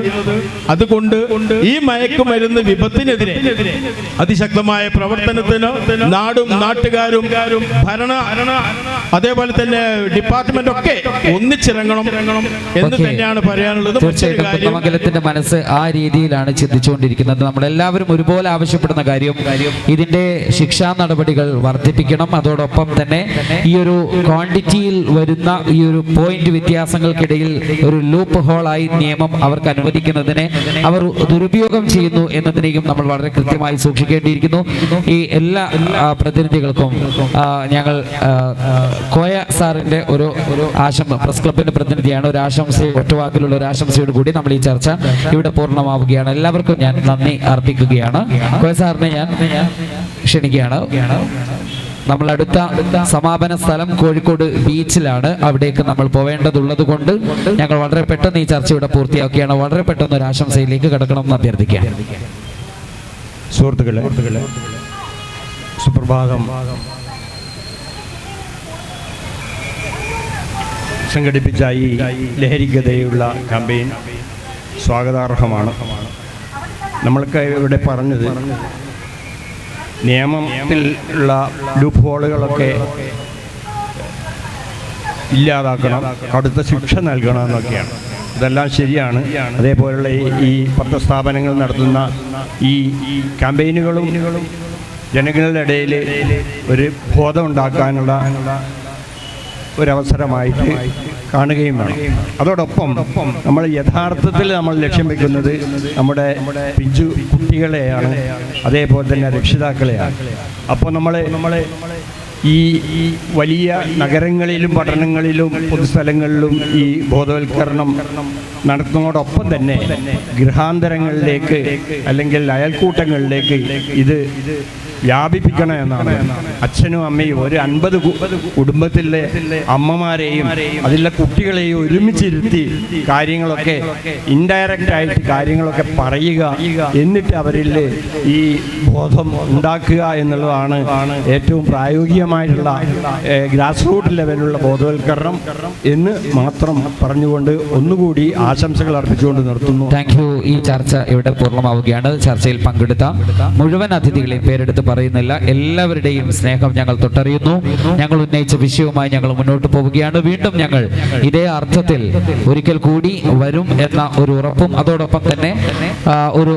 അതുകൊണ്ട് ഈ മയക്കുമരുന്ന് വിപത്തിനെതിരെ അതിശക്തമായ പ്രവർത്തനത്തിന് നാടും നാട്ടുകാരും ഭരണ അതേപോലെ തന്നെ ഡിപ്പാർട്ട്മെന്റ് ഒക്കെ ഒന്നിച്ചിറങ്ങണം എന്ന് തന്നെയാണ് പറയാനുള്ളത്. തീർച്ചയായിട്ടും കുന്നമംഗലത്തിന്റെ മനസ്സ് ആ രീതിയിലാണ് ചിന്തിച്ചുകൊണ്ടിരിക്കുന്നത്. നമ്മളെല്ലാവരും ഒരുപോലെ ആവശ്യപ്പെടുന്ന കാര്യം ഇതിന്റെ ശിക്ഷാ നടപടികൾ വർദ്ധിപ്പിക്കണം. അതോടൊപ്പം തന്നെ ഈ ഒരു ക്വാണ്ടിറ്റിയിൽ വരുന്ന ഈ ഒരു പോയിന്റ് വ്യത്യാസങ്ങൾക്കിടയിൽ ഒരു ലൂപ്പ് ഹോളായി നിയമം അവർക്ക് അനുവദിക്കുന്നതിനെ അവർ ദുരുപയോഗം ചെയ്യുന്നു എന്നതിനെയും നമ്മൾ വളരെ കൃത്യമായി സൂക്ഷിക്കേണ്ടിയിരിക്കുന്നു. ഈ എല്ലാ പ്രതിനിധികൾക്കും ഞങ്ങൾ കോയ സാറിന്റെ ഒരു ആശംസ, പ്രസ് ക്ലബിന്റെ പ്രതിനിധിയാണ്, ഒരു ആശംസ, ഒറ്റവാക്കിലുള്ള ഒരു ആശംസയോട് കൂടി നമ്മൾ ഈ ചർച്ച ഇവിടെ പൂർണ്ണമാവുകയാണ്. എല്ലാവർക്കും ഞാൻ നന്ദി അർപ്പിക്കുകയാണ്. കോയ സാറിനെ ഞാൻ ക്ഷണിക്കുകയാണ്. നമ്മൾ അടുത്ത സമാപന സ്ഥലം കോഴിക്കോട് ബീച്ചിലാണ്. അവിടേക്ക് നമ്മൾ പോവേണ്ടതുള്ളത് കൊണ്ട് ഞങ്ങൾ വളരെ പെട്ടെന്ന് ഈ ചർച്ച ഇവിടെ പൂർത്തിയാക്കുകയാണ്. വളരെ പെട്ടെന്ന് ഒരു ആശംസയിലേക്ക് കടക്കണമെന്ന് അഭ്യർത്ഥിക്കുകയാണ്. സുഹൃത്തുക്കളെ, സുപ്രഭാതം. സംഘടിപ്പിച്ച ഈ ലഹരിക്കെതിരെയുള്ള ക്യാമ്പയിൻ സ്വാഗതാർഹമാണ്. നമ്മൾക്ക് ഇവിടെ പറഞ്ഞത് നിയമത്തിൽ ഉള്ള ലൂപ്പ് ഹോളുകളൊക്കെ ഇല്ലാതാക്കണം, കടുത്ത ശിക്ഷ നൽകണം എന്നൊക്കെയാണ്. ഇതെല്ലാം ശരിയാണ്. അതേപോലെയുള്ള ഈ പത്രസ്ഥാപനങ്ങൾ നടത്തുന്ന ഈ ക്യാമ്പയിനുകളും ജനങ്ങളുടെ ഇടയിൽ ഒരു ബോധം ഉണ്ടാക്കാനുള്ള ഒരവസരമായിട്ട് കാണുകയും വേണം. അതോടൊപ്പം നമ്മൾ യഥാർത്ഥത്തിൽ നമ്മൾ ലക്ഷ്യം വയ്ക്കുന്നത് നമ്മുടെ പിഞ്ചു കുട്ടികളെയാണ്, അതേപോലെ തന്നെ രക്ഷിതാക്കളെയാണ്. അപ്പോൾ നമ്മളെ ഈ വലിയ നഗരങ്ങളിലും പട്ടണങ്ങളിലും പൊതുസ്ഥലങ്ങളിലും ഈ ബോധവൽക്കരണം നടത്തുന്നതോടൊപ്പം തന്നെ ഗൃഹാന്തരങ്ങളിലേക്ക് അല്ലെങ്കിൽ അയൽക്കൂട്ടങ്ങളിലേക്ക് ഇത് വ്യാപിപ്പിക്കണം എന്നാണ്. അച്ഛനും അമ്മയും ഒരു 50 കുടുംബത്തിലെ അമ്മമാരെയും അതിലെ കുട്ടികളെയും ഒരുമിച്ചിരുത്തി കാര്യങ്ങളൊക്കെ ഇൻഡയറക്റ്റ് ആയിട്ട് കാര്യങ്ങളൊക്കെ പറയുക, എന്നിട്ട് അവരിൽ ഈ ബോധം ഉണ്ടാക്കുക എന്നുള്ളതാണ് ഏറ്റവും പ്രായോഗികമായിട്ടുള്ള ഗ്രാസ് റൂട്ട് ലെവലിലുള്ള ബോധവൽക്കരണം എന്ന് മാത്രം പറഞ്ഞുകൊണ്ട് ഒന്നുകൂടി ആശംസകൾ അർപ്പിച്ചുകൊണ്ട് നിർത്തുന്നു. Thank you. ഈ ചർച്ച ഇവിടെ പൂർണ്ണമാവുകയാണ്. ചർച്ചയിൽ പങ്കെടുത്ത മുഴുവൻ അതിഥികളെയും പേരെടുത്ത് പറയുന്നില്ല. എല്ലാവരുടെയും സ്നേഹം ഞങ്ങൾ തൊട്ടറിയുന്നു. ഞങ്ങൾ ഉന്നയിച്ച വിഷയവുമായി ഞങ്ങൾ മുന്നോട്ട് പോവുകയാണ്. വീണ്ടും ഞങ്ങൾ ഇതേ അർത്ഥത്തിൽ ഒരിക്കൽ കൂടി വരും എന്ന ഒരു ഉറപ്പും അതോടൊപ്പം തന്നെ ഒരു